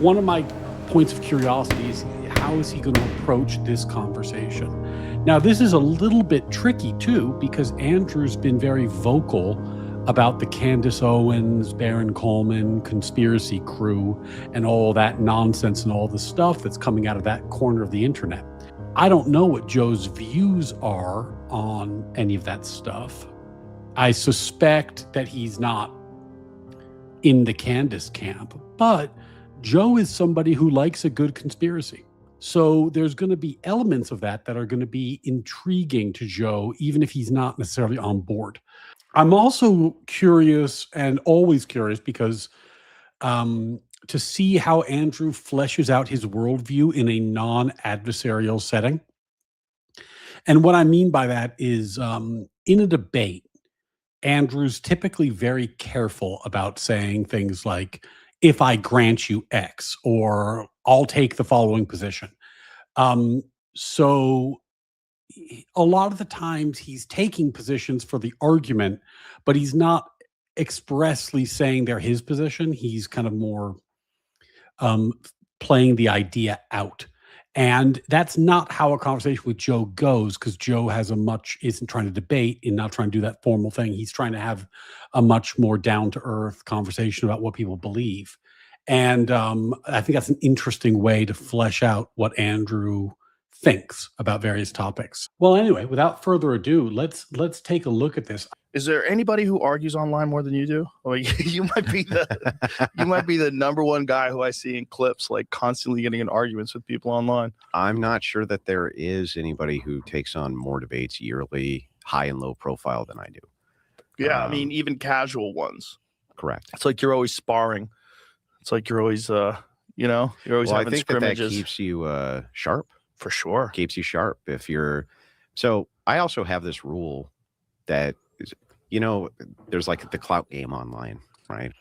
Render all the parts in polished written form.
One of my points of curiosity is how is he going to approach this conversation? Now, this is a little bit tricky too, because Andrew's been very vocal about the Candice Owens, Baron Coleman conspiracy crew and all that nonsense and all the stuff that's coming out of that corner of the internet. I don't know what Joe's views are on any of that stuff. I suspect that he's not in the Candice camp, but Joe is somebody who likes a good conspiracy. So there's going to be elements of that that are going to be intriguing to Joe, even if he's not necessarily on board. I'm also curious and always curious because to see how Andrew fleshes out his worldview in a non-adversarial setting. And what I mean by that is in a debate, Andrew's typically very careful about saying things like, if I grant you X, or I'll take the following position. So a lot of the times he's taking positions for the argument, but he's not expressly saying they're his position. He's kind of more playing the idea out. And that's not how a conversation with Joe goes, because Joe isn't trying to debate and not trying to do that formal thing. He's trying to have a much more down-to-earth conversation about what people believe. And I think that's an interesting way to flesh out what Andrew thinks about various topics. Well, anyway, without further ado, let's take a look at this. Is there anybody who argues online more than you do? Well, you might be the number one guy who I see in clips, like constantly getting in arguments with people online. I'm not sure that there is anybody who takes on more debates yearly, high and low profile than I do. Yeah, I mean, even casual ones. Correct. It's like you're always sparring. It's like you're always, you're always having I think scrimmages. that keeps you sharp. For sure. Keeps you sharp. So I also have this rule that is, there's like the clout game online, right?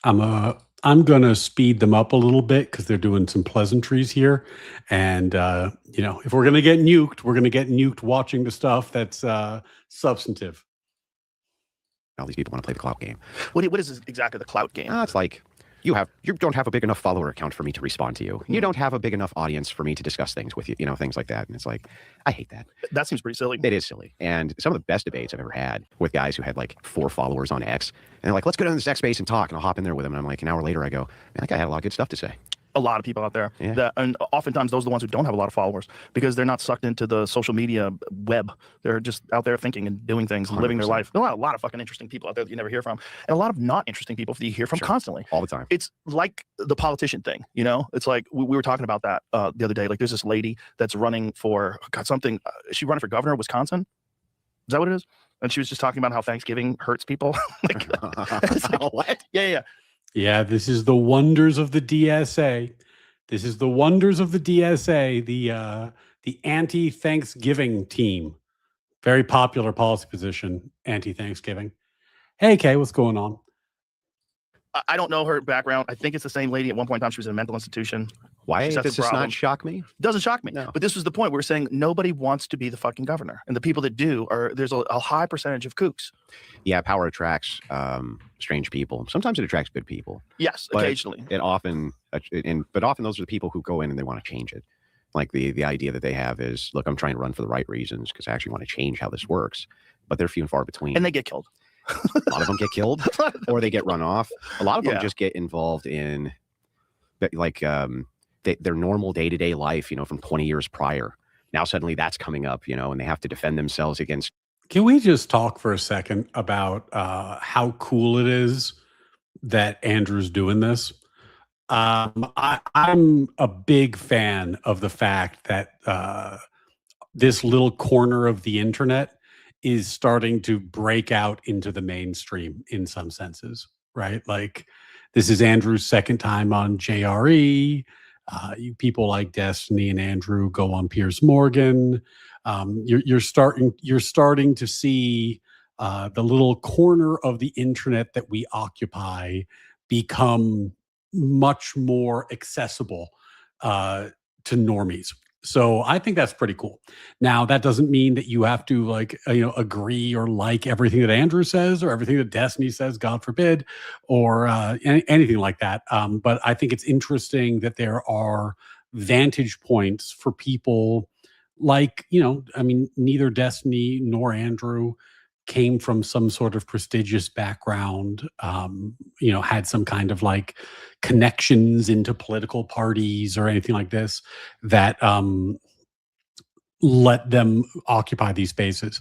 I'm going to speed them up a little bit because they're doing some pleasantries here. And, if we're going to get nuked, we're going to get nuked watching the stuff that's substantive. All these people want to play the clout game. What is exactly the clout game? It's like you don't have a big enough follower account for me to respond to you. You don't have a big enough audience for me to discuss things with you, things like that. And it's like, I hate that. That seems pretty silly. It is silly. And some of the best debates I've ever had with guys who had like 4 followers on X, and they're like, let's go down this X space and talk. And I'll hop in there with them. And I'm like, an hour later, I go, man, that guy had a lot of good stuff to say. A lot of people out there, and oftentimes those are the ones who don't have a lot of followers because they're not sucked into the social media web. They're just out there thinking and doing things and living their life. There are a lot of fucking interesting people out there that you never hear from, and a lot of not interesting people that you hear from constantly, all the time. It's like the politician thing, It's like we were talking about that the other day. Like, there's this lady that's running for something. She's running for governor of Wisconsin. Is that what it is? And she was just talking about how Thanksgiving hurts people. Like, what? Yeah. Yeah, this is the wonders of the DSA. This is the wonders of the DSA, the anti-Thanksgiving team. Very popular policy position, anti-Thanksgiving. Hey, Kay, what's going on? I don't know her background. I think it's the same lady. At one point in time, she was in a mental institution. Why does this not shock me? It doesn't shock me. No. But this was the point. We were saying nobody wants to be the fucking governor. And the people that do there's a high percentage of kooks. Yeah, power attracts strange people. Sometimes it attracts good people. Yes, but occasionally. But often those are the people who go in and they want to change it. Like the idea that they have is, look, I'm trying to run for the right reasons because I actually want to change how this works. But they're few and far between. And they get killed. A lot of them get killed or they get run off. A lot of them just get involved in their normal day-to-day life, from 20 years prior. Now suddenly that's coming up, and they have to defend themselves against. Can we just talk for a second about how cool it is that Andrew's doing this? I'm a big fan of the fact that this little corner of the internet is starting to break out into the mainstream in some senses, right? Like, this is Andrew's second time on JRE. People like Destiny and Andrew go on Piers Morgan. You're starting to see the little corner of the internet that we occupy become much more accessible to normies. So I think that's pretty cool. Now that doesn't mean that you have to agree or like everything that Andrew says or everything that Destiny says, God forbid, or anything like that. But I think it's interesting that there are vantage points for people like, I mean, neither Destiny nor Andrew came from some sort of prestigious background, had some kind of like connections into political parties or anything like this that let them occupy these spaces.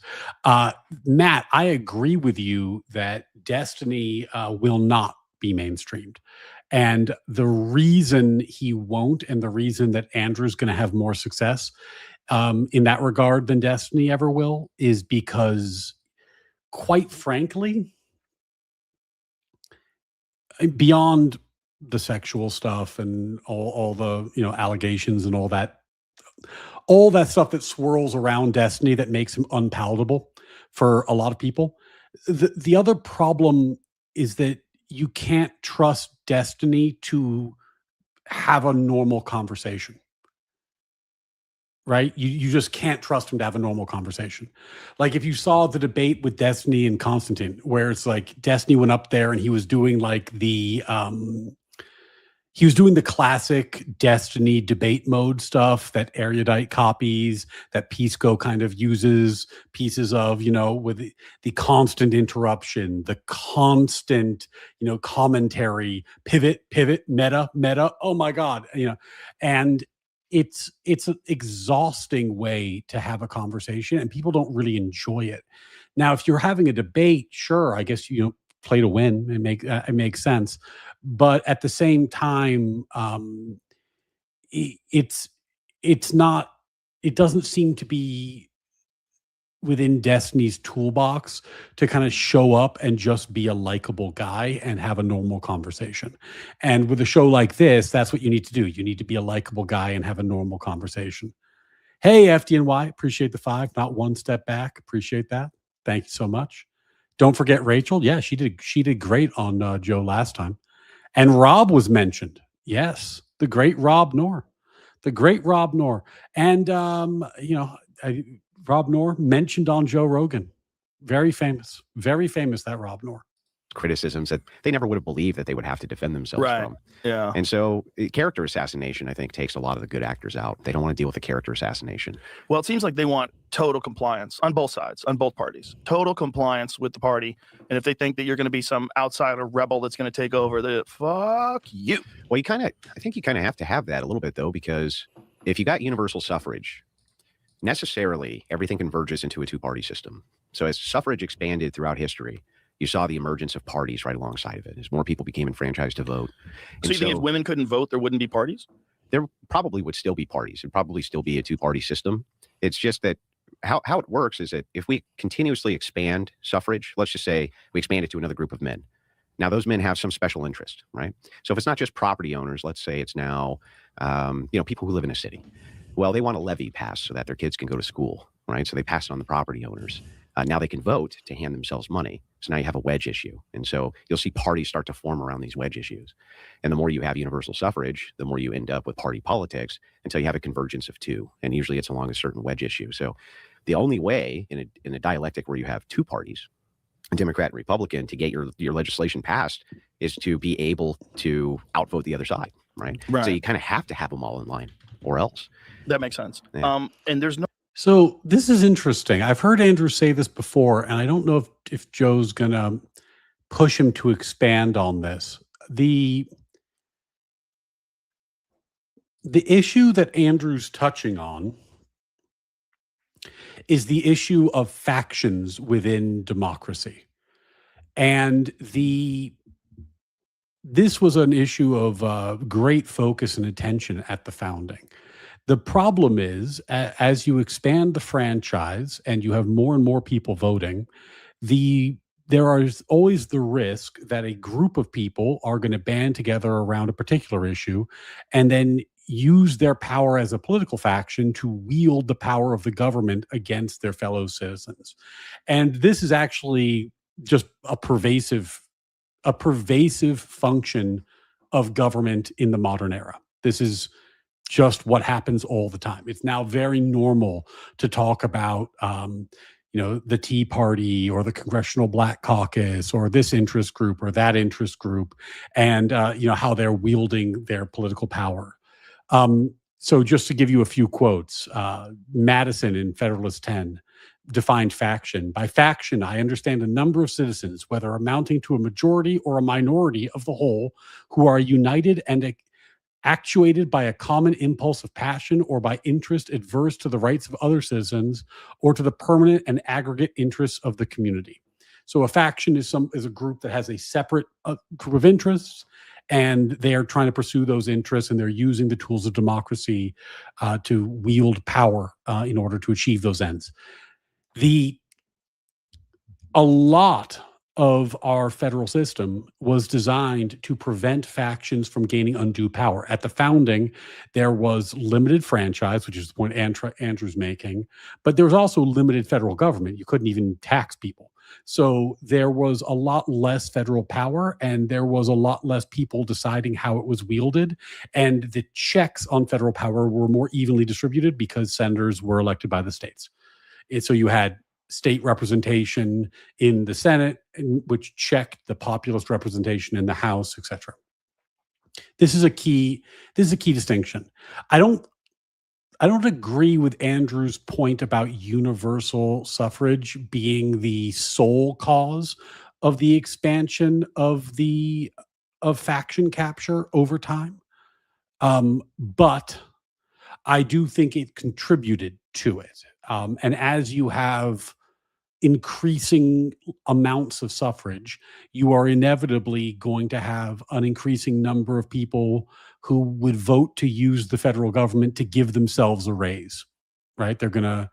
Matt, I agree with you that Destiny will not be mainstreamed. And the reason he won't, and the reason that Andrew's going to have more success in that regard than Destiny ever will, is because, quite frankly, beyond the sexual stuff and all the allegations and all that stuff that swirls around Destiny that makes him unpalatable for a lot of people. The other problem is that you can't trust Destiny to have a normal conversation. Right? You just can't trust him to have a normal conversation. Like if you saw the debate with Destiny and Constantine, where it's like Destiny went up there and he was doing like he was doing the classic Destiny debate mode stuff that Erudite copies, that Pisco kind of uses pieces of, with the constant interruption, the constant, commentary, pivot, meta. Oh my God, and it's an exhausting way to have a conversation, and people don't really enjoy it. Now, if you're having a debate, sure, I guess play to win. It makes sense, but at the same time, it's not. It doesn't seem to be within Destiny's toolbox to kind of show up and just be a likable guy and have a normal conversation. And with a show like this, that's what you need to do. You need to be a likable guy and have a normal conversation. Hey, FDNY, appreciate the 5. Not one step back. Appreciate that. Thank you so much. Don't forget Rachel. Yeah, she did great on Joe last time. And Rob was mentioned. Yes, the great Rob Knorr. The great Rob Knorr. And, Rob Knorr mentioned on Joe Rogan. Very famous, that Rob Knorr. Criticisms that they never would have believed that they would have to defend themselves from. Yeah. And so character assassination, I think, takes a lot of the good actors out. They don't want to deal with the character assassination. Well, it seems like they want total compliance on both sides, on both parties. Total compliance with the party. And if they think that you're going to be some outsider rebel that's going to take over, fuck you. Well, I think you kind of have to have that a little bit, though, because if you got universal suffrage, necessarily everything converges into a two-party system. So as suffrage expanded throughout history, you saw the emergence of parties right alongside of it as more people became enfranchised to vote. So you think if women couldn't vote, there wouldn't be parties? There probably would still be parties. It'd probably still be a two-party system. It's just that how it works is that if we continuously expand suffrage, let's just say we expand it to another group of men. Now, those men have some special interest, right? So if it's not just property owners, let's say it's now, people who live in a city. Well, they want a levy passed so that their kids can go to school, right? So they pass it on the property owners. Now they can vote to hand themselves money. So now you have a wedge issue. And so you'll see parties start to form around these wedge issues. And the more you have universal suffrage, the more you end up with party politics until you have a convergence of two. And usually it's along a certain wedge issue. So the only way in a dialectic where you have two parties, Democrat and Republican, to get your legislation passed is to be able to outvote the other side, right? So you kind of have to have them all in line or else. That makes sense. Yeah. And there's no. So this is interesting. I've heard Andrew say this before, and I don't know if Joe's going to push him to expand on this. The issue that Andrew's touching on is the issue of factions within democracy. And this was an issue of great focus and attention at the founding. The problem is, as you expand the franchise and you have more and more people voting, there is always the risk that a group of people are going to band together around a particular issue and then use their power as a political faction to wield the power of the government against their fellow citizens. And this is actually just a pervasive function of government in the modern era. This is just what happens all the time. It's now very normal to talk about, the Tea Party or the Congressional Black Caucus or this interest group or that interest group, and how they're wielding their political power. So just to give you a few quotes, Madison in Federalist 10 defined faction. By faction, I understand a number of citizens, whether amounting to a majority or a minority of the whole, who are united and actuated by a common impulse of passion or by interest adverse to the rights of other citizens or to the permanent and aggregate interests of the community. So a faction is a group that has a separate group of interests, and they are trying to pursue those interests, and they're using the tools of democracy to wield power in order to achieve those ends. A lot of our federal system was designed to prevent factions from gaining undue power. At the founding, there was limited franchise, which is the point Andrew's making, but there was also limited federal government. You couldn't even tax people. So there was a lot less federal power, and there was a lot less people deciding how it was wielded. And the checks on federal power were more evenly distributed because senators were elected by the states. And so you had state representation in the Senate, which checked the populist representation in the House, etc. This is a key distinction. I don't agree with Andrew's point about universal suffrage being the sole cause of the expansion of faction capture over time. But I do think it contributed to it. And as you have increasing amounts of suffrage, you are inevitably going to have an increasing number of people who would vote to use the federal government to give themselves a raise, right? They're going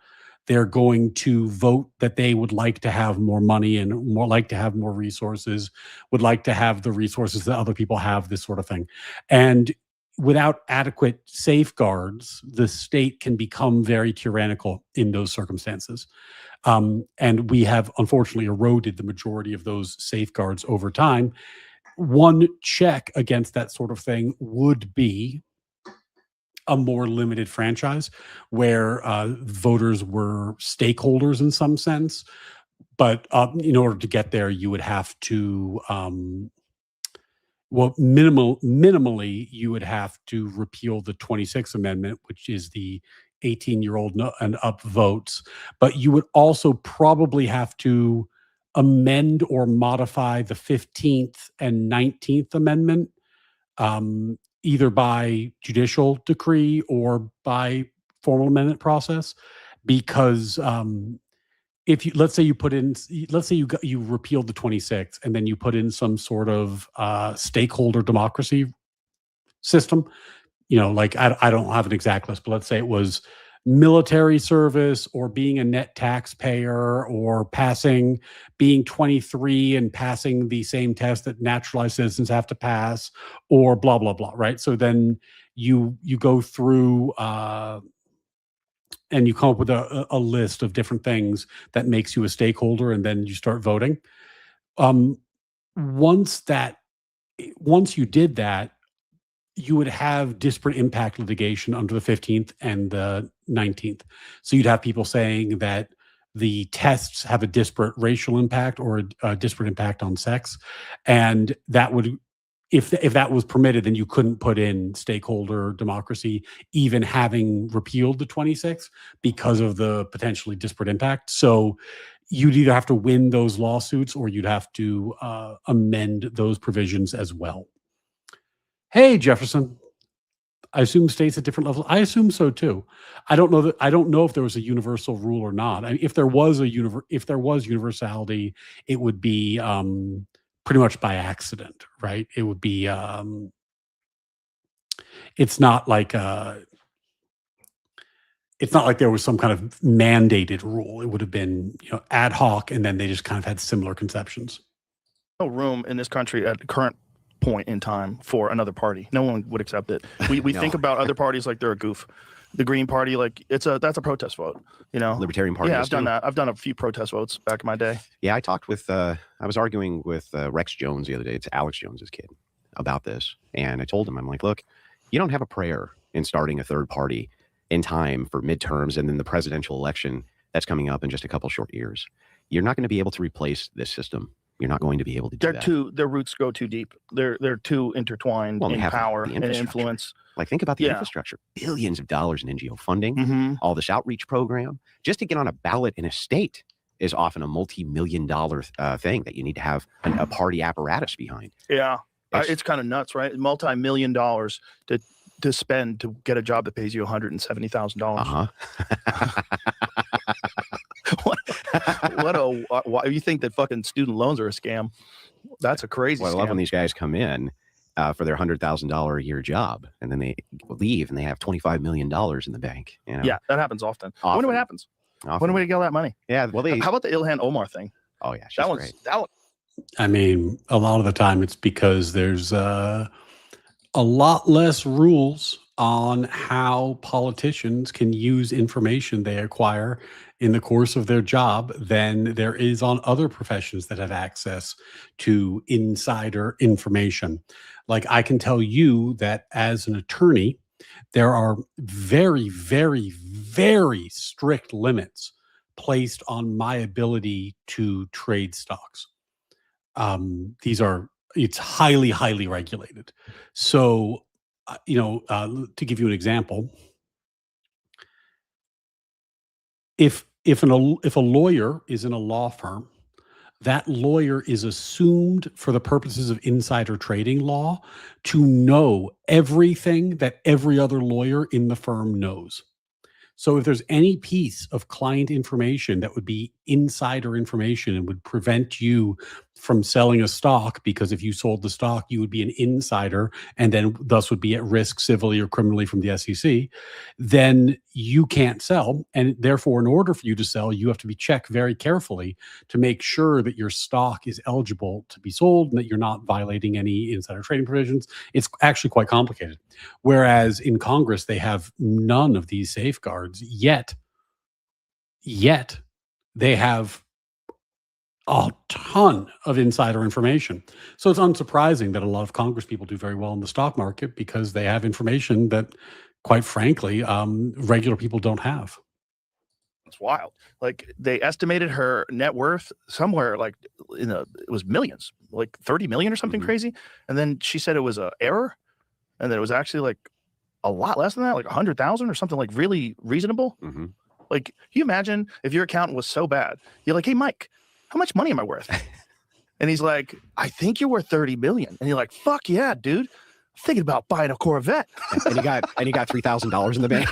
to vote that they would like to have more money and more like to have more resources, would like to have the resources that other people have, this sort of thing. And without adequate safeguards, the state can become very tyrannical in those circumstances. And we have unfortunately eroded the majority of those safeguards over time. One check against that sort of thing would be a more limited franchise where voters were stakeholders in some sense. But in order to get there, you would have to minimally, you would have to repeal the 26th Amendment, which is the 18-year-old and up votes. But you would also probably have to amend or modify the 15th and 19th Amendment, either by judicial decree or by formal amendment process, because if you let's say you repealed the 26th and then you put in some sort of stakeholder democracy system, like I don't have an exact list, but let's say it was military service or being a net taxpayer or being 23 and passing the same test that naturalized citizens have to pass, or blah blah blah, right? So then you go through and you come up with a list of different things that makes you a stakeholder, and then you start voting. Once you did that, you would have disparate impact litigation under the 15th and the 19th. So you'd have people saying that the tests have a disparate racial impact or a disparate impact on sex, and that would, if that was permitted, then you couldn't put in stakeholder democracy, even having repealed the 26th, because of the potentially disparate impact. So you'd either have to win those lawsuits or you'd have to amend those provisions as well. Hey, Jefferson. I assume states at different levels. I assume so too. I don't know if there was a universal rule or not. I mean, if there was universality, it would be pretty much by accident, right? It would be it's not like there was some kind of mandated rule. It would have been ad hoc, and then they just kind of had similar conceptions. No room in this country at the current point in time for another party. No one would accept it. We No. think about other parties like they're a goof. The Green Party, like that's a protest vote. Libertarian Party. Yeah, is I've done too. that. I've done a few protest votes back in my day. Yeah, I talked with, I was arguing with Rex Jones the other day. It's Alex Jones's kid about this. And I told him, I'm like, look, you don't have a prayer in starting a third party in time for midterms and then the presidential election that's coming up in just a couple short years. You're not going to be able to replace this system. You're not going to be able to do that. Their roots go too deep. They're too intertwined in power and influence. Like, think about the infrastructure. Billions of dollars in NGO funding, all this outreach program. Just to get on a ballot in a state is often a multi-million-dollar thing that you need to have a party apparatus behind. Yeah. It's kind of nuts, right? Multi-million dollars to spend to get a job that pays you $170,000. Why you think that fucking student loans are a scam? That's a crazy scam. I love when these guys come in for their $100,000 a year job, and then they leave and they have $25 million in the bank. You know? Yeah, that happens often. I wonder what happens. When do we get all that money? Yeah, well, how about the Ilhan Omar thing? Oh yeah, she's great. I mean, a lot of the time it's because there's a lot less rules on how politicians can use information they acquire in the course of their job than there is on other professions that have access to insider information. Like, I can tell you that as an attorney, there are very, very, very strict limits placed on my ability to trade stocks. It's highly, highly regulated. So, to give you an example, if a lawyer is in a law firm, that lawyer is assumed for the purposes of insider trading law to know everything that every other lawyer in the firm knows. So if there's any piece of client information that would be insider information and would prevent you from selling a stock, because if you sold the stock, you would be an insider and then thus would be at risk civilly or criminally from the SEC, then you can't sell. And therefore, in order for you to sell, you have to be checked very carefully to make sure that your stock is eligible to be sold and that you're not violating any insider trading provisions. It's actually quite complicated. Whereas in Congress, they have none of these safeguards, yet they have a ton of insider information. So it's unsurprising that a lot of Congress people do very well in the stock market because they have information that, quite frankly, regular people don't have. It's wild. Like, they estimated her net worth somewhere like it was millions, like 30 million or something crazy. And then she said it was an error, and that it was actually like a lot less than that, like 100,000 or something, like really reasonable. Like, can you imagine if your accountant was so bad? You're like, hey, Mike, how much money am I worth? And he's like, I think you're worth 30 million. And you're like, fuck yeah, dude. I'm thinking about buying a Corvette. and you got $3,000 in the bank.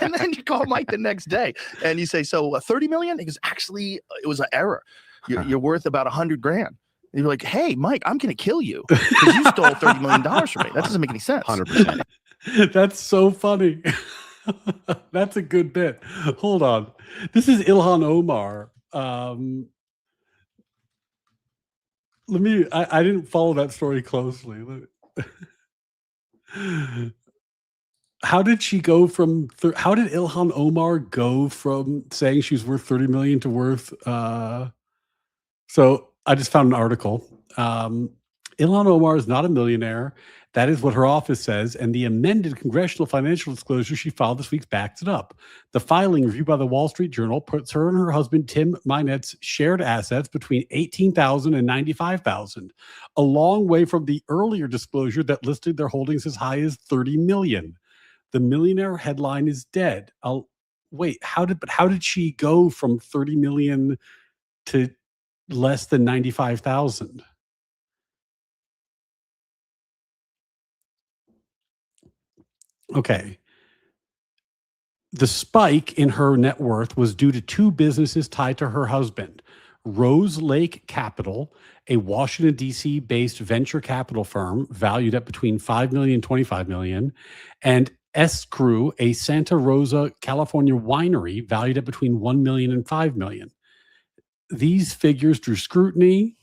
And then you call Mike the next day and you say, so 30 million? Because actually it was an error. You're worth about 100 grand. And you're like, hey, Mike, I'm going to kill you because you stole $30 million from me. That doesn't make any sense. 100%. That's so funny. That's a good bit. Hold on. This is Ilhan Omar. I didn't follow that story closely. How did she go from how did Ilhan Omar go from saying she was worth 30 million to worth so I just found an article. Ilhan Omar is not a millionaire. That is what her office says, and the amended congressional financial disclosure she filed this week backs it up. The filing, reviewed by the Wall Street Journal, puts her and her husband Tim Mynet's shared assets between $18,000 and $95,000, a long way from the earlier disclosure that listed their holdings as high as $30 million. The millionaire headline is dead. Wait, how did she go from 30 million to less than 95,000? Okay. The spike in her net worth was due to two businesses tied to her husband: Rose Lake Capital, a Washington, D.C. based venture capital firm valued at between $5 million and $25 million, and Escrew, a Santa Rosa, California winery valued at between $1 million and $5 million. These figures drew scrutiny.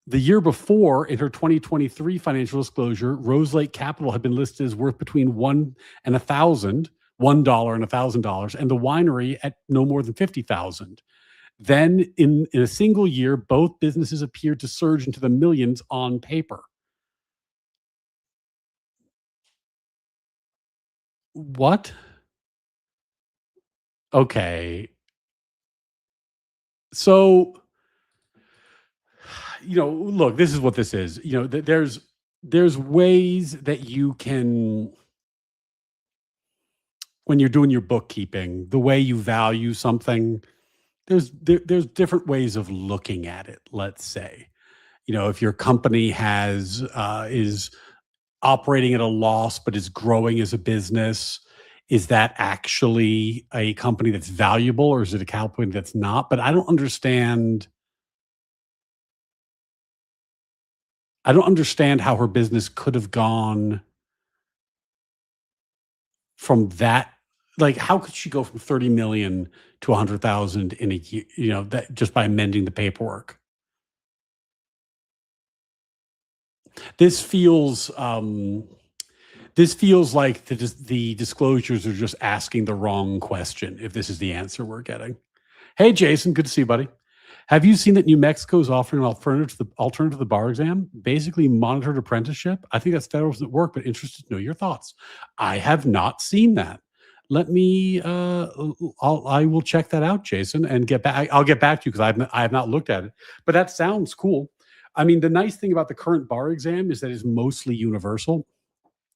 The year before, in her 2023 financial disclosure, Rose Lake Capital had been listed as worth between $1 and $1,000, $1 and $1,000, and the winery at no more than $50,000. Then, in a single year, both businesses appeared to surge into the millions on paper. What? Okay. So, look, this is what this is. There's ways that you can, when you're doing your bookkeeping, the way you value something, there's different ways of looking at it, let's say. If your company is operating at a loss but is growing as a business, is that actually a company that's valuable, or is it a company that's not? But I don't understand how her business could have gone from that. Like, how could she go from 30 million to 100,000 in a year, that just by amending the paperwork? This feels this feels like the disclosures are just asking the wrong question if this is the answer we're getting. Hey, Jason, good to see you, buddy. Have you seen that New Mexico is offering an alternative to the bar exam, basically monitored apprenticeship? I think that's federal at work, but interested to know your thoughts. I have not seen that. Let me. I will check that out, Jason, and get back. I'll get back to you because I have not looked at it. But that sounds cool. I mean, the nice thing about the current bar exam is that it's mostly universal.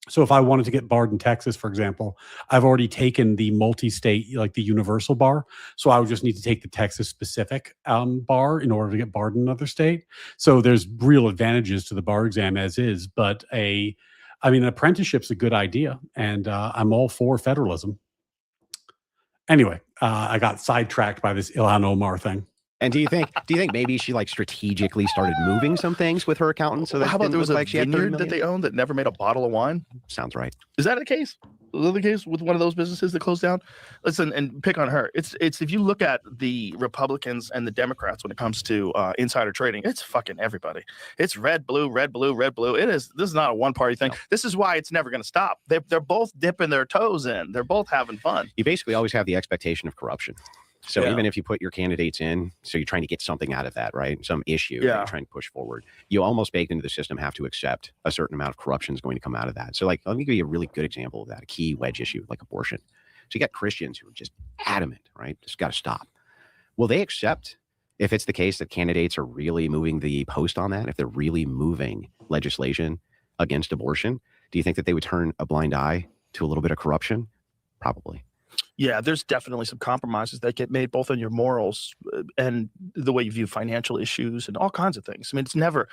So if I wanted to get barred in Texas, for example, I've already taken the multi-state, like the universal bar. So I would just need to take the Texas specific bar in order to get barred in another state. So there's real advantages to the bar exam as is, but an apprenticeship's a good idea, and I'm all for federalism. Anyway, I got sidetracked by this Ilhan Omar thing. And do you think maybe she like strategically started moving some things with her accountant so that How about there was a like she had 30 vineyard that million? they owned that never made a bottle of wine? Sounds right. Is that the case? Is that the case with one of those businesses that closed down? Listen, and pick on her. It's if you look at the Republicans and the Democrats when it comes to insider trading, it's fucking everybody. It's red, blue, red, blue, red, blue. This is not a one party thing. No. This is why it's never going to stop. They're both dipping their toes in. They're both having fun. You basically always have the expectation of corruption. So even if you put your candidates in, so you're trying to get something out of that, right? Some issue that you're trying to push forward. You almost baked into the system have to accept a certain amount of corruption is going to come out of that. So like, let me give you a really good example of that, a key wedge issue like abortion. So you got Christians who are just adamant, right? Just got to stop. Will they accept if it's the case that candidates are really moving the post on that, if they're really moving legislation against abortion? Do you think that they would turn a blind eye to a little bit of corruption? Probably. Yeah, there's definitely some compromises that get made both in your morals and the way you view financial issues and all kinds of things. I mean, it's never,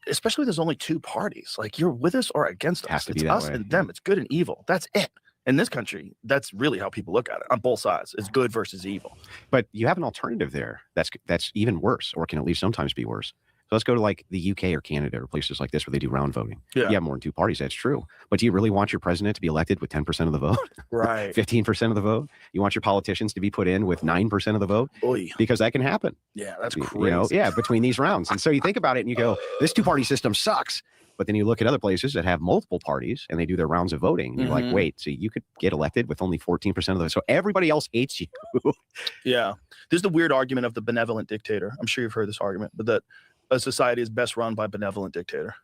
especially there's only two parties. Like, you're with us or against us. It's us and them. It's good and evil. That's it. In this country, that's really how people look at it on both sides. It's good versus evil. But you have an alternative there that's even worse, or can at least sometimes be worse. So let's go to like the UK or Canada or places like this where they do round voting. Yeah. You have more than two parties. That's true. But do you really want your president to be elected with 10% of the vote? Right. 15% of the vote? You want your politicians to be put in with 9% of the vote? Oy. Because that can happen. Yeah, that's crazy. Between these rounds. And so you think about it and you go, this two-party system sucks. But then you look at other places that have multiple parties and they do their rounds of voting. And you're like, wait, so you could get elected with only 14% of those. So everybody else hates you. Yeah. There's the weird argument of the benevolent dictator. I'm sure you've heard this argument, but that a society is best run by a benevolent dictator.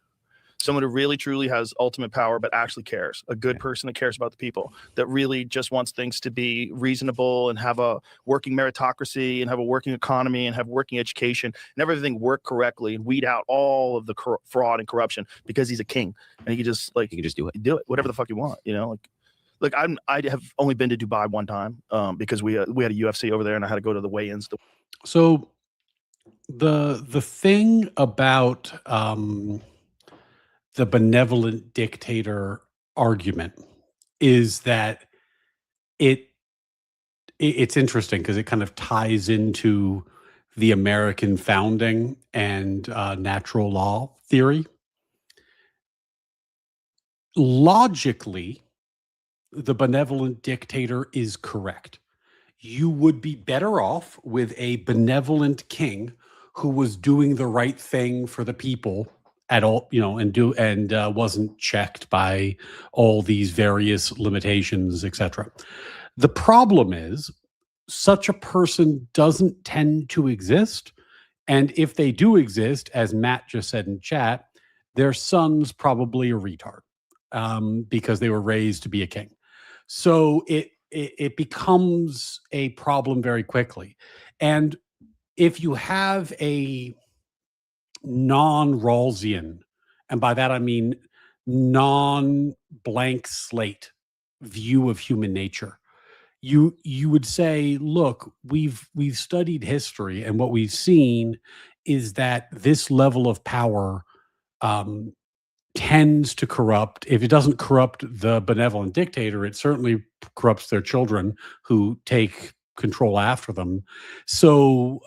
Someone who really, truly has ultimate power, but actually cares. A good person that cares about the people, that really just wants things to be reasonable and have a working meritocracy and have a working economy and have working education and everything work correctly and weed out all of the fraud and corruption because he's a king and he can just do it, whatever the fuck you want, Like I have only been to Dubai one time because we had a UFC over there and I had to go to the weigh-ins. So the thing about the benevolent dictator argument is that it's interesting because it kind of ties into the American founding and natural law theory. Logically, the benevolent dictator is correct. You would be better off with a benevolent king who was doing the right thing for the people at all, and wasn't checked by all these various limitations, etc. The problem is such a person doesn't tend to exist. And if they do exist, as Matt just said in chat, their son's probably a retard because they were raised to be a king. So it becomes a problem very quickly. And if you have a non-Rawlsian, and by that I mean non-blank slate view of human nature, you would say, look, we've studied history, and what we've seen is that this level of power um, tends to corrupt. If it doesn't corrupt the benevolent dictator, it certainly corrupts their children who take control after them. So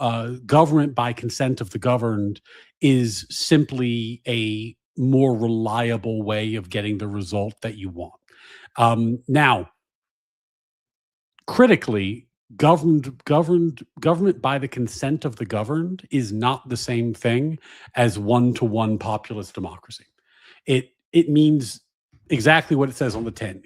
government by consent of the governed is simply a more reliable way of getting the result that you want. Now, critically, government by the consent of the governed is not the same thing as one-to-one populist democracy. It means exactly what it says on the tin.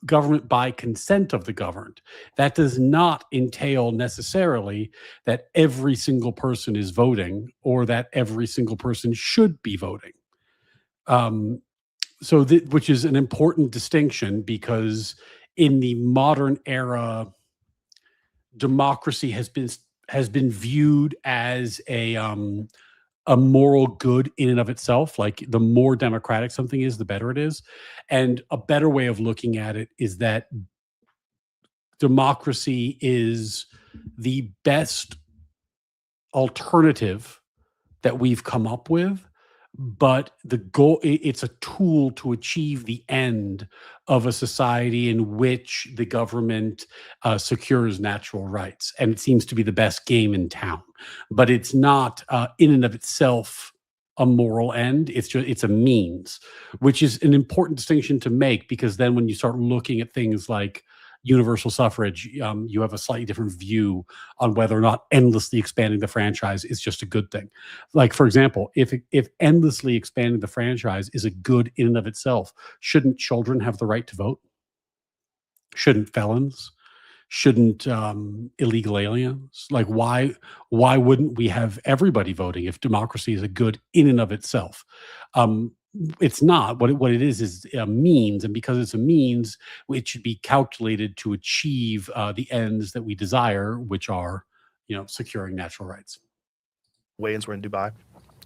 Government by consent of the governed. That does not entail necessarily that every single person is voting or that every single person should be voting. Which is an important distinction, because in the modern era, democracy has been viewed as a moral good in and of itself. Like, the more democratic something is, the better it is. And a better way of looking at it is that democracy is the best alternative that we've come up with, but the goal, it's a tool to achieve the end of a society in which the government secures natural rights. And it seems to be the best game in town, but it's not in and of itself a moral end. It's a means, which is an important distinction to make, because then when you start looking at things like universal suffrage, you have a slightly different view on whether or not endlessly expanding the franchise is just a good thing. Like, for example, if endlessly expanding the franchise is a good in and of itself, shouldn't children have the right to vote? Shouldn't felons? Shouldn't illegal aliens? Like, why wouldn't we have everybody voting if democracy is a good in and of itself? It's not. What it is a means, and because it's a means, it should be calculated to achieve the ends that we desire, which are, securing natural rights. Weigh-ins were in Dubai.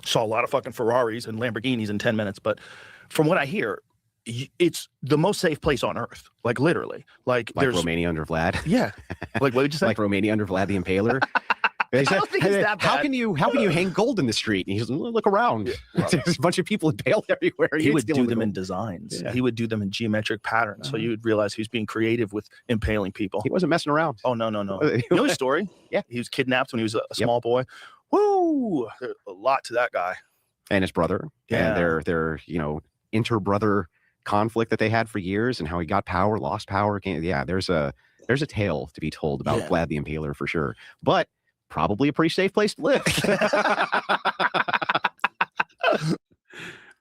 Saw a lot of fucking Ferraris and Lamborghinis in 10 minutes, but from what I hear, it's the most safe place on earth. Like, literally. Like there's Romania under Vlad. Yeah. Like, what would you say? Like Romania under Vlad the Impaler. They said, I don't think it's that bad. How can you hang gold in the street? And he's like, look around. Yeah, well, there's a bunch of people impaled everywhere. He would do them in designs. Yeah. He would do them in geometric patterns. So you would realize he was being creative with impaling people. He wasn't messing around. Oh, no. You know his story? Yeah. He was kidnapped when he was a small boy. Woo! There's a lot to that guy. And his brother. Yeah. And their inter-brother conflict that they had for years, and how he got power, lost power. Yeah, there's a tale to be told about Vlad the Impaler for sure. But probably a pretty safe place to live.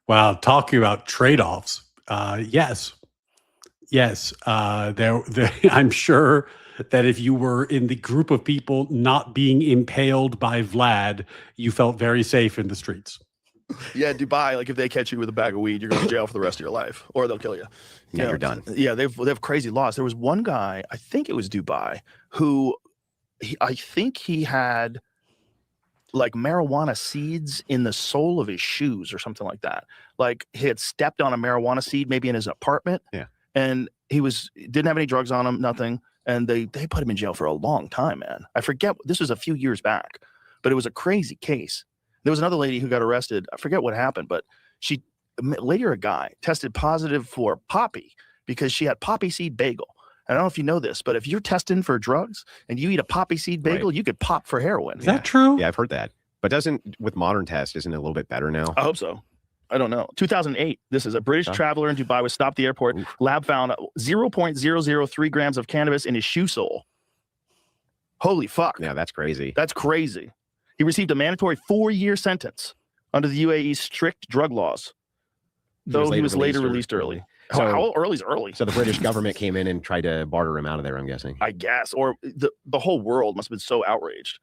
Wow, talking about trade-offs. Yes. I'm sure that if you were in the group of people not being impaled by Vlad, you felt very safe in the streets. Yeah, Dubai, like if they catch you with a bag of weed, you're going to jail for the rest of your life, or they'll kill you. You're done. Yeah, they have crazy laws. There was one guy, I think it was Dubai, who I think he had like marijuana seeds in the sole of his shoes or something like that. Like, he had stepped on a marijuana seed maybe in his apartment. Yeah. And he didn't have any drugs on him, nothing. And they put him in jail for a long time, man. I forget, this was a few years back, but it was a crazy case. There was another lady who got arrested. I forget what happened, but a lady or a guy tested positive for poppy because she had poppy seed bagel. I don't know if you know this, but if you're testing for drugs and you eat a poppy seed bagel, you could pop for heroin. Is that true? Yeah, I've heard that. But with modern tests, isn't it a little bit better now? I hope so. I don't know. 2008, this is a British traveler in Dubai was stopped at the airport. Oof. Lab found 0.003 grams of cannabis in his shoe sole. Holy fuck. Yeah, that's crazy. That's crazy. He received a mandatory 4-year sentence under the UAE's strict drug laws, though he was later released early. So, how early is early? So the British government came in and tried to barter him out of there, I'm guessing. I guess. Or the whole world must have been so outraged.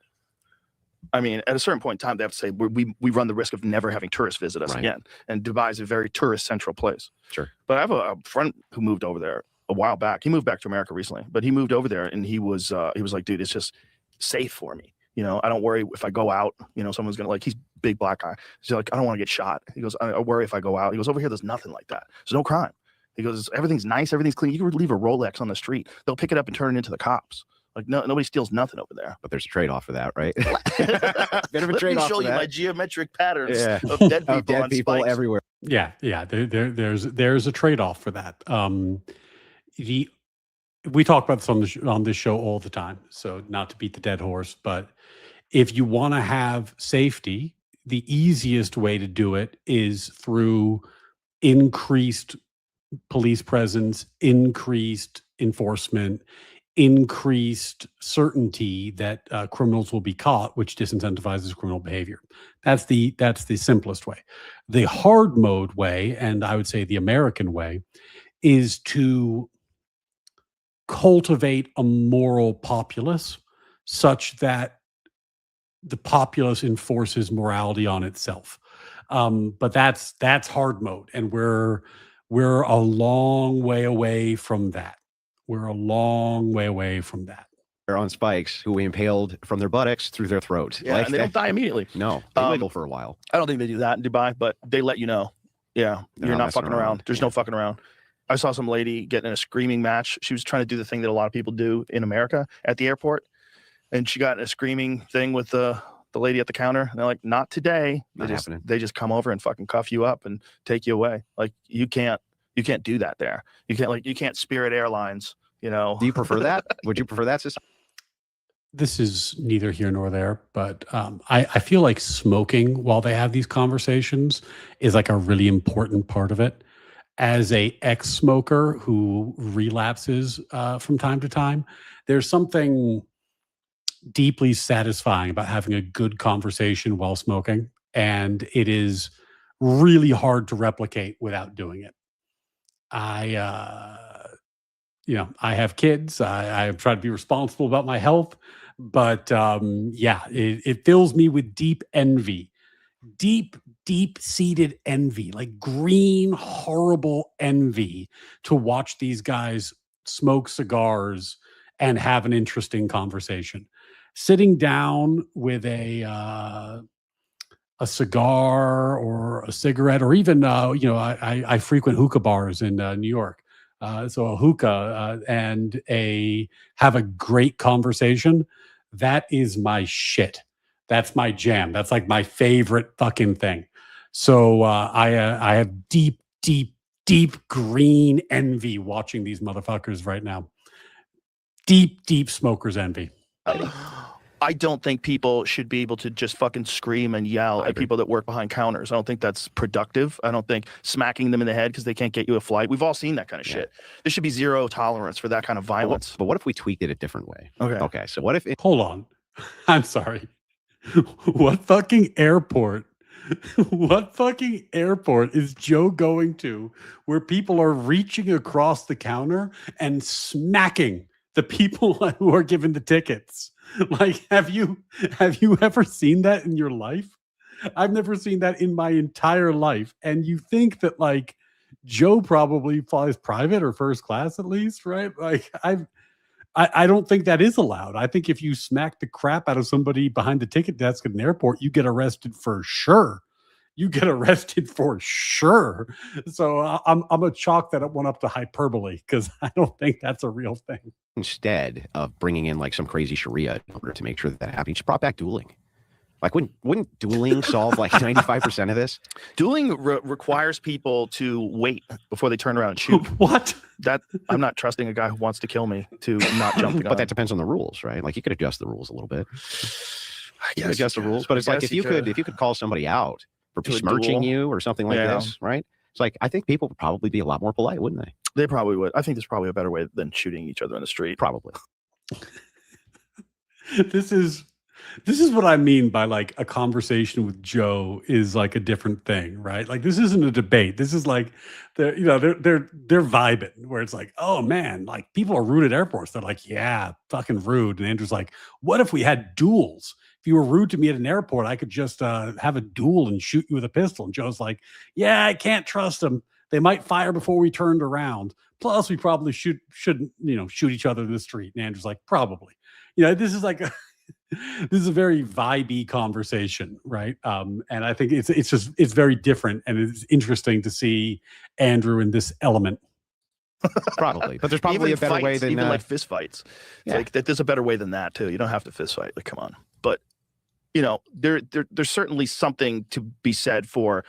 I mean, at a certain point in time, they have to say, we run the risk of never having tourists visit us again. And Dubai is a very tourist-central place. Sure. But I have a friend who moved over there. a while back. He moved back to America recently, but he moved over there and he was like, dude, it's just safe for me. You know, I don't worry if I go out, you know, someone's going to he's big black guy. He's like, I don't want to get shot. He goes, I worry if I go out. He goes, over here, there's nothing like that. There's no crime. He goes, everything's nice. Everything's clean. You can leave a Rolex on the street. They'll pick it up and turn it into the cops. Like nobody steals nothing over there. But there's a trade-off for that, right? Bit of a Let trade-off me show for you that. my geometric patterns of dead people on spikes. Everywhere. Yeah. There's a trade-off for that. We talk about this on this show all the time. So not to beat the dead horse, but if you want to have safety, the easiest way to do it is through increased police presence, increased enforcement, increased certainty that criminals will be caught, which disincentivizes criminal behavior. That's the simplest way. The hard mode way, and I would say the American way, is to cultivate a moral populace such that the populace enforces morality on itself. But that's hard mode, and we're a long way away from that. We're a long way away from that. They're on spikes who we impaled from their buttocks through their throat. Yeah, and they don't die immediately. No, they wiggle for a while. I don't think they do that in Dubai, but they let you know. Yeah, They're you're not not fucking messing around. around. There's no fucking around. I saw some lady getting in a screaming match. She was trying to do the thing that a lot of people do in America at the airport. And she got in a screaming thing with the lady at the counter. And they're like, not today. Not happening. They just come over and fucking cuff you up and take you away. Like you can't do that there. You can't Spirit Airlines, you know. Do you prefer that? Would you prefer that system? This is neither here nor there, but I feel like smoking while they have these conversations is like a really important part of it. As a ex-smoker who relapses from time to time, there's something deeply satisfying about having a good conversation while smoking, and it is really hard to replicate without doing it. I have kids. I try to be responsible about my health, but it fills me with deep envy, deep-seated envy, like green, horrible envy to watch these guys smoke cigars and have an interesting conversation. Sitting down with a cigar or a cigarette, or even I frequent hookah bars in New York. So a hookah and have a great conversation. That is my shit. That's my jam. That's like my favorite fucking thing. So I have deep green envy watching these motherfuckers right now. Deep smokers envy. I don't think people should be able to just fucking scream and yell at people that work behind counters. I don't think that's productive. I don't think smacking them in the head because they can't get you a flight. We've all seen that kind of shit. There should be zero tolerance for that kind of violence. But what if we tweaked it a different way? Okay. So what if Hold on. I'm sorry. What fucking airport is Joe going to where people are reaching across the counter and smacking the people who are given the tickets? Like, have you ever seen that in your life? I've never seen that in my entire life. And you think that like Joe probably flies private or first class at least, right? Like I don't think that is allowed. I think if you smack the crap out of somebody behind the ticket desk at an airport, you get arrested for sure. So I'm a chalk that one up to hyperbole because I don't think that's a real thing. Instead of bringing in like some crazy Sharia in order to make sure that happens, you just brought back dueling. Like wouldn't dueling solve like 95% of this? Dueling requires people to wait before they turn around and shoot. What? That I'm not trusting a guy who wants to kill me to not jump the gun. But that depends on the rules, right? Like you could adjust the rules a little bit. You could adjust the rules, but it's like if you could call somebody out for besmirching you or something like this, right? It's like I think people would probably be a lot more polite, wouldn't they? They probably would. I think there's probably a better way than shooting each other in the street. Probably. This is what I mean by like a conversation with Joe is like a different thing, right? Like this isn't a debate. This is like they're vibing where it's like, oh man, like people are rude at airports. They're like, yeah, fucking rude. And Andrew's like, what if we had duels? If you were rude to me at an airport, I could just have a duel and shoot you with a pistol. And Joe's like, yeah, I can't trust him. They might fire before we turned around. Plus, we probably shouldn't, shoot each other in the street. And Andrew's like, probably. This is like this is a very vibey conversation, right? And I think it's very different, and it's interesting to see Andrew in this element. Probably, but there's probably Even a better fights, way than even like fist fights. It's like there's a better way than that too. You don't have to fist fight. Like, come on. But there's certainly something to be said for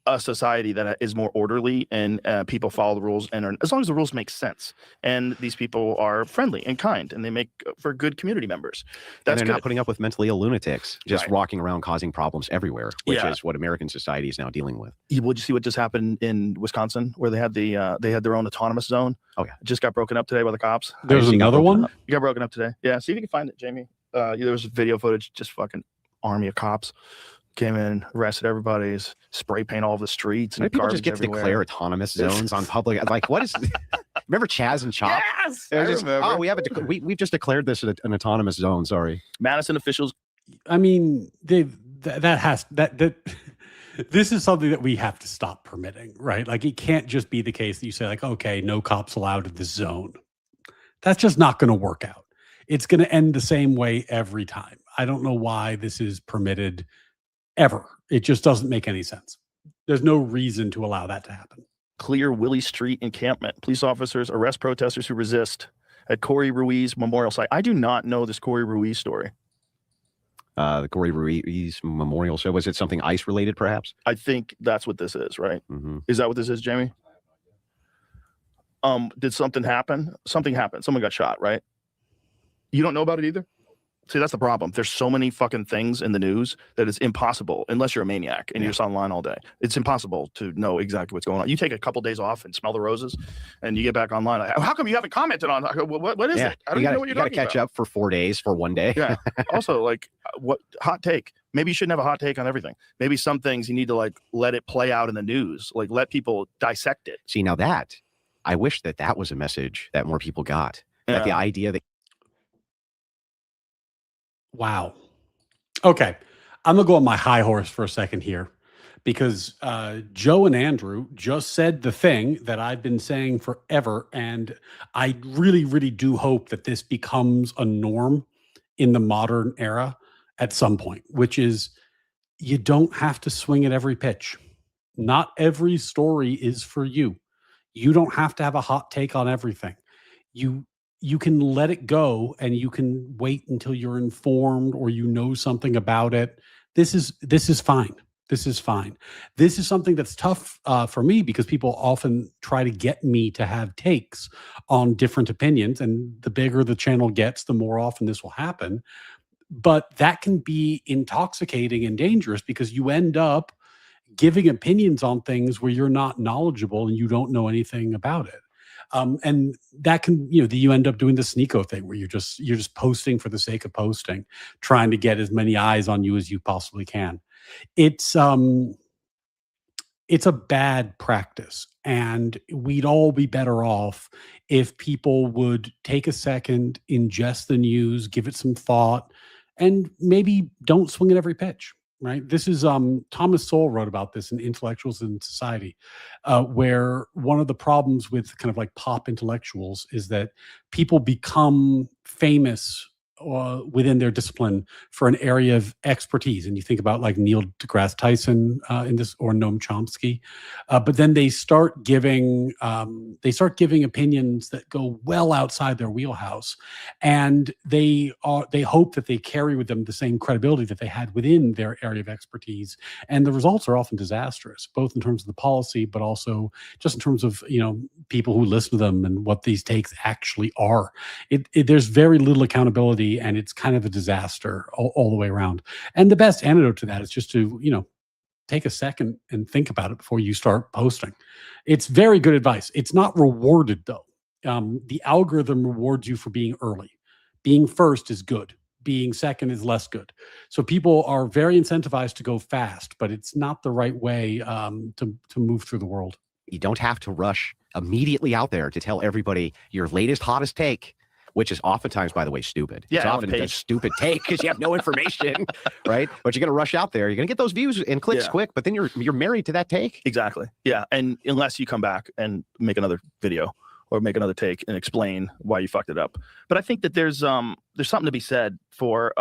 a society that is more orderly and people follow the rules and as long as the rules make sense and these people are friendly and kind and they make for good community members. That's and they're not putting up with mentally ill lunatics just walking around causing problems everywhere, which is what American society is now dealing with. Would you see what just happened in Wisconsin where they had their own autonomous zone? Oh yeah, it just got broken up today by the cops. There's another one. You got broken up today. Yeah, see if you can find it, Jamie. There was video footage, just fucking army of cops came in, arrested everybody, spray paint all the streets. And people just get everywhere. To declare autonomous zones on public. Like, what is? Remember Chaz and Chop? Yes, I remember. We've just declared this an autonomous zone. Sorry, Madison officials. I mean, this is something that we have to stop permitting, right? Like, it can't just be the case that you say, like, okay, no cops allowed in this zone. That's just not going to work out. It's going to end the same way every time. I don't know why this is permitted. Ever. It just doesn't make any sense. There's no reason to allow that to happen. Clear Willie Street encampment. Police officers arrest protesters who resist at Corey Ruiz Memorial Site. I do not know this Corey Ruiz story. The Corey Ruiz Memorial. So was it something ICE related, perhaps? I think that's what this is, right? Mm-hmm. Is that what this is, Jamie? Did something happen? Something happened. Someone got shot, right? You don't know about it either? See, that's the problem. There's so many fucking things in the news that it's impossible, unless you're a maniac and you're just online all day. It's impossible to know exactly what's going on. You take a couple days off and smell the roses, and you get back online. Like, how come you haven't commented on what is it? I don't know what you're talking about. You got to catch up for 4 days for one day. Yeah. Also, like, what hot take? Maybe you shouldn't have a hot take on everything. Maybe some things you need to like let it play out in the news, like let people dissect it. See, now that I wish that was a message that more people got. That the idea that. Wow. Okay. I'm going to go on my high horse for a second here because Joe and Andrew just said the thing that I've been saying forever. And I really, really do hope that this becomes a norm in the modern era at some point, which is you don't have to swing at every pitch. Not every story is for you. You don't have to have a hot take on everything. You can let it go and you can wait until you're informed or you know something about it. This is fine. This is fine. This is something that's tough for me because people often try to get me to have takes on different opinions. And the bigger the channel gets, the more often this will happen. But that can be intoxicating and dangerous because you end up giving opinions on things where you're not knowledgeable and you don't know anything about it. And that can, you end up doing the sneako thing where you're just posting for the sake of posting, trying to get as many eyes on you as you possibly can. It's a bad practice, and we'd all be better off if people would take a second, ingest the news, give it some thought, and maybe don't swing at every pitch. Right. This is Thomas Sowell wrote about this in Intellectuals in Society, where one of the problems with kind of like pop intellectuals is that people become famous within their discipline for an area of expertise. And you think about like Neil deGrasse Tyson in this, or Noam Chomsky, but then they start giving opinions that go well outside their wheelhouse, and they hope that they carry with them the same credibility that they had within their area of expertise. And the results are often disastrous, both in terms of the policy, but also just in terms of people who listen to them and what these takes actually are. There's very little accountability. And it's kind of a disaster all the way around. And the best antidote to that is just to, take a second and think about it before you start posting. It's very good advice. It's not rewarded, though. The algorithm rewards you for being early. Being first is good. Being second is less good. So people are very incentivized to go fast, but it's not the right way to move through the world. You don't have to rush immediately out there to tell everybody your latest, hottest take. which is oftentimes, by the way, stupid. Yeah, It's Alan often a Page. stupid take because you have no information, right? But you're going to rush out there. You're going to get those views and clicks Yeah. quick, but then you're married to that take. Exactly. Yeah. And unless you come back and make another video or make another take and explain why you fucked it up. But I think that there's something to be said for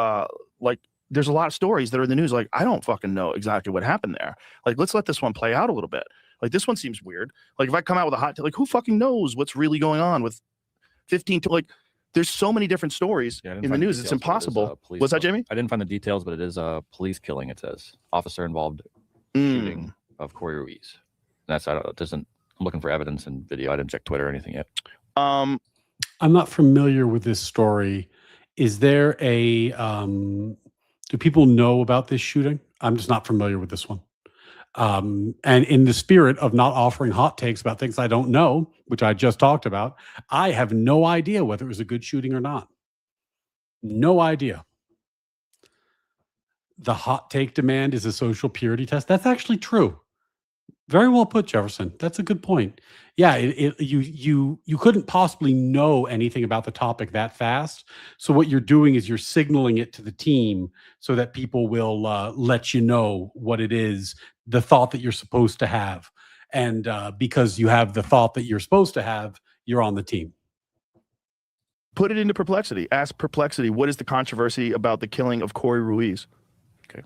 like there's a lot of stories that are in the news. Like, I don't fucking know exactly what happened there. Like, let's let this one play out a little bit. Like, this one seems weird. Like, if I come out with a hot take, like, who fucking knows what's really going on with 15 to like, there's so many different stories in the news. It's impossible. What's that, Jamie? I didn't find the details, but it is a police killing. It says officer involved shooting of Corey Ruiz. That's it doesn't. I'm looking for evidence and video. I didn't check Twitter or anything yet. I'm not familiar with this story. Is there a do people know about this shooting? I'm just not familiar with this one. And in the spirit of not offering hot takes about things I don't know, which I just talked about, I have no idea whether it was a good shooting or not. No idea. The hot take demand is a social purity test. That's actually true. Very well put, Jefferson. That's a good point. Yeah, you couldn't possibly know anything about the topic that fast. So what you're doing is you're signaling it to the team so that people will let you know what it is, the thought that you're supposed to have. And because you have the thought that you're supposed to have, you're on the team. Put it into Perplexity. Ask Perplexity, what is the controversy about the killing of Corey Ruiz? Okay.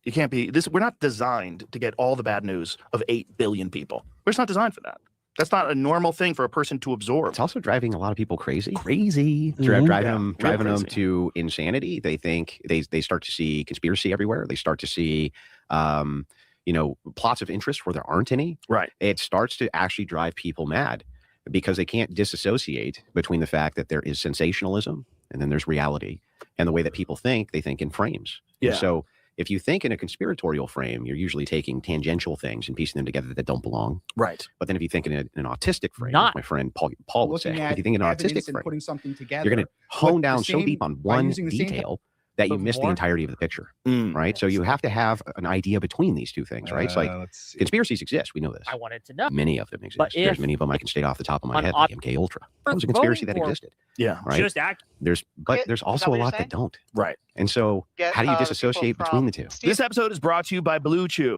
You can't be this. We're not designed to get all the bad news of 8 billion people. We're just not designed for that. That's not a normal thing for a person to absorb. It's also driving a lot of people crazy. Crazy. Driving them to insanity. They think they start to see conspiracy everywhere. They start to see, plots of interest where there aren't any. Right. It starts to actually drive people mad because they can't disassociate between the fact that there is sensationalism and then there's reality. And the way that people think, they think in frames. Yeah. And so if you think in a conspiratorial frame, you're usually taking tangential things and piecing them together that don't belong. Right. But then if you think in an autistic frame, Not my friend Paul would say, if you think in an autistic frame, putting something together, you're going to hone down the so same- deep on by one using the same detail that you but miss the more- entirety of the picture, right? So you have to have an idea between these two things, right? It's like let's see. conspiracies exist. We know this. I wanted to know. Many of them exist. But There's if- many of them I can state off the top of my on head, op- like MK Ultra. That was a conspiracy that voting for- existed, Yeah. right? Just act. There's Is there's that also a what you're lot saying? that don't. Right. And so Get, how do you people disassociate between from the two? Steve- This episode is brought to you by Blue Chew.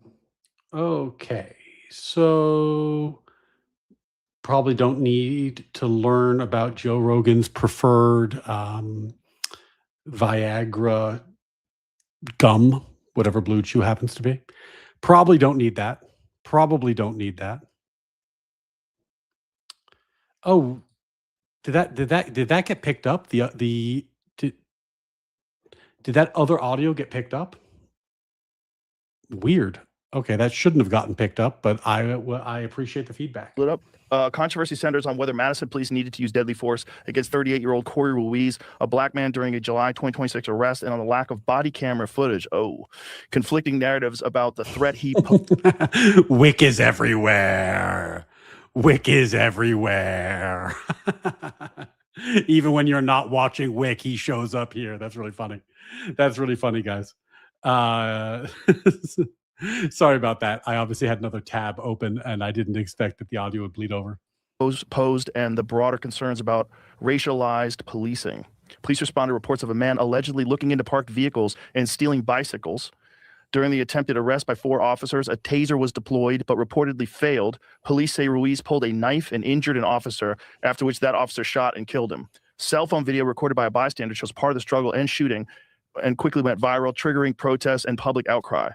Okay, so probably don't need to learn about Joe Rogan's preferred Viagra gum, whatever Blue Chew happens to be. Probably don't need that. Probably don't need that. Oh, did that get picked up? Did that other audio get picked up? Weird. Okay, that shouldn't have gotten picked up, but I appreciate the feedback. Lit up. Controversy centers on whether Madison police needed to use deadly force against 38-year-old Corey Ruiz, a black man during a July 2026 arrest, and on the lack of body camera footage. Oh, conflicting narratives about the threat he Wick is everywhere. Wick is everywhere. Even when you're not watching Wick, he shows up here. That's really funny. That's really funny, guys. Sorry about that. I obviously had another tab open and I didn't expect that the audio would bleed over. posed and the broader concerns about racialized policing. Police responded to reports of a man allegedly looking into parked vehicles and stealing bicycles. During the attempted arrest by 4 officers, a taser was deployed but reportedly failed. Police say Ruiz pulled a knife and injured an officer, after which that officer shot and killed him. Cell phone video recorded by a bystander shows part of the struggle and shooting and quickly went viral, triggering protests and public outcry.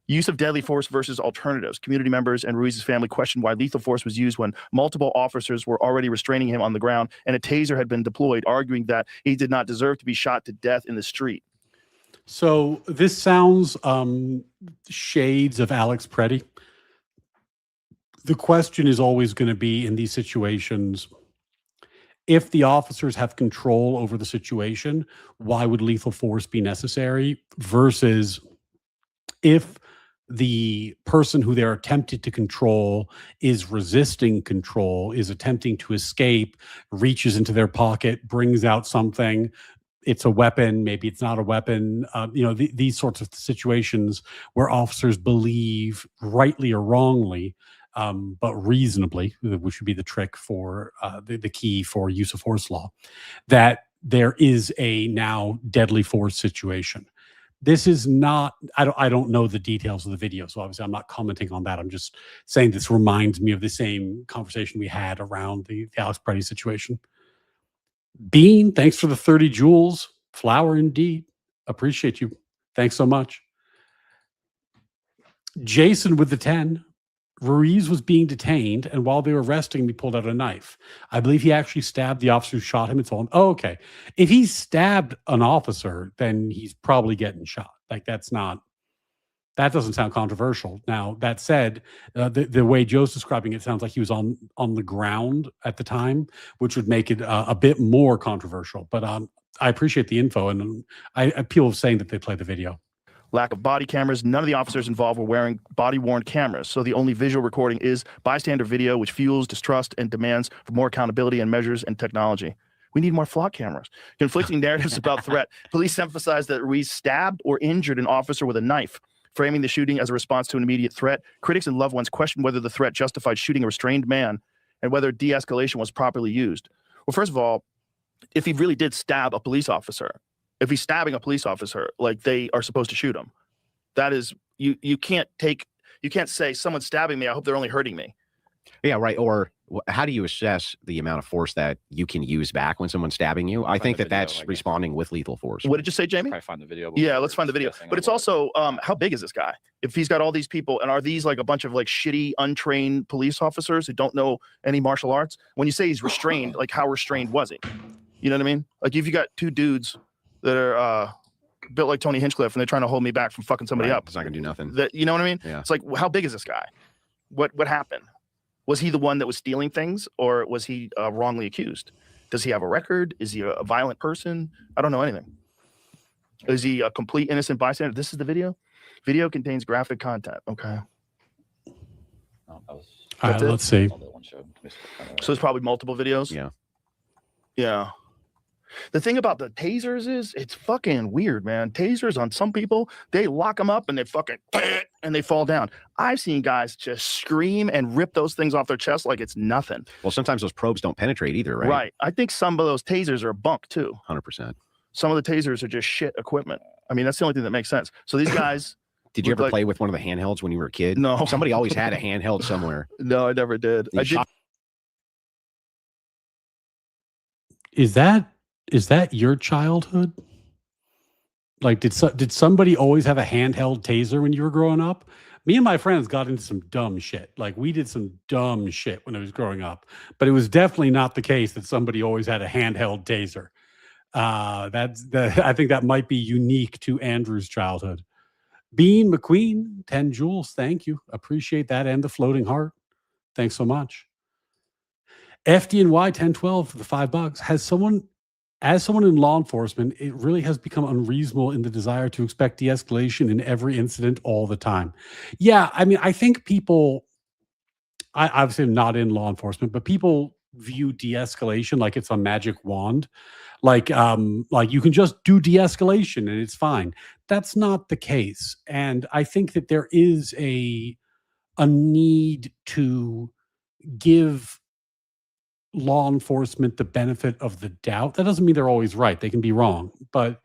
Use of deadly force versus alternatives. Community members and Ruiz's family questioned why lethal force was used when multiple officers were already restraining him on the ground and a taser had been deployed, arguing that he did not deserve to be shot to death in the street. So this sounds shades of Alex Preddy. The question is always going to be in these situations, if the officers have control over the situation, why would lethal force be necessary? Versus if the person who they're attempted to control is resisting control, is attempting to escape, reaches into their pocket, brings out something, it's a weapon, maybe it's not a weapon, these sorts of situations where officers believe, rightly or wrongly, but reasonably, which would be the trick for the key for use of force law, that there is a now deadly force situation. This is not, I don't know the details of the video, so obviously I'm not commenting on that. I'm just saying this reminds me of the same conversation we had around the Alex Preddy situation. Bean, thanks for the 30 joules. Flower indeed. Appreciate you. Thanks so much. Jason with the 10. Ruiz was being detained, and while they were arresting him, he pulled out a knife. I believe he actually stabbed the officer who shot him and told him, oh, okay. If he stabbed an officer, then he's probably getting shot. Like, that doesn't sound controversial. Now, that said, the way Joe's describing it sounds like he was on the ground at the time, which would make it a bit more controversial. But I appreciate the info, and people saying that they play the video. Lack of body cameras. None of the officers involved were wearing body-worn cameras, so the only visual recording is bystander video, which fuels distrust and demands for more accountability and measures and technology. We need more flock cameras. Conflicting narratives about threat. Police emphasize that Ruiz stabbed or injured an officer with a knife, framing the shooting as a response to an immediate threat. Critics and loved ones question whether the threat justified shooting a restrained man and whether de-escalation was properly used. Well, first of all, if he really did stab a police officer, if he's stabbing a police officer, like, they are supposed to shoot him. That is, you can't say someone's stabbing me, I hope they're only hurting me. Yeah, right. Or how do you assess the amount of force that you can use back when someone's stabbing you? I think that's responding with lethal force. What did you say, Jamie? Probably find the video. Yeah, let's find the video. But it's also, how big is this guy? If he's got all these people, and are these like a bunch of like shitty, untrained police officers who don't know any martial arts? When you say he's restrained, like, how restrained was he? You know what I mean? Like, if you got two dudes that are built like Tony Hinchcliffe and they're trying to hold me back from fucking somebody up. It's not gonna do nothing. That, you know what I mean? Yeah. It's like, how big is this guy? What happened? Was he the one that was stealing things, or was he wrongly accused? Does he have a record? Is he a violent person? I don't know anything. Is he a complete innocent bystander? This is the video. Video contains graphic content. Okay. Oh, that was, All right, let's see. So there's probably multiple videos. Yeah. Yeah. The thing about the tasers is it's fucking weird, man. Tasers on some people, they lock them up and they fucking and they fall down. I've seen guys just scream and rip those things off their chest like it's nothing. Well, sometimes those probes don't penetrate either, right? Right. I think some of those tasers are bunk too. 100%. Some of the tasers are just shit equipment. I mean, that's the only thing that makes sense. So these guys. Did you ever play with one of the handhelds when you were a kid? No. Somebody always had a handheld somewhere. No, I never did. Is that your childhood? Like, did somebody always have a handheld taser when you were growing up? Me and my friends got into some dumb shit. Like, we did some dumb shit when I was growing up, but it was definitely not the case that somebody always had a handheld taser. I think that might be unique to Andrew's childhood. Bean McQueen, 10 joules. Thank you. Appreciate that. And the floating heart. Thanks so much. FDNY 1012 for the $5. As someone in law enforcement, it really has become unreasonable in the desire to expect de-escalation in every incident all the time. Yeah, I mean, I think people, I obviously am not in law enforcement, but people view de-escalation like it's a magic wand. Like you can just do de-escalation and it's fine. That's not the case. And I think that there is a need to give law enforcement the benefit of the doubt. That doesn't mean they're always right. They can be wrong. But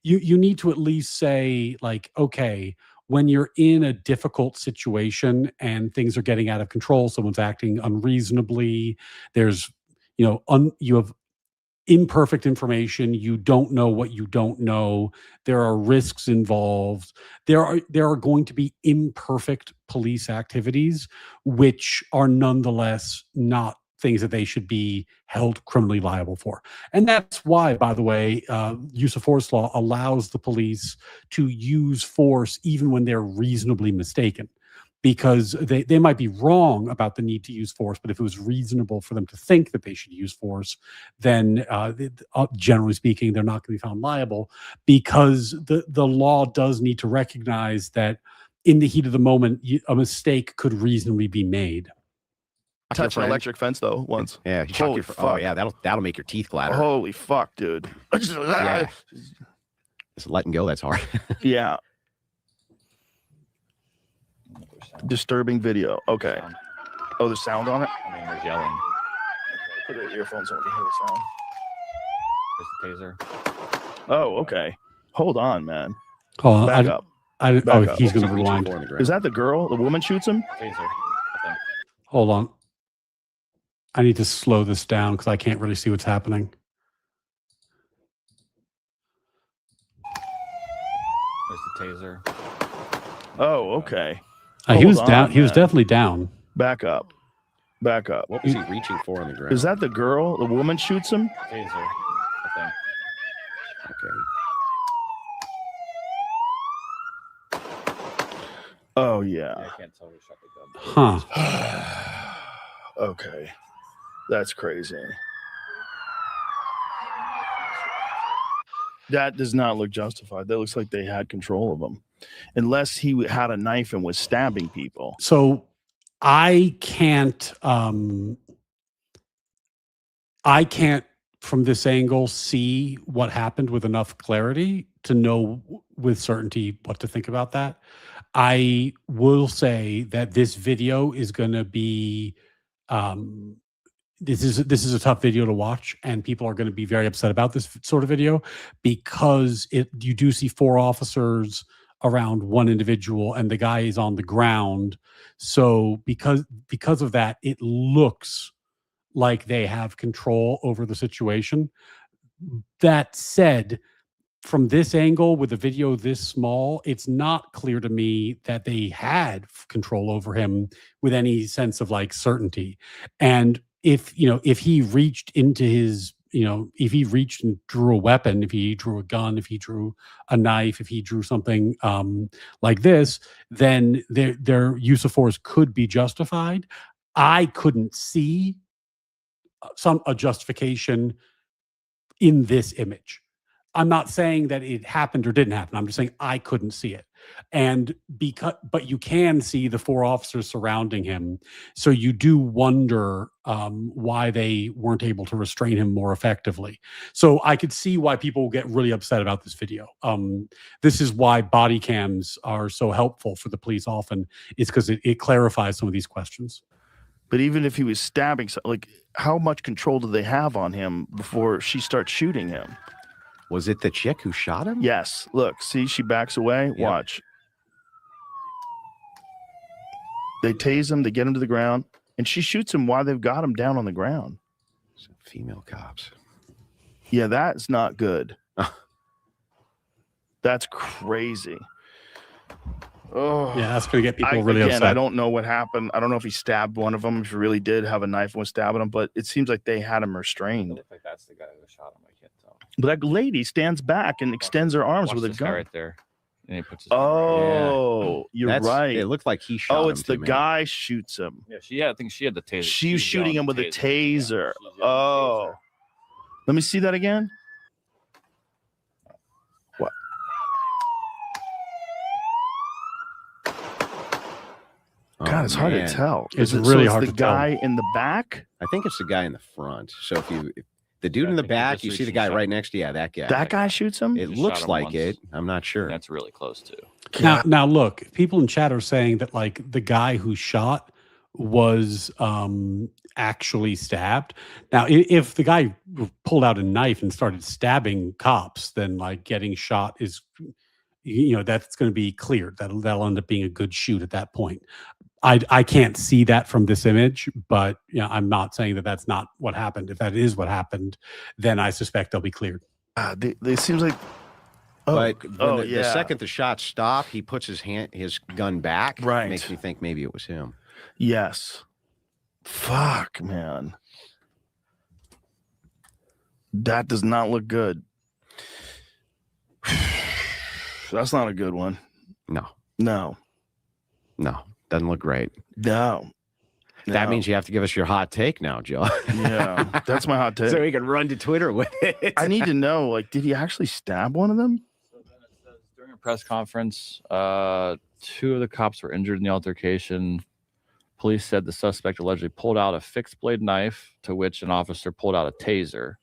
you need to at least say, like, okay, when you're in a difficult situation and things are getting out of control, someone's acting unreasonably, there's, you have imperfect information, you don't know what you don't know, there are risks involved, there are going to be imperfect police activities, which are nonetheless not things that they should be held criminally liable for. And that's why, by the way, use of force law allows the police to use force even when they're reasonably mistaken, because they might be wrong about the need to use force, but if it was reasonable for them to think that they should use force, then generally speaking, they're not going to be found liable, because the law does need to recognize that in the heat of the moment, a mistake could reasonably be made. Touched an electric fence though once. Yeah. Holy fuck. Oh yeah, that'll make your teeth clatter. Holy fuck, dude. Yeah. Just letting go, that's hard. Yeah. Disturbing video. Okay. Oh, there's sound on it? I mean, there's yelling. Put the earphones on to hear the sound. There's the taser. Oh, okay. Hold on, man. Oh, Back up. Oh, Back up. he's going to Reaching rewind. for on the ground. Is that the girl? The woman shoots him? Taser, I think. Hold on. I need to slow this down because I can't really see what's happening. There's the taser. Oh, okay. He was Hold down. on, He was man. definitely down. Back up. Back up. What was he reaching for on the ground? Is that the girl? The woman shoots him? Taser, I think. Okay. Oh, Yeah, yeah. I can't tell who shot the gun. Huh. Okay. That's crazy. That does not look justified. That looks like they had control of him. Unless he had a knife and was stabbing people. So I can't from this angle see what happened with enough clarity to know with certainty what to think about that. I will say that this video is going to be this is a tough video to watch, and people are going to be very upset about this sort of video because you do see 4 officers around one individual and the guy is on the ground. So because of that, it looks like they have control over the situation. That said, from this angle with a video this small, it's not clear to me that they had control over him with any sense of like certainty. And if he reached into his, if he reached and drew a weapon, if he drew a gun, if he drew a knife, if he drew something like this, then their use of force could be justified. I couldn't see a justification in this image. I'm not saying that it happened or didn't happen. I'm just saying I couldn't see it. And but you can see the 4 officers surrounding him. So you do wonder why they weren't able to restrain him more effectively. So I could see why people get really upset about this video. This is why body cams are so helpful for the police often, is because it clarifies some of these questions. But even if he was stabbing, like, how much control do they have on him before she starts shooting him? Was it the chick who shot him? Yes. Look, see, she backs away. Yep. Watch. They tase him, they get him to the ground, and she shoots him while they've got him down on the ground. Some female cops. Yeah, that's not good. That's crazy. Oh, Yeah, that's going to get people really again, upset. I don't know what happened. I don't know if he stabbed one of them, if he really did have a knife and was stabbing him, but it seems like they had him It restrained. looks like that's the guy who shot him. I can't tell. But that lady stands back and extends her arms Watch with a this guy gun. right there. And he puts his arm right Yeah. You're That's- right. It looked like he shot him. It's the to me. guy shoots him. Yeah, I think she had the taser. She was shooting him with a taser. Yeah, Oh. Let me see that again. What? Oh, God, it's hard to man. tell. It's so really it's hard the to tell. guy in the back? I think it's the guy in the front. So if the dude Yeah, in I the think he back, just you see the reached guy and shot right him. next to that guy. That guy shoots him? It Just looks shot him like once. it. I'm not sure. That's really close too. Now look, people in chat are saying that like the guy who shot was actually stabbed. Now, if the guy pulled out a knife and started stabbing cops, then like getting shot is, that's going to be cleared. That'll end up being a good shoot at that point. I can't see that from this image, but I'm not saying that that's not what happened. If that is what happened, then I suspect they'll be cleared. They seems like. But when the yeah. second the shots stop, he puts his gun back. Right. Makes me think maybe it was him. Yes. Fuck, man. That does not look good. That's not a good one. No. Doesn't look great. No. That means you have to give us your hot take now, Joe. Yeah, that's my hot take. So we can run to Twitter with it. I need to know, like, did he actually stab one of them? So then it says during a press conference, 2 of the cops were injured in the altercation. Police said the suspect allegedly pulled out a fixed blade knife, to which an officer pulled out a taser.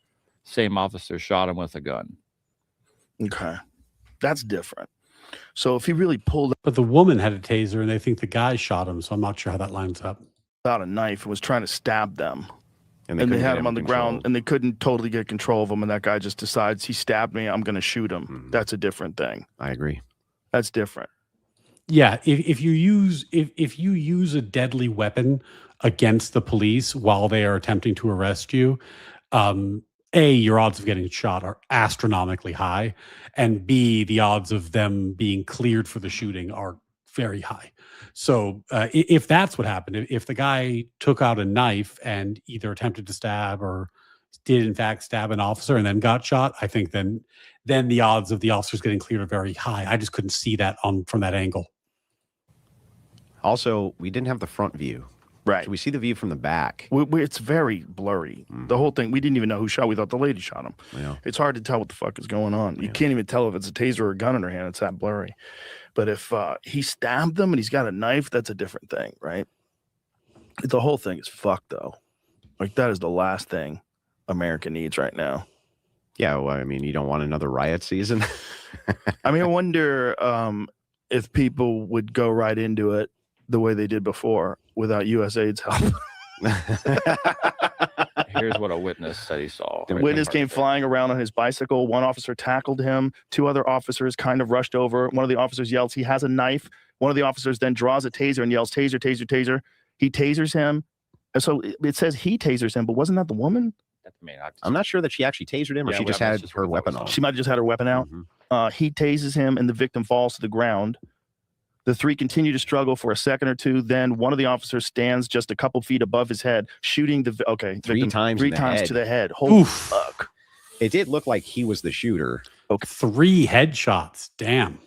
Same officer shot him with a gun. Okay. That's different. So if he really pulled But the woman had a taser and they think the guy shot him. So I'm not sure how that lines up. out a knife and was trying to stab them. And they couldn't had get him on the in ground, control. and they couldn't totally get control of him. And that guy just decides he stabbed me. I'm going to shoot him. That's a different thing. I agree. That's different. Yeah, if you use a deadly weapon against the police while they are attempting to arrest you, A, your odds of getting shot are astronomically high, and B, the odds of them being cleared for the shooting are very high. So if that's what happened, if the guy took out a knife and either attempted to stab or did in fact stab an officer and then got shot, I think then the odds of the officers getting cleared are very high. I just couldn't see that from that angle. Also, we didn't have the front view. Right. So we see the view from the back. It's very blurry. The whole thing, we didn't even know who shot. We thought the lady shot him. Yeah. It's hard to tell what the fuck is going on. You can't even tell if it's a taser or a gun in her hand. It's that blurry. But if he stabbed them and he's got a knife, that's a different thing, right? The whole thing is fucked, though. Like, that is the last thing America needs right now. Yeah, well, I mean, you don't want another riot season. I mean, I wonder if people would go right into it the way they did before without USAID's help. Here's what a witness said he saw. The witness came flying around on his bicycle. One officer tackled him. Two other officers kind of rushed over. One of the officers yells, he has a knife. One of the officers then draws a taser and yells, taser, taser, taser. He tasers him. And so it says he tasers him, but wasn't that the woman? I'm not sure that she actually tasered him or she just had her weapon on. She might have just had her weapon out. He tases him and the victim falls to the ground. The three continue to struggle for a second or two. Then one of the officers stands just a couple feet above his head, shooting the three times to the head. Holy fuck. It did look like he was the shooter. Okay. 3 headshots. Damn.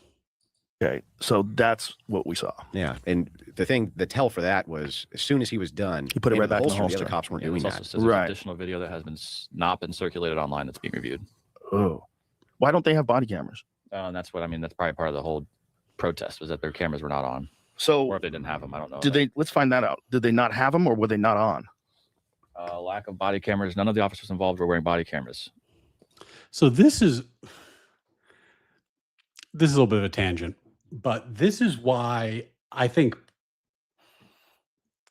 Okay, so that's what we saw. Yeah, and the tell for that was as soon as he was done, he put it right back in the holster. The other cops weren't doing that. There's additional video that has not been circulated online that's being reviewed. Oh, why don't they have body cameras? And that's what I mean. That's probably part of the whole protest was that their cameras were not on. So, or if they didn't have them, I don't know. Let's find that out. Did they not have them, or were they not on? Lack of body cameras. None of the officers involved were wearing body cameras. So this is a little bit of a tangent, but this is why I think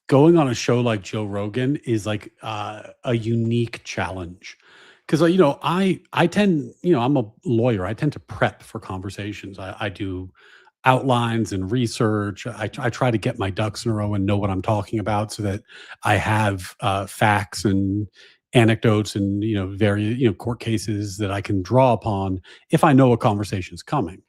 going on a show like Joe Rogan is like a unique challenge. Because, I tend, I'm a lawyer. I tend to prep for conversations. I do outlines and research. I try to get my ducks in a row and know what I'm talking about so that I have facts and anecdotes and, various, court cases that I can draw upon if I know a conversation is coming.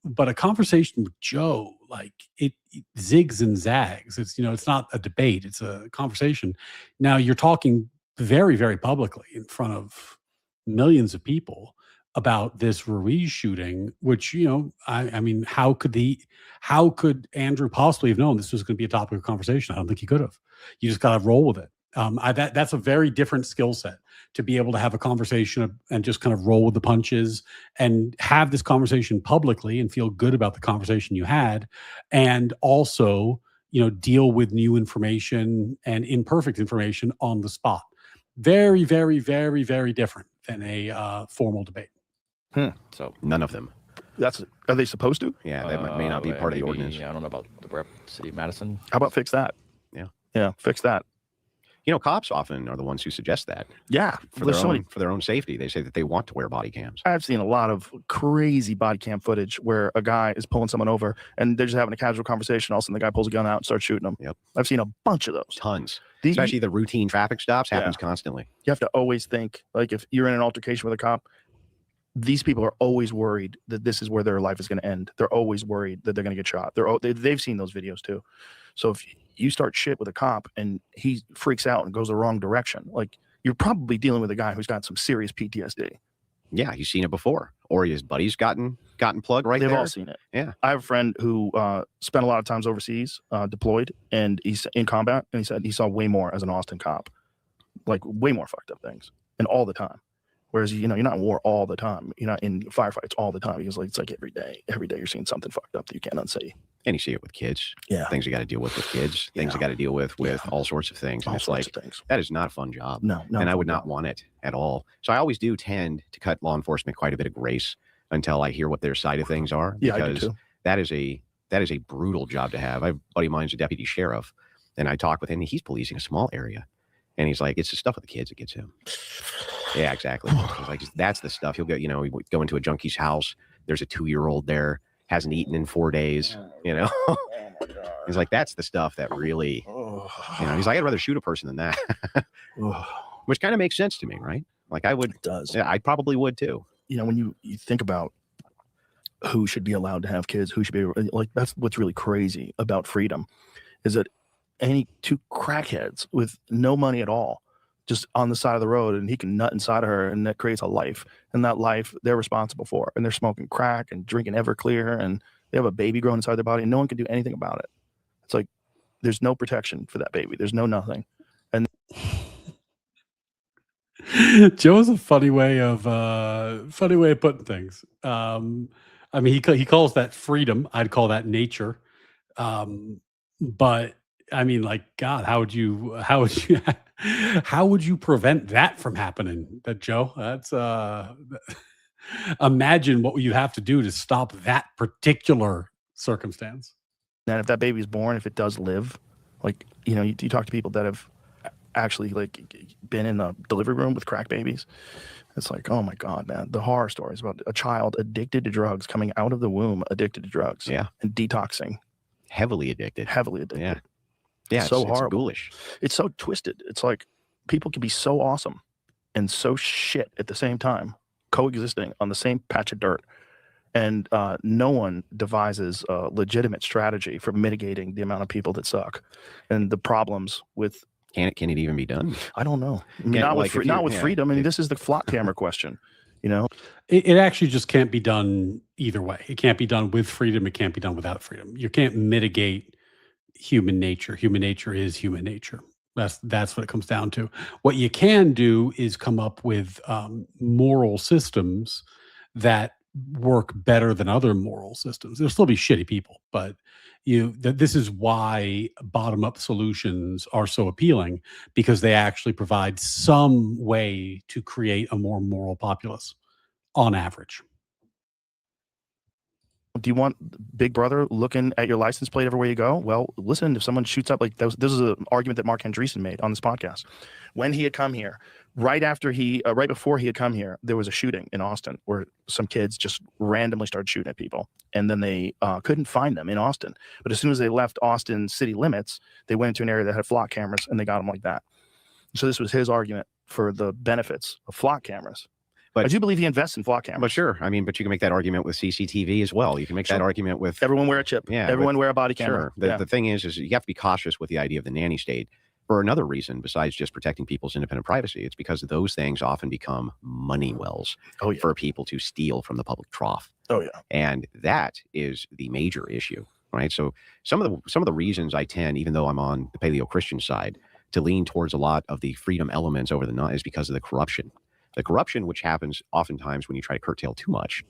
But a conversation with Joe, like it zigs and zags. It's, it's not a debate. It's a conversation. Now you're talking very, very publicly in front of millions of people about this Ruiz shooting, which, I mean, how could Andrew possibly have known this was going to be a topic of conversation? I don't think he could have. You just got to roll with it. That's a very different skill set to be able to have a conversation and just kind of roll with the punches and have this conversation publicly and feel good about the conversation you had. And also, deal with new information and imperfect information on the spot. Very, very, very, very different than a formal debate. So none of them. Are they supposed to? Yeah, that may not be part of the ordinance. Yeah, I don't know about the city of Madison. How about fix that? Yeah, fix that. Cops often are the ones who suggest that. Yeah, for their own safety. They say that they want to wear body cams. I've seen a lot of crazy body cam footage where a guy is pulling someone over and they're just having a casual conversation. All of a sudden, the guy pulls a gun out and starts shooting them. Yep, I've seen a bunch of those. Tons. Especially the routine traffic stops happens constantly. You have to always think, like, if you're in an altercation with a cop, these people are always worried that this is where their life is going to end. They're always worried that they're going to get shot. They've seen those videos too. So if you start shit with a cop and he freaks out and goes the wrong direction, like, you're probably dealing with a guy who's got some serious PTSD. Yeah, he's seen it before, or his buddy's gotten plugged right there. They've all seen it. Yeah, I have a friend who spent a lot of times overseas, deployed, and he's in combat, and he said he saw way more as an Austin cop, like way more fucked up things, and all the time. Whereas, you're not in war all the time. You're not in firefights all the time. Because it's like every day you're seeing something fucked up that you can't unsee. And you see it with kids. Yeah. Things you got to deal with kids. Things you got to deal with all sorts of things. And it's like, that is not a fun job. No. And I would not want it at all. So I always do tend to cut law enforcement quite a bit of grace until I hear what their side of things are. Yeah, I do because too. that is a brutal job to have. I have a buddy of mine's a deputy sheriff. And I talk with him, and he's policing a small area. And he's like, it's the stuff with the kids that gets him. Yeah, exactly. He's like, that's the stuff. He'll go, you know, he would go into a junkie's house. There's a 2-year-old there, hasn't eaten in 4 days, you know. He's like, that's the stuff that really, you know, he's like, I'd rather shoot a person than that. Which kind of makes sense to me, right? Like I would, It does. Yeah, I probably would too. You know, when you think about who should be allowed to have kids, who should be, like, that's what's really crazy about freedom, is that any two crackheads with no money at all, just on the side of the road, and he can nut inside of her, and that creates a life. And that life they're responsible for. And they're smoking crack and drinking Everclear, and they have a baby growing inside their body, and no one can do anything about it. It's like there's no protection for that baby. There's no nothing. And Joe's a funny way of putting things. I mean, he calls that freedom. I'd call that nature. But I mean, like, God, how would you prevent that from happening? That Joe, that's imagine what you have to do to stop that particular circumstance. And if that baby's born, if it does live, like, you know, you talk to people that have actually like been in the delivery room with crack babies. It's like, oh my God, man, the horror stories about a child addicted to drugs, coming out of the womb addicted to drugs, Yeah, and detoxing, heavily addicted. Yeah, Yeah, so it's horrible. ghoulish. It's so twisted. It's like people can be so awesome and so shit at the same time, coexisting on the same patch of dirt. And no one devises a legitimate strategy for mitigating the amount of people that suck and the problems with. Can it even be done? I don't know. I mean, Yeah, not like with if you- with yeah, freedom. I mean, if- this is the flock camera question. You know, It actually just can't be done either way. It can't be done with freedom. It can't be done without freedom. You can't mitigate human nature. Human nature is human nature. That's what it comes down to. What you can do is come up with moral systems that work better than other moral systems. There'll still be shitty people, but this is why bottom-up solutions are so appealing, because they actually provide some way to create a more moral populace on average. do you want Big Brother looking at your license plate everywhere you go? Well, listen, if someone shoots up, like this is an argument that Mark Andreessen made on this podcast. When he had come here, right before he had come here, there was a shooting in Austin where some kids just randomly started shooting at people, and then they couldn't find them in Austin. But as soon as they left Austin city limits, they went into an area that had flock cameras, and they got them like that. So this was his argument for the benefits of flock cameras. But I do believe he invests in flock cameras. But sure, I mean, but you can make that argument with CCTV as well. You can make that argument with everyone wear a chip. Yeah, everyone wear a body camera. Sure. The thing is you have to be cautious with the idea of the nanny state for another reason besides just protecting people's independent privacy. It's because those things often become money wells for people to steal from the public trough. Oh yeah, and that is the major issue, right? So some of the reasons I tend, even though I'm on the Paleo-Christian side, to lean towards a lot of the freedom elements over the night is because of the corruption. The corruption, which happens oftentimes when you try to curtail too much,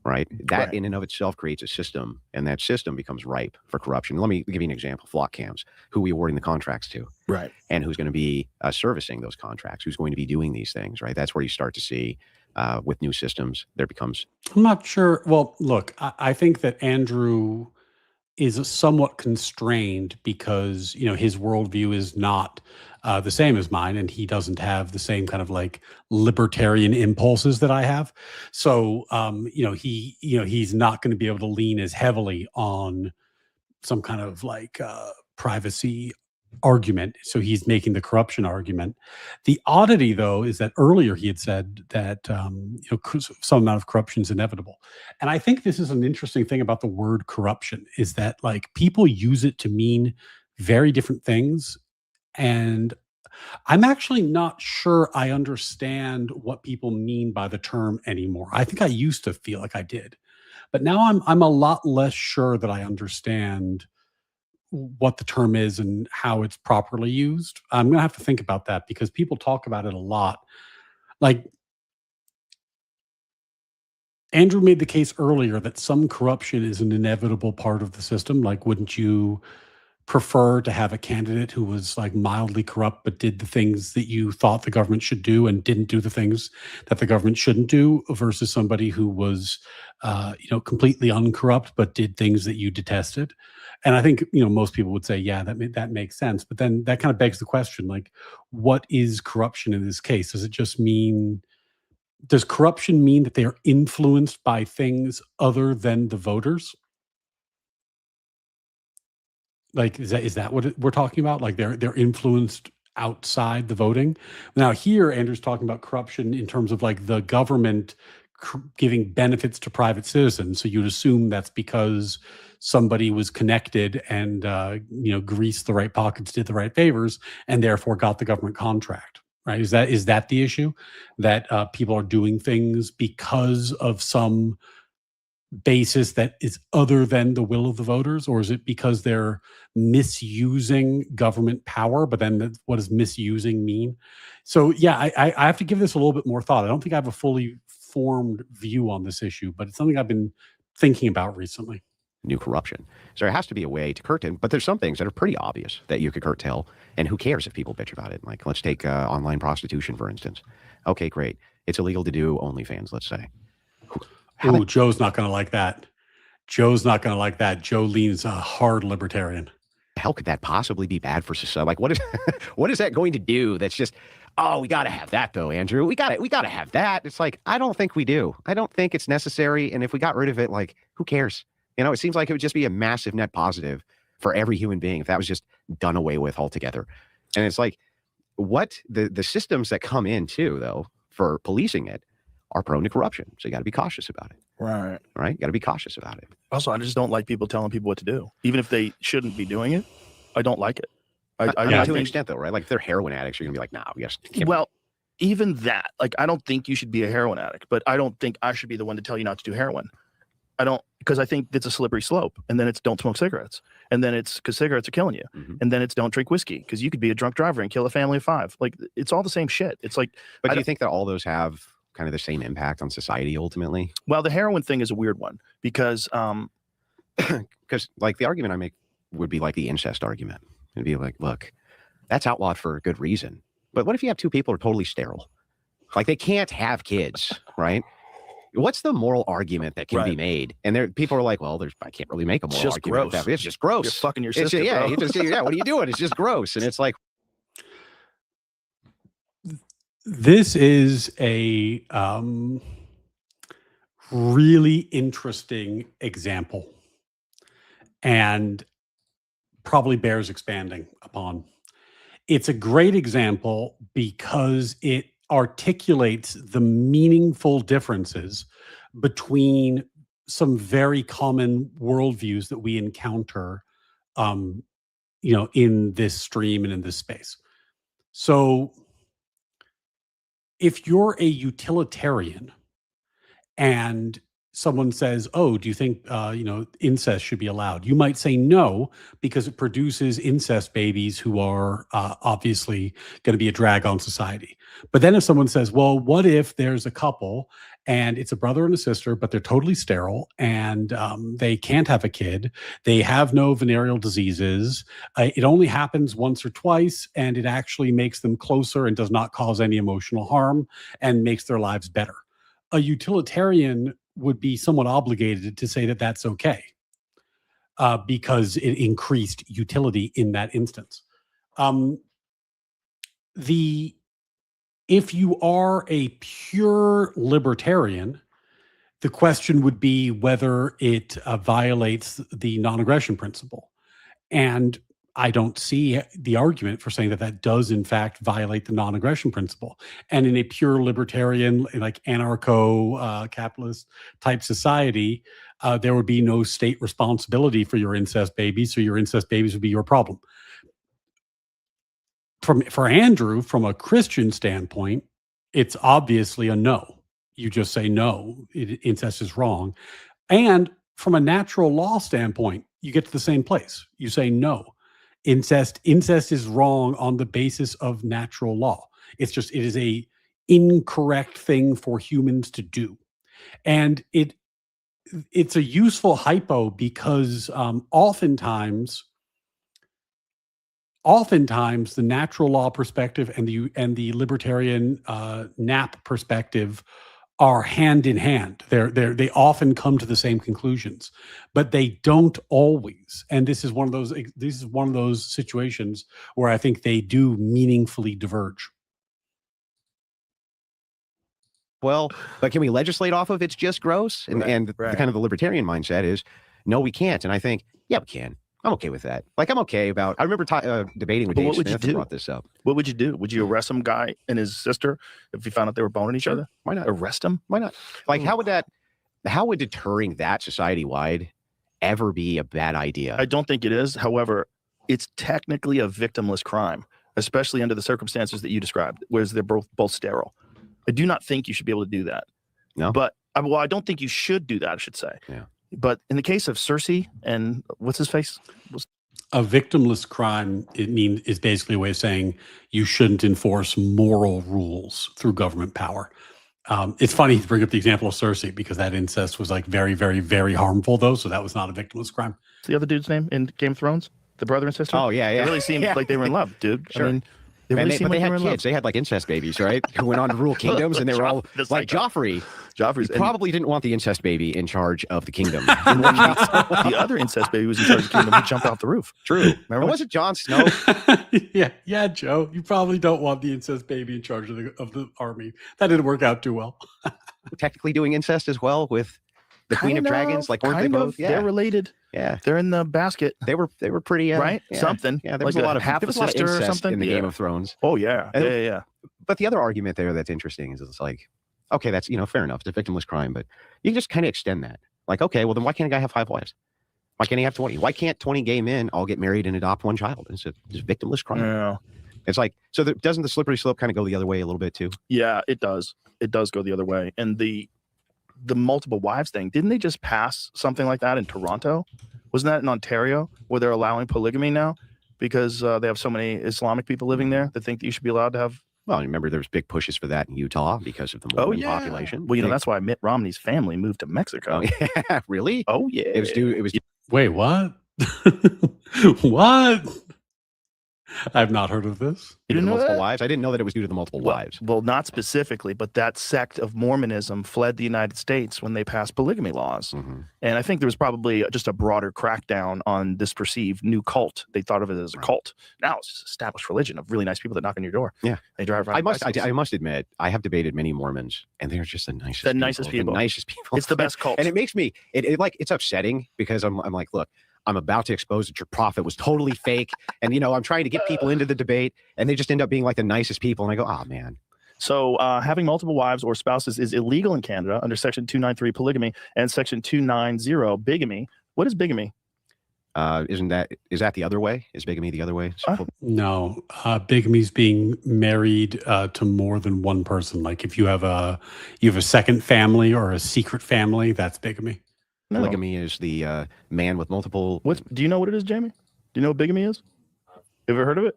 right? That in and of itself creates a system, and that system becomes ripe for corruption. Let me give you an example. Flock cams, who are we awarding the contracts to? Right. And who's going to be servicing those contracts? Who's going to be doing these things, right? That's where you start to see with new systems, there becomes... I'm not sure. Well, look, I think that Andrew is somewhat constrained because, his worldview is not the same as mine, and he doesn't have the same kind of like libertarian impulses that I have. So, he's not going to be able to lean as heavily on some kind of like privacy argument. So he's making the corruption argument. The oddity, though, is that earlier he had said that some amount of corruption is inevitable. And I think this is an interesting thing about the word corruption, is that like people use it to mean very different things. And I'm actually not sure I understand what people mean by the term anymore. I think I used to feel like I did, but now I'm a lot less sure that I understand what the term is and how it's properly used. I'm going to have to think about that because people talk about it a lot. Like Andrew made the case earlier that some corruption is an inevitable part of the system. Like, wouldn't you prefer to have a candidate who was like mildly corrupt but did the things that you thought the government should do and didn't do the things that the government shouldn't do, versus somebody who was completely uncorrupt but did things that you detested? And I think, most people would say, yeah, that makes sense. But then that kind of begs the question, like, what is corruption in this case? Does corruption mean that they are influenced by things other than the voters? Like, is that what we're talking about? Like they're influenced outside the voting. Now here, Andrew's talking about corruption in terms of like the government giving benefits to private citizens. So you'd assume that's because somebody was connected and greased the right pockets, did the right favors, and therefore got the government contract. Right? Is that the issue? That people are doing things because of some basis that is other than the will of the voters, or is it because they're misusing government power? But then what does misusing mean? So yeah, I have to give this a little bit more thought. I don't think I have a fully formed view on this issue, but it's something I've been thinking about recently. New corruption. So there has to be a way to curtail, but there's some things that are pretty obvious that you could curtail, and who cares if people bitch about it? Like, let's take online prostitution, for instance. Okay, great. It's illegal to do OnlyFans, let's say. Oh, Joe's not going to like that. Joe's not going to like that. Joe leans a hard libertarian. How could that possibly be bad for society? Like, what is that going to do? That's just, oh, we got to have that though, Andrew. We got to have that. It's like, I don't think we do. I don't think it's necessary. And if we got rid of it, like, who cares? It seems like it would just be a massive net positive for every human being if that was just done away with altogether. And it's like, what the systems that come in too, though, for policing it are prone to corruption. So you got to be cautious about it. Right. You got to be cautious about it. Also, I just don't like people telling people what to do. Even if they shouldn't be doing it, I don't like it. To an extent, though, right? Like if they're heroin addicts, you're going to be like, nah, yes. Well, even that, like, I don't think you should be a heroin addict, but I don't think I should be the one to tell you not to do heroin. Because I think it's a slippery slope. And then it's don't smoke cigarettes. And then it's because cigarettes are killing you. Mm-hmm. And then it's don't drink whiskey because you could be a drunk driver and kill a family of 5. Like, it's all the same shit. It's like, but do you think that all those have kind of the same impact on society ultimately? Well, the heroin thing is a weird one because like the argument I make would be like the incest argument. It'd be like, look, that's outlawed for a good reason. But what if you have 2 people who are totally sterile? Like they can't have kids, right? What's the moral argument that can be made? And people are like, well, I can't really make a moral argument. Gross. It's just gross. You're fucking your sister, yeah, bro. What are you doing? It's just gross. And it's like, this is a really interesting example and probably bears expanding upon. It's a great example because it articulates the meaningful differences between some very common worldviews that we encounter, in this stream and in this space. So if you're a utilitarian and someone says, oh, do you think, incest should be allowed? You might say no, because it produces incest babies who are obviously going to be a drag on society. But then if someone says, well, what if there's a couple and it's a brother and a sister, but they're totally sterile and they can't have a kid. They have no venereal diseases. It only happens once or twice, and it actually makes them closer and does not cause any emotional harm and makes their lives better. A utilitarian would be somewhat obligated to say that that's okay because it increased utility in that instance. If you are a pure libertarian, the question would be whether it violates the non-aggression principle. And I don't see the argument for saying that that does in fact violate the non-aggression principle. And in a pure libertarian, like anarcho-capitalist type society, there would be no state responsibility for your incest babies, so your incest babies would be your problem. For Andrew, from a Christian standpoint, it's obviously a no. You just say no, incest is wrong. And from a natural law standpoint, you get to the same place. You say no. Incest is wrong on the basis of natural law. It is a incorrect thing for humans to do. And it's a useful hypo because oftentimes the natural law perspective and the libertarian NAP perspective are hand in hand. They often come to the same conclusions, but they don't always. And this is one of those situations where I think they do meaningfully diverge. Well, but can we legislate off of it's just gross? And the kind of the libertarian mindset is, no, we can't. And I think, yeah, we can. I'm okay with that. Like, I'm okay about. I remember debating with Dave Smith who brought this up. What would you do? Would you arrest some guy and his sister if you found out they were boning each other? Why not? Arrest them? Why not? Like, how would deterring that society wide ever be a bad idea? I don't think it is. However, it's technically a victimless crime, especially under the circumstances that you described, whereas they're both sterile. I do not think you should be able to do that. No, but well, I don't think you should do that. I should say. Yeah. But in the case of Cersei and what's his face? A victimless crime, is basically a way of saying you shouldn't enforce moral rules through government power. It's funny to bring up the example of Cersei because that incest was like very, very, very harmful though. So that was not a victimless crime. What's the other dude's name in Game of Thrones? The brother and sister? Oh, yeah. It really seemed like they were in love, dude. Sure. I mean, they really seemed but like they were had in kids. love. They had like incest babies, right? Who went on to rule kingdoms, and they were all like Joffrey. Joffrey's probably didn't want the incest baby in charge of the kingdom. The other incest baby was in charge of the kingdom. He jumped off the roof. True. Remember? Was it Jon Snow? yeah, Joe. You probably don't want the incest baby in charge of the army. That didn't work out too well. Technically doing incest as well with the Queen of Dragons. Like, weren't they both? Yeah. They're related. Yeah, they're in the basket. They were pretty right. Yeah. Something. Yeah, there was like a lot of half a sister or something in the Game of Thrones. Oh yeah, yeah. But the other argument there that's interesting is it's like, okay, that's fair enough. It's a victimless crime, but you can just kind of extend that. Like, okay, well then why can't a guy have 5 wives? Why can't he have 20? Why can't 20 gay men all get married and adopt one child? It's a victimless crime. Yeah. It's like, so doesn't the slippery slope kind of go the other way a little bit too? Yeah, it does. It does go the other way. And the multiple wives thing, didn't they just pass something like that in Toronto? Wasn't that in Ontario where they're allowing polygamy now because they have so many Islamic people living there that think that you should be allowed to have? Well, remember there's big pushes for that in Utah because of the Mormon population. Well, that's why Mitt Romney's family moved to Mexico. Oh, yeah, really? Oh yeah. It was. Wait, what? What? I've not heard of this. Due to the multiple wives? I didn't know that it was due to the multiple wives. Well, not specifically, but that sect of Mormonism fled the United States when they passed polygamy laws. Mm-hmm. And I think there was probably just a broader crackdown on this perceived new cult. They thought of it as a cult. Now it's just established religion of really nice people that knock on your door. Yeah. They drive around. I must admit, I have debated many Mormons, and they're just the nicest people. The nicest people. It's the best cult. And it makes me, it's upsetting because I'm like, look, I'm about to expose that your prophet was totally fake. And, I'm trying to get people into the debate and they just end up being like the nicest people. And I go, oh, man. So having multiple wives or spouses is illegal in Canada under Section 293 polygamy and Section 290 bigamy. What is bigamy? Is that the other way? Is bigamy the other way? No, bigamy is being married to more than one person. Like if you have a second family or a secret family, that's bigamy. No. Polygamy is the man with multiple. Do you know what it is, Jamie? Do you know what bigamy is? Have you ever heard of it?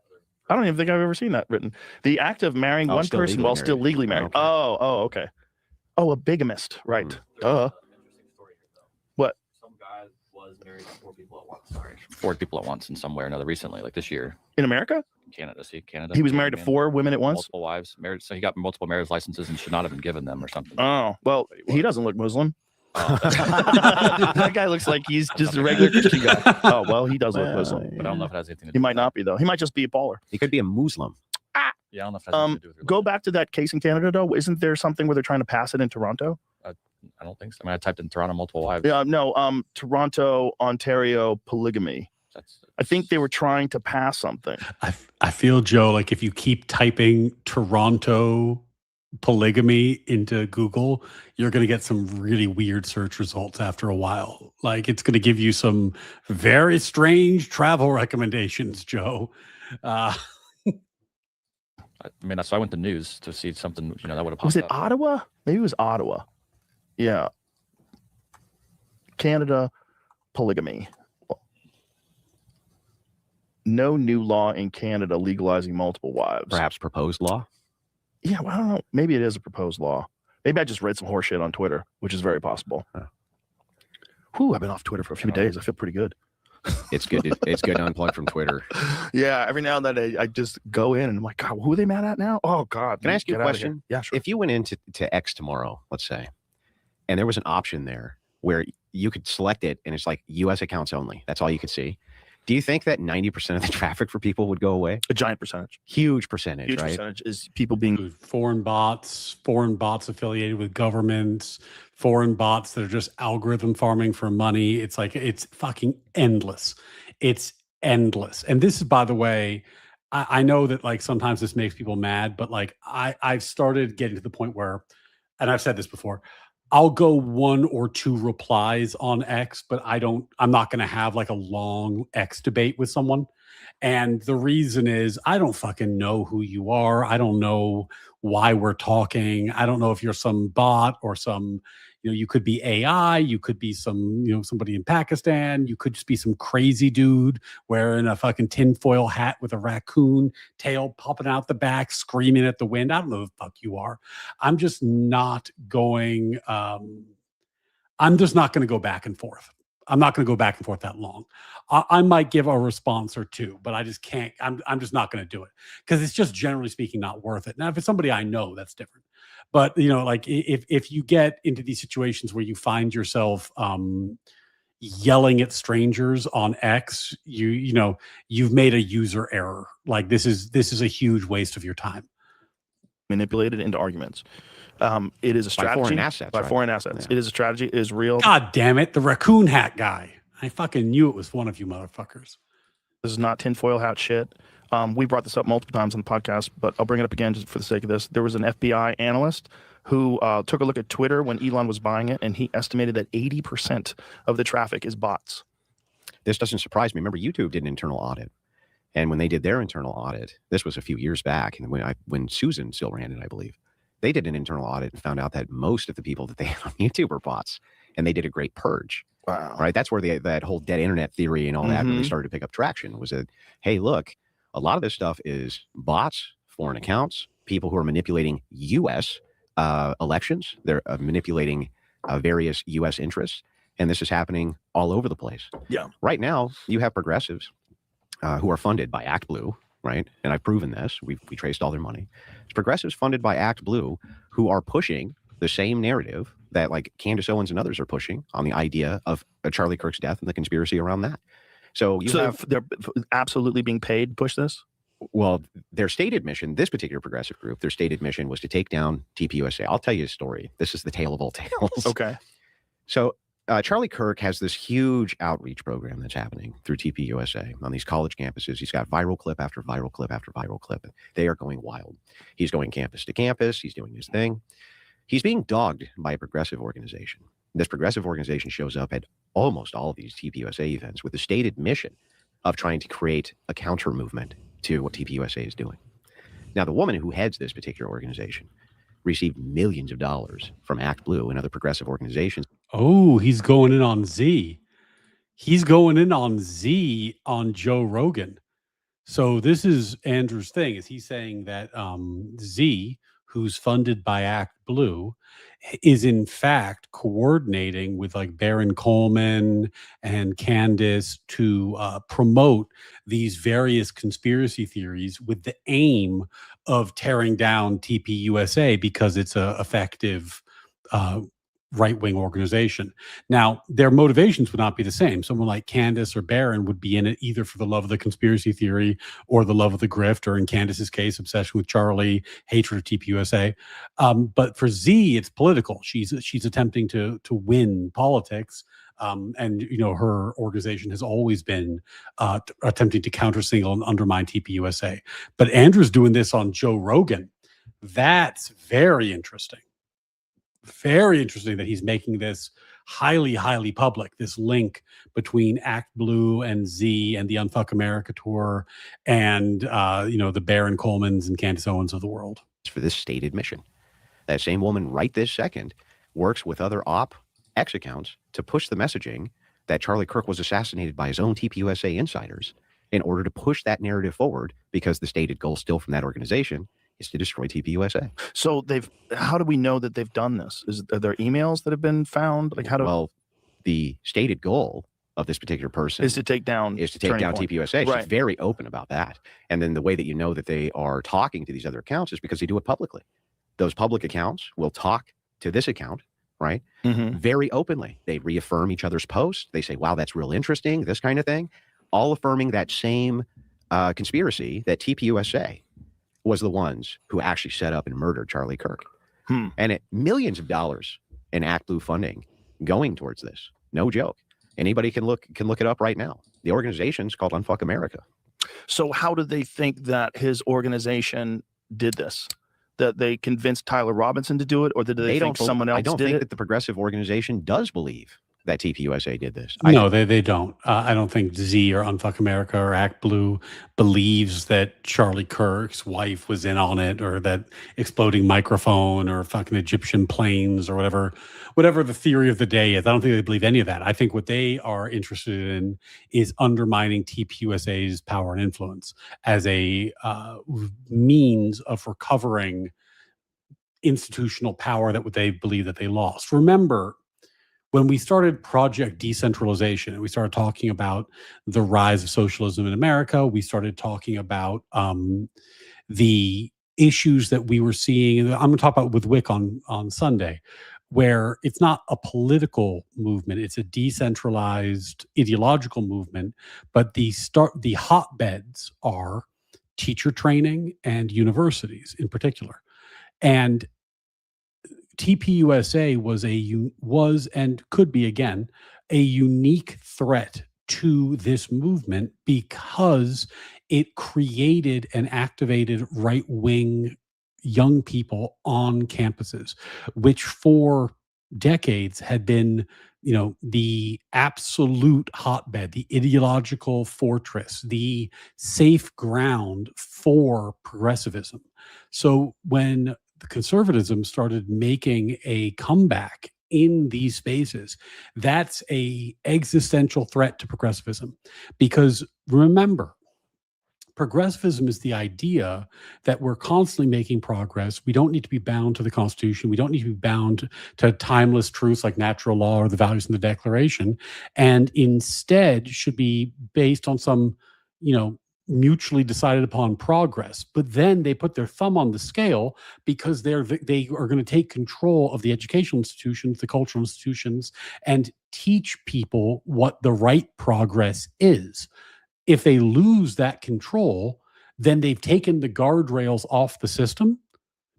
I don't even think I've ever seen that written. The act of marrying one person while still legally married. Okay. Okay. Oh, a bigamist, right? What? Some guy was married to 4 people at once. Sorry, 4 people at once in some way or another recently, like this year. In America? Canada. He was married to 4 women at once. Multiple wives, married. So he got multiple marriage licenses and should not have been given them or something. Oh, well, he doesn't look Muslim. That guy looks like he's just a regular Christian guy. Oh, well, he does look Muslim. But I don't know if it has anything to do He might not be, though. He might just be a baller. He could be a Muslim. Yeah, I don't know if it has anything to do with religion. Go back to that case in Canada, though. Isn't there something where they're trying to pass it in Toronto? I don't think so. I mean, I typed in Toronto multiple wives. Yeah, no, Toronto, Ontario, polygamy. I think they were trying to pass something. I feel, Joe, like if you keep typing Toronto polygamy into Google, you're going to get some really weird search results after a while. Like it's going to give you some very strange travel recommendations, Joe. I mean, that's why I went to news to see something, that would have popped Was it up. Ottawa? Maybe it was Ottawa. Yeah. Canada, polygamy. No new law in Canada legalizing multiple wives. Perhaps proposed law? Yeah, well, I don't know. Maybe it is a proposed law. Maybe I just read some horse shit on Twitter, which is very possible. Whew, I've been off Twitter for a few days. I feel pretty good. It's good. It's good to unplug from Twitter. Yeah, every now and then I just go in and I'm like, God, who are they mad at now? Oh God. Can I ask you a get out of here. question? Yeah, sure. If you went into X tomorrow, let's say, and there was an option there where you could select it and it's like U.S. accounts only. That's all you could see. Do you think that 90% of the traffic for people would go away? A giant percentage. Huge percentage, Huge right? percentage is people being foreign bots affiliated with governments, foreign bots that are just algorithm farming for money. It's like, it's fucking endless. It's endless. And this is, by the way, I know that like sometimes this makes people mad, but like I've started getting to the point where, and I've said this before, I'll go 1 or 2 replies on X, but I'm not going to have like a long X debate with someone. And the reason is I don't fucking know who you are. I don't know why we're talking. I don't know if you're some bot or some, you could be AI, you could be some, somebody in Pakistan, you could just be some crazy dude wearing a fucking tinfoil hat with a raccoon tail popping out the back, screaming at the wind. I don't know who the fuck you are. I'm just not going, I'm just not going to go back and forth. I'm not going to go back and forth that long. I might give a response or 2, but I just can't. I'm just not going to do it because it's just generally speaking not worth it. Now, if it's somebody I know, that's different. But like if you get into these situations where you find yourself yelling at strangers on X, you've made a user error. Like this is a huge waste of your time. manipulated into arguments. It is a strategy. By foreign assets. By right? foreign assets. Yeah. It is a strategy. It is real. God damn it, the raccoon hat guy. I fucking knew it was one of you motherfuckers. This is not tinfoil hat shit. We brought this up multiple times on the podcast, but I'll bring it up again just for the sake of this. There was an FBI analyst who took a look at Twitter when Elon was buying it, and he estimated that 80% of the traffic is bots. This doesn't surprise me. Remember, YouTube did an internal audit. And when they did their internal audit, this was a few years back, and when Susan still ran it, I believe, they did an internal audit and found out that most of the people that they had on YouTube were bots, and they did a great purge. Wow. Right? That's where that whole dead internet theory and all that really started to pick up traction. Was that, hey, look, a lot of this stuff is bots, foreign accounts, people who are manipulating U.S. Elections. They're manipulating various U.S. interests, and this is happening all over the place. Yeah. Right now, you have progressives who are funded by ActBlue, right? And I've proven this. We traced all their money. It's progressives funded by ActBlue who are pushing the same narrative that like Candice Owens and others are pushing on the idea of Charlie Kirk's death and the conspiracy around that. So they're absolutely being paid to push this? Well, their stated mission, this particular progressive group, their stated mission was to take down TPUSA. I'll tell you a story. This is the tale of all tales. Okay. So Charlie Kirk has this huge outreach program that's happening through TPUSA on these college campuses. He's got viral clip after viral clip after viral clip. They are going wild. He's going campus to campus. He's doing his thing. He's being dogged by a progressive organization. This progressive organization shows up at almost all of these TPUSA events with the stated mission of trying to create a counter movement to what TPUSA is doing. Now, the woman who heads this particular organization received millions of dollars from ActBlue and other progressive organizations. Oh, he's going in on Z. He's going in on Z on Joe Rogan. So this is Andrew's thing. Is he's saying that Z, who's funded by ActBlue, is in fact coordinating with like Baron Coleman and Candice to promote these various conspiracy theories with the aim of tearing down TPUSA because it's a effective right-wing organization. Now, their motivations would not be the same. Someone like Candice or Barron would be in it either for the love of the conspiracy theory or the love of the grift, or in Candice's case, obsession with Charlie, hatred of TPUSA. But for Z, it's political. She's attempting to win politics. And her organization has always been attempting to countersignal and undermine TPUSA. But Andrew's doing this on Joe Rogan. That's very interesting. Very interesting that he's making this highly, highly public, this link between ActBlue and Z and the Unfuck America tour and, the Baron Colemans and Candice Owens of the world. For this stated mission. That same woman right this second works with other X accounts to push the messaging that Charlie Kirk was assassinated by his own TPUSA insiders in order to push that narrative forward, because the stated goal still from that organization is to destroy TPUSA. So how do we know that they've done this? Are there emails that have been found? Like Well, the stated goal of this particular person is to take down TPUSA. She's Right. very open about that. And then the way that you know that they are talking to these other accounts is because they do it publicly. Those public accounts will talk to this account, right? Very openly. They reaffirm each other's posts. They say, wow, that's real interesting, this kind of thing. All affirming that same conspiracy that TPUSA was the ones who actually set up and murdered Charlie Kirk. And millions of dollars in ActBlue funding going towards this. No joke. Anybody can look it up right now. The organization's called Unfuck America. So how do they think that his organization did this? That they convinced Tyler Robinson to do it, or did they think someone else did it? I don't think that the progressive organization does believe that TPUSA did this. No, they don't. I don't think Z or Unfuck America or Act Blue believes that Charlie Kirk's wife was in on it, or that exploding microphone or fucking Egyptian planes or whatever the theory of the day is. I don't think they believe any of that. I think what they are interested in is undermining TPUSA's power and influence as a means of recovering institutional power that they believe that they lost. Remember, when we started Project Decentralization and we started talking about the rise of socialism in America, we started talking about the issues that we were seeing. And I'm going to talk about with Wick on Sunday, where it's not a political movement, it's a decentralized ideological movement, but the hotbeds are teacher training and universities in particular. And TPUSA was and could be again a unique threat to this movement because it created and activated right-wing young people on campuses, which for decades had been, the absolute hotbed, the ideological fortress, the safe ground for progressivism. So when the conservatism started making a comeback in these spaces, that's a existential threat to progressivism. Because remember, progressivism is the idea that we're constantly making progress. We don't need to be bound to the Constitution. We don't need to be bound to timeless truths like natural law or the values in the Declaration, and instead should be based on some, mutually decided upon progress. But then they put their thumb on the scale because they are going to take control of the educational institutions, the cultural institutions, and teach people what the right progress is. If they lose that control, then they've taken the guardrails off the system,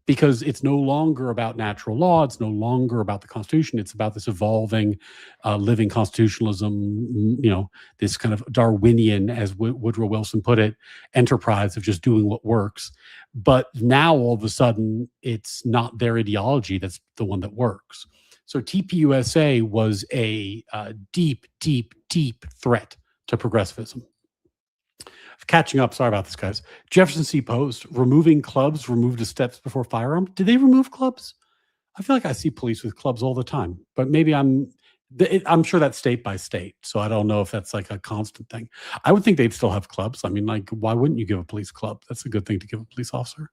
because it's no longer about natural law. It's no longer about the Constitution. It's about this evolving, living constitutionalism, this kind of Darwinian, as Woodrow Wilson put it, enterprise of just doing what works. But now all of a sudden, it's not their ideology that's the one that works. So TPUSA was a deep, deep, deep threat to progressivism. Catching up, sorry about this, guys. Jefferson C. Post, removing clubs, removed as steps before firearm. Did they remove clubs? I feel like I see police with clubs all the time, but maybe I'm sure that's state by state, so I don't know if that's like a constant thing. I would think they'd still have clubs. I mean, like, why wouldn't you give a police club? That's a good thing to give a police officer.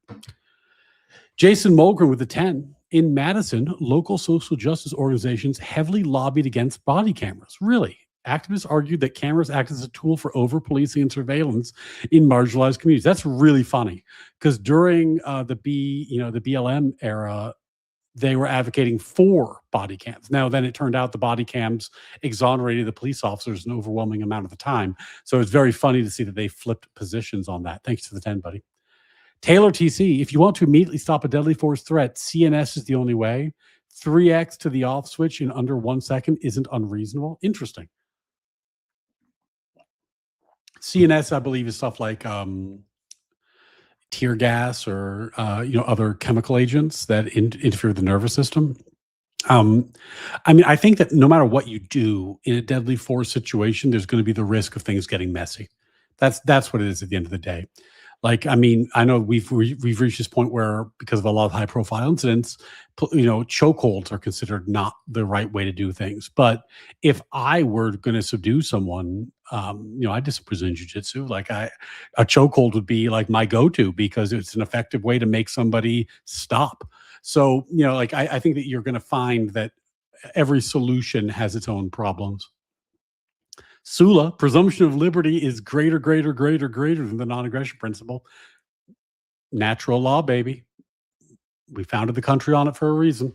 Jason Mulgren with the 10. In Madison, local social justice organizations heavily lobbied against body cameras. Really? Activists argued that cameras act as a tool for over-policing and surveillance in marginalized communities. That's really funny, because during the BLM era, they were advocating for body cams. Now, then it turned out the body cams exonerated the police officers an overwhelming amount of the time. So it's very funny to see that they flipped positions on that. Thanks to the 10, buddy. Taylor TC, if you want to immediately stop a deadly force threat, CNS is the only way. 3x to the off switch in under 1 second isn't unreasonable. Interesting. CNS, I believe, is stuff like tear gas or other chemical agents that interfere with the nervous system. I think that no matter what you do in a deadly force situation, there's going to be the risk of things getting messy. That's what it is at the end of the day. Like, I know we've reached this point where, because of a lot of high profile incidents, chokeholds are considered not the right way to do things. But if I were going to subdue someone, I did some Brazilian jiu-jitsu. Like a chokehold would be like my go-to, because it's an effective way to make somebody stop. So, I think that you're going to find that every solution has its own problems. Sula, presumption of liberty is greater than the non-aggression principle. Natural law, baby. We founded the country on it for a reason.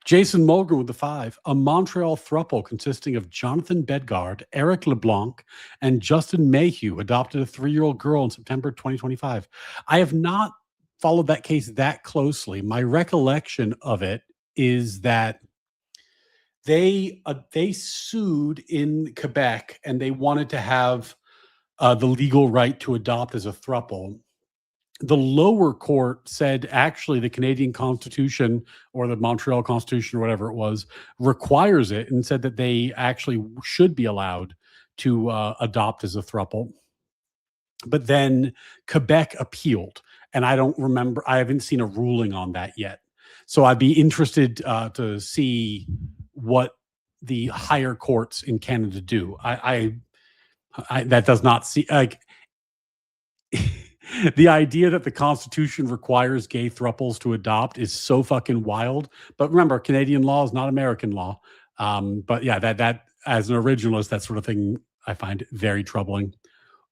Jason Mulgren with the 5. A Montreal throuple consisting of Jonathan Bedgard, Eric LeBlanc, and Justin Mayhew adopted a 3-year-old girl in September 2025. I have not followed that case that closely. My recollection of it is that they sued in Quebec and they wanted to have the legal right to adopt as a throuple. The lower court said actually the Canadian Constitution or the Montreal Constitution or whatever it was requires it, and said that they actually should be allowed to adopt as a throuple. But then Quebec appealed, and I haven't seen a ruling on that yet. So I'd be interested to see what the higher courts in Canada do. I that does not see like the idea that the Constitution requires gay thruples to adopt is so fucking wild. But remember, Canadian law is not American law. But yeah, that as an originalist, that sort of thing I find very troubling.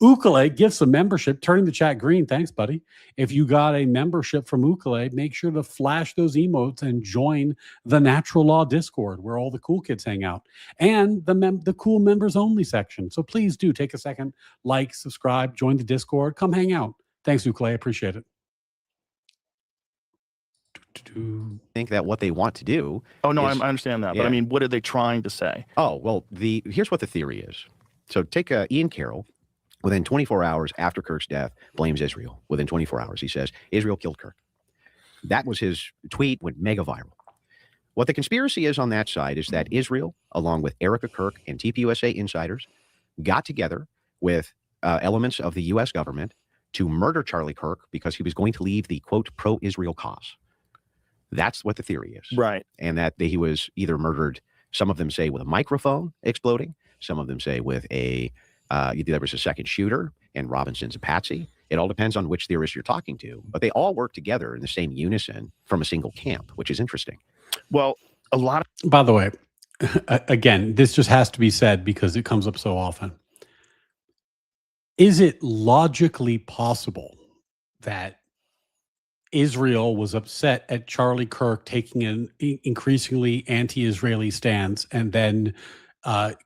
Ukale gifts a membership, turning the chat green. Thanks, buddy. If you got a membership from Ukale, make sure to flash those emotes and join the Natural Law Discord, where all the cool kids hang out, and the cool members only section. So please do take a second, like, subscribe, join the Discord, come hang out. Thanks, Ukale. I appreciate it. Think that what they want to do. Oh no, I understand that, but I mean, what are they trying to say? Oh well, here's what the theory is. So take Ian Carroll. Within 24 hours after Kirk's death, blames Israel. Within 24 hours, he says, Israel killed Kirk. That was his tweet, went mega viral. What the conspiracy is on that side is that Israel, along with Erica Kirk and TPUSA insiders, got together with elements of the U.S. government to murder Charlie Kirk because he was going to leave the, quote, pro-Israel cause. That's what the theory is. Right. And that he was either murdered, some of them say with a microphone exploding, some of them say with there was a second shooter, and Robinson's a patsy. It all depends on which theorist you're talking to, but they all work together in the same unison from a single camp, which is interesting. Well, a lot of... By the way, again, this just has to be said because it comes up so often. Is it logically possible that Israel was upset at Charlie Kirk taking an increasingly anti-Israeli stance and then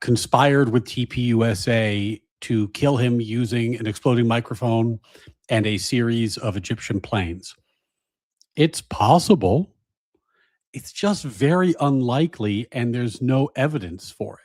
conspired with TPUSA to kill him using an exploding microphone and a series of Egyptian planes? It's possible. It's just very unlikely, and there's no evidence for it.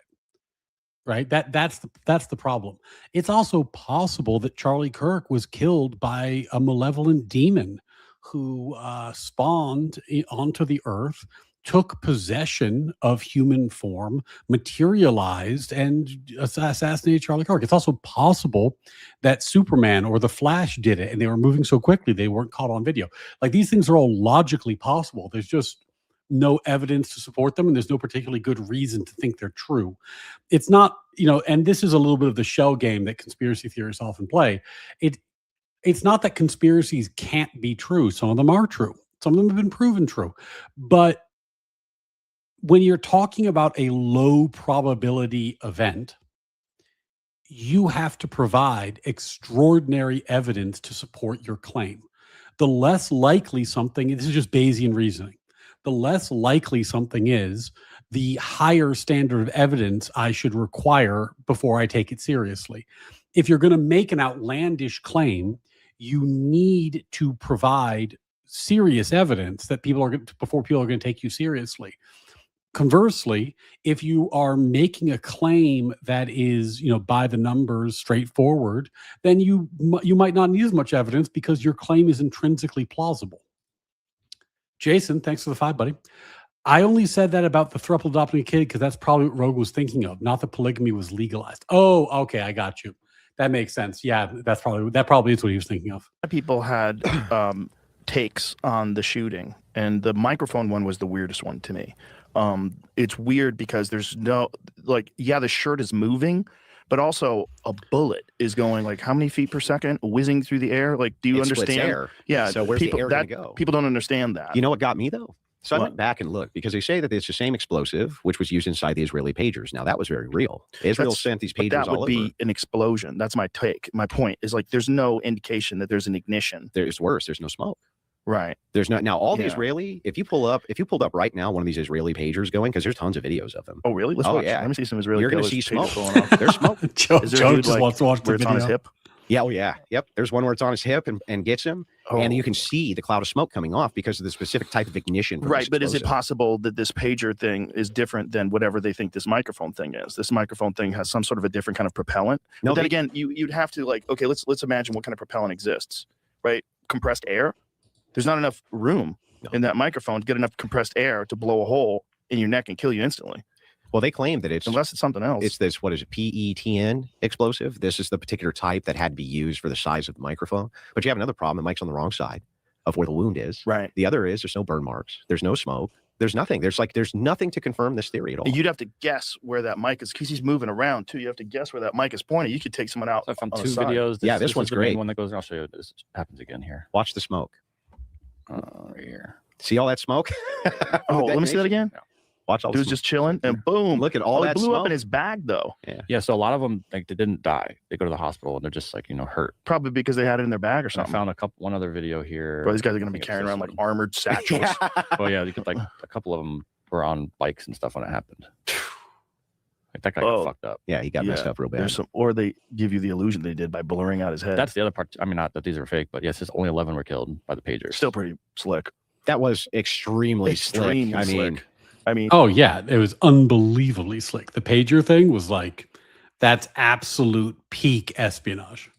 Right? That's the problem. It's also possible that Charlie Kirk was killed by a malevolent demon who spawned onto the earth, took possession of human form, materialized, and assassinated Charlie Kirk. It's also possible that Superman or the Flash did it, and they were moving so quickly they weren't caught on video. Like, these things are all logically possible. There's just no evidence to support them, and there's no particularly good reason to think they're true. It's not, and this is a little bit of the shell game that conspiracy theorists often play. It's not that conspiracies can't be true. Some of them are true. Some of them have been proven true. But when you're talking about a low probability event, you have to provide extraordinary evidence to support your claim. The less likely something, this is just Bayesian reasoning, the less likely something is, the higher standard of evidence I should require before I take it seriously. If you're going to make an outlandish claim, you need to provide serious evidence that before people are going to take you seriously. Conversely, if you are making a claim that is, by the numbers, straightforward, then you might not need as much evidence because your claim is intrinsically plausible. Jason, thanks for the 5, buddy. I only said that about the throuple adopting a kid because that's probably what Rogan was thinking of, not that polygamy was legalized. Oh, okay, I got you. That makes sense. Yeah, that probably is what he was thinking of. People had takes on the shooting, and the microphone one was the weirdest one to me. It's weird because there's no, the shirt is moving, but also a bullet is going how many feet per second, whizzing through the air. Do you understand? Air. Yeah. So where's the air going to go? People don't understand that. You know what got me though? So I What? went back and looked because they say that it's the same explosive which was used inside the Israeli pagers. Now that was very real. Israel That's- sent these But pagers that all would over. be an explosion. That's my take. My point is like there's no indication that there's an ignition. There's worse. There's no smoke. Right. There's not now all the Yeah. Israeli. If you pulled up right now one of these Israeli pagers going, because there's tons of videos of them. Oh, really? Let's Oh, watch. yeah. Let me see some Israeli You're going to killers see pagers smoke. going off. There's smoke. Joe, Is there a Joe dude, just like, wants to watch the where it's on his video. hip? Yeah, oh yeah, yep. There's one where it's on his hip and gets him, Oh. and you can see the cloud of smoke coming off because of the specific type of ignition. From Right, this but is it explosive. possible that this pager thing is different than whatever they think this microphone thing is? This microphone thing has some sort of a different kind of propellant. No, But then they- again, you'd have to like, okay, let's imagine what kind of propellant exists, right? Compressed air. There's not enough room in that microphone to get enough compressed air to blow a hole in your neck and kill you instantly, Well, they claim that it's unless it's something else. it's this, what is it, PETN explosive. This is the particular type that had to be used for the size of the microphone. But you have another problem. The mic's on the wrong side of where the wound is. right. The other is there's no burn marks. There's no smoke. There's nothing. There's nothing to confirm this theory at all. And you'd have to guess where that mic is because he's moving around too. You have to guess where that mic is pointing. You could take someone out. So I found on 2 the side. videos. Yeah, this is one's the main great. one that goes. I'll show you. This happens again here. Watch the smoke. Right here. See all that smoke? Oh, let me see that again. Watch all the Dude's smoke. just chilling, and boom! Look at all Oh, that it blew smoke. up in his bag though. Yeah, so a lot of them like they didn't die. They go to the hospital and they're just like hurt. Probably because they had it in their bag or So I something. found one other video here. Bro, these guys are gonna I be think it's carrying this around like one. armored satchels. Oh yeah, you could like a couple of them were on bikes and stuff when it happened. Like that guy Oh. got fucked up. Yeah, he got messed Yeah, up real bad. There's some, or they give you the illusion they did by blurring out his head. That's the other part. I mean, not that these are fake, but yes, it's only 11 were killed by the pagers. still pretty slick. That was extremely Extremely slick. slick. I mean, Oh yeah, it was unbelievably slick. The pager thing was like, that's absolute peak espionage.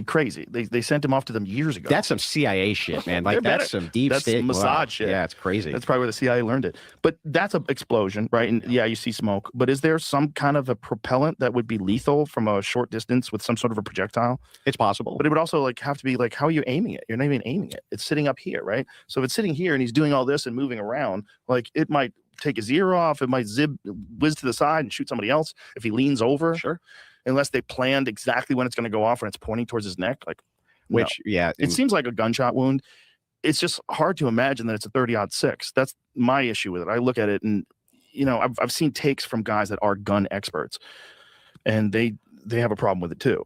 crazy. They sent him off to them years ago. That's some CIA shit, man. Like They're that's some deep That's state Mossad shit. Yeah, it's crazy. That's probably where the CIA learned it. But that's an explosion, right? And yeah, you see smoke. But is there some kind of a propellant that would be lethal from a short distance with some sort of a projectile? It's possible. But it would also like have to be like, how are you aiming it? You're not even aiming it. It's sitting up here, right? So if it's sitting here and he's doing all this and moving around, like it might take his ear off. It might whiz to the side and shoot somebody else if he leans over. Sure. Unless they planned exactly when it's going to go off and it's pointing towards his neck. Like, no. Which, yeah, It seems like a gunshot wound. It's just hard to imagine that it's a 30-06. That's my issue with it. I look at it and, you know, I've seen takes from guys that are gun experts and they have a problem with it too.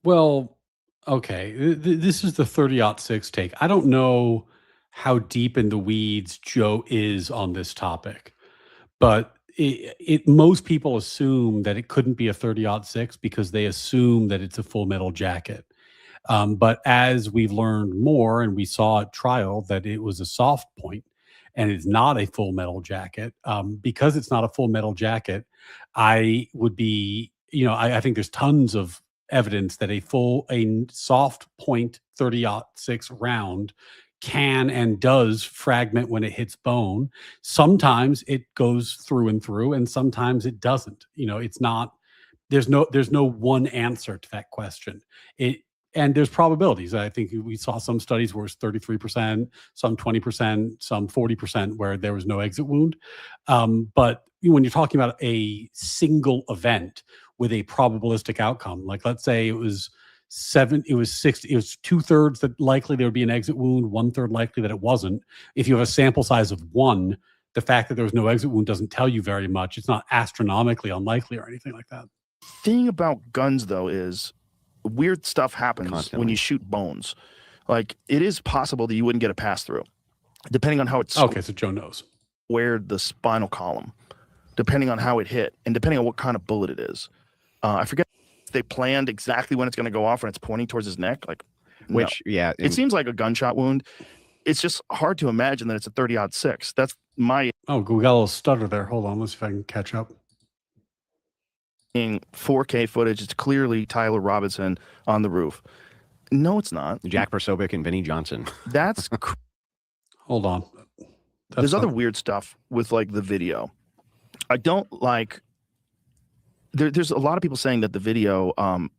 Well, okay, this is the 30-06 take. I don't know how deep in the weeds Joe is on this topic, but most people assume that it couldn't be a 30-06 because they assume that it's a Full Metal Jacket. But as we've learned more, and we saw at trial that it was a soft point and it's not a Full Metal Jacket, because it's not a Full Metal Jacket, I would be, I think there's tons of evidence that a soft point 30-06 round can and does fragment when it hits bone. Sometimes it goes through and through, and sometimes it doesn't. It's not. There's no one answer to that question. And there's probabilities. I think we saw some studies where it's 33%, some 20%, some 40% where there was no exit wound. But when you're talking about a single event with a probabilistic outcome, like let's say it was 2/3 that likely there would be an exit wound, 1/3 likely that it wasn't. If you have a sample size of 1, the fact that there was no exit wound doesn't tell you very much. It's not astronomically unlikely or anything like that. Thing about guns though is weird stuff happens Constantly. when you shoot bones. Like it is possible that you wouldn't get a pass through, depending on how it's Okay, so Joe knows. squared the spinal column, depending on how it hit, and depending on what kind of bullet it is. I forget if they planned exactly when it's going to go off and it's pointing towards his neck. Like, no. which, yeah, It seems like a gunshot wound. It's just hard to imagine that it's a 30-06. That's my Oh, we got a little stutter there. Hold on, let's see if I can catch up. 4K footage. It's clearly Tyler Robinson on the roof. No, it's not. Jack Persobic and Vinny Johnson. That's Hold on. there's other weird stuff with like the video. I don't like. There's a lot of people saying that the video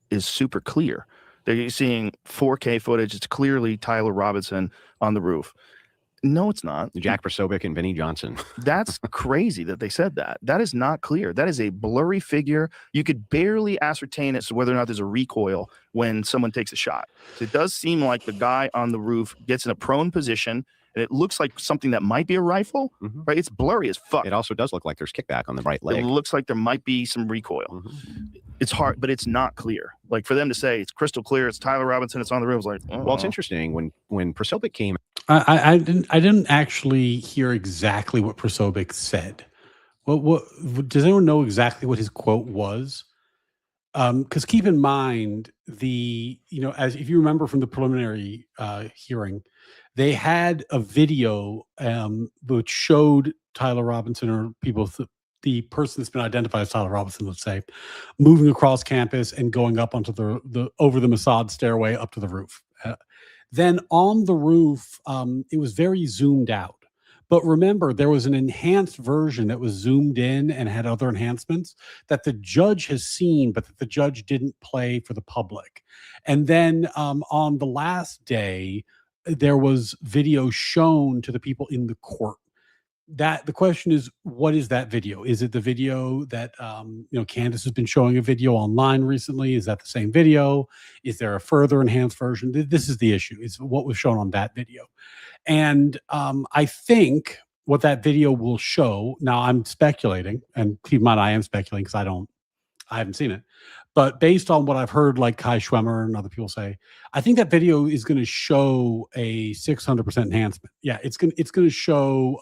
is super clear. They're seeing 4K footage. It's clearly Tyler Robinson on the roof. No, it's not. Jack Persobic and Vinny Johnson. That's crazy that they said that. That is not clear. That is a blurry figure. You could barely ascertain as to whether or not there's a recoil when someone takes a shot. So it does seem like the guy on the roof gets in a prone position and it looks like something that might be a rifle, right? It's blurry as fuck. It also does look like there's kickback on the right leg. It looks like there might be some recoil. It's hard, but it's not clear. Like for them to say it's crystal clear, it's Tyler Robinson, it's on the roof. It's like, well, it's interesting when Prosobic came. I didn't actually hear exactly what Prosobic said. What does anyone know exactly what his quote was? Because keep in mind as if you remember from the preliminary hearing, they had a video which showed Tyler Robinson or the person that's been identified as Tyler Robinson, let's say, moving across campus and going up onto the over the Mossad stairway up to the roof. Then on the roof, it was very zoomed out. But remember, there was an enhanced version that was zoomed in and had other enhancements that the judge has seen, but that the judge didn't play for the public. And then on the last day, there was video shown to the people in the court. The question is, what is that video? Is it the video that Candice has been showing a video online recently? Is that the same video? Is there a further enhanced version? This is the issue. It's what was shown on that video. And I think what that video will show, now I'm speculating, and keep in mind I am speculating because I haven't seen it. But based on what I've heard, like Kai Schwemmer and other people say, I think that video is going to show a 600% enhancement. Yeah, it's going to show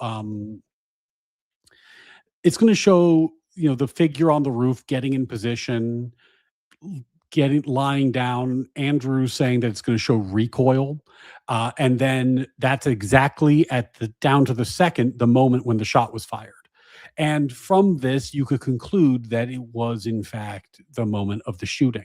the figure on the roof getting in position, lying down. Andrew saying that it's going to show recoil, and then that's exactly down to the second, the moment when the shot was fired. And from this, you could conclude that it was, in fact, the moment of the shooting.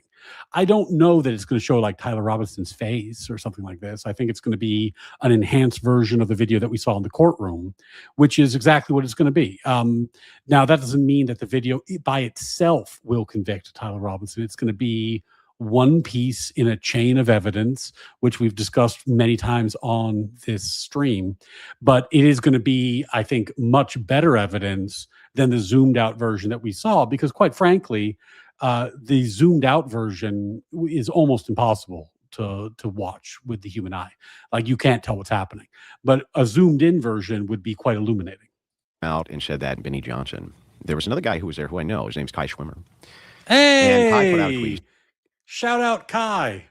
I don't know that it's going to show like Tyler Robinson's face or something like this. I think it's going to be an enhanced version of the video that we saw in the courtroom, which is exactly what it's going to be. Now, that doesn't mean that the video by itself will convict Tyler Robinson. It's going to be one piece in a chain of evidence, which we've discussed many times on this stream. But it is going to be, I think, much better evidence than the zoomed out version that we saw, because quite frankly, the zoomed out version is almost impossible to watch with the human eye. Like, you can't tell what's happening. But a zoomed in version would be quite illuminating. Out and said that Benny Johnson. There was another guy who was there who I know. His name's Kai Schwimmer. Hey! And Kai put out a tweet. Shout out Kai.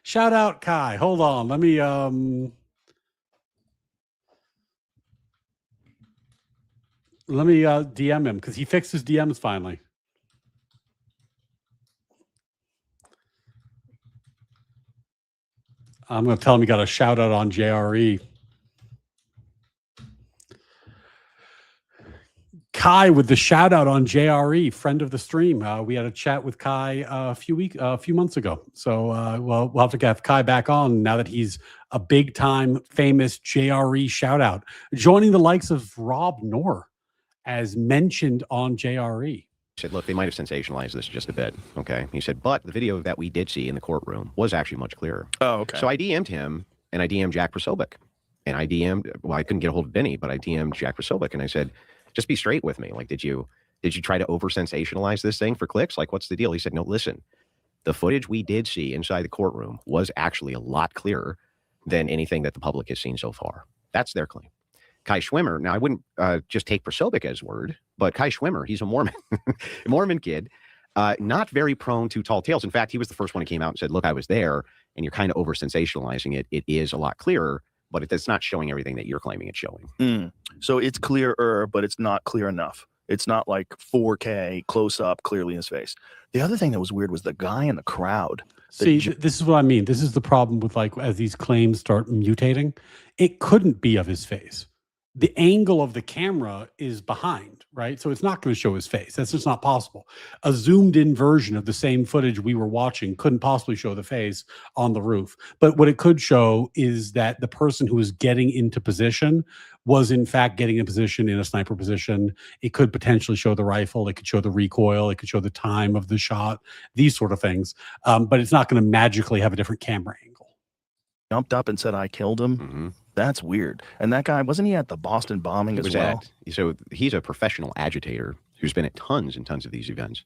Shout out Kai. Hold on. Let me DM him because he fixed his DMs finally. I'm going to tell him he got a shout out on JRE. Kai with the shout out on JRE, friend of the stream. We had a chat with Kai a few months ago. So we'll have to have Kai back on now that he's a big time famous JRE shout out, joining the likes of Rob Knorr as mentioned on JRE. He said, look, they might have sensationalized this just a bit. Okay. He said, but the video that we did see in the courtroom was actually much clearer. Oh, okay. So I DM'd him and I DM'd Jack Prosobic. And I DM'd, well, I couldn't get a hold of Benny, but I DM'd Jack Prosobic and I said, just be straight with me. Like, did you try to over sensationalize this thing for clicks? Like, what's the deal? He said, no, listen, the footage we did see inside the courtroom was actually a lot clearer than anything that the public has seen so far. That's their claim. Kai Schwimmer, now I wouldn't just take Prosobic as word, but Kai Schwimmer, he's a Mormon, Mormon kid, not very prone to tall tales. In fact, he was the first one who came out and said, look, I was there, and you're kind of over sensationalizing it. It is a lot clearer, but it's not showing everything that you're claiming it's showing. So it's clearer, but it's not clear enough. It's not like 4K close up clearly in his face. The other thing that was weird was the guy in the crowd. See, this is what I mean. This is the problem with, like, as these claims start mutating, it couldn't be of his face. The angle of the camera is behind, right? So it's not going to show his face. That's just not possible. A zoomed in version of the same footage we were watching couldn't possibly show the face on the roof. But what it could show is that the person who was getting into position was in fact getting in position in a sniper position. It could potentially show the rifle. It could show the recoil. It could show the time of the shot, these sort of things. But it's not going to magically have a different camera angle. Jumped up and said, I killed him. That's weird. And that guy, wasn't he at the Boston bombing as well? So he's a professional agitator who's been at tons and tons of these events.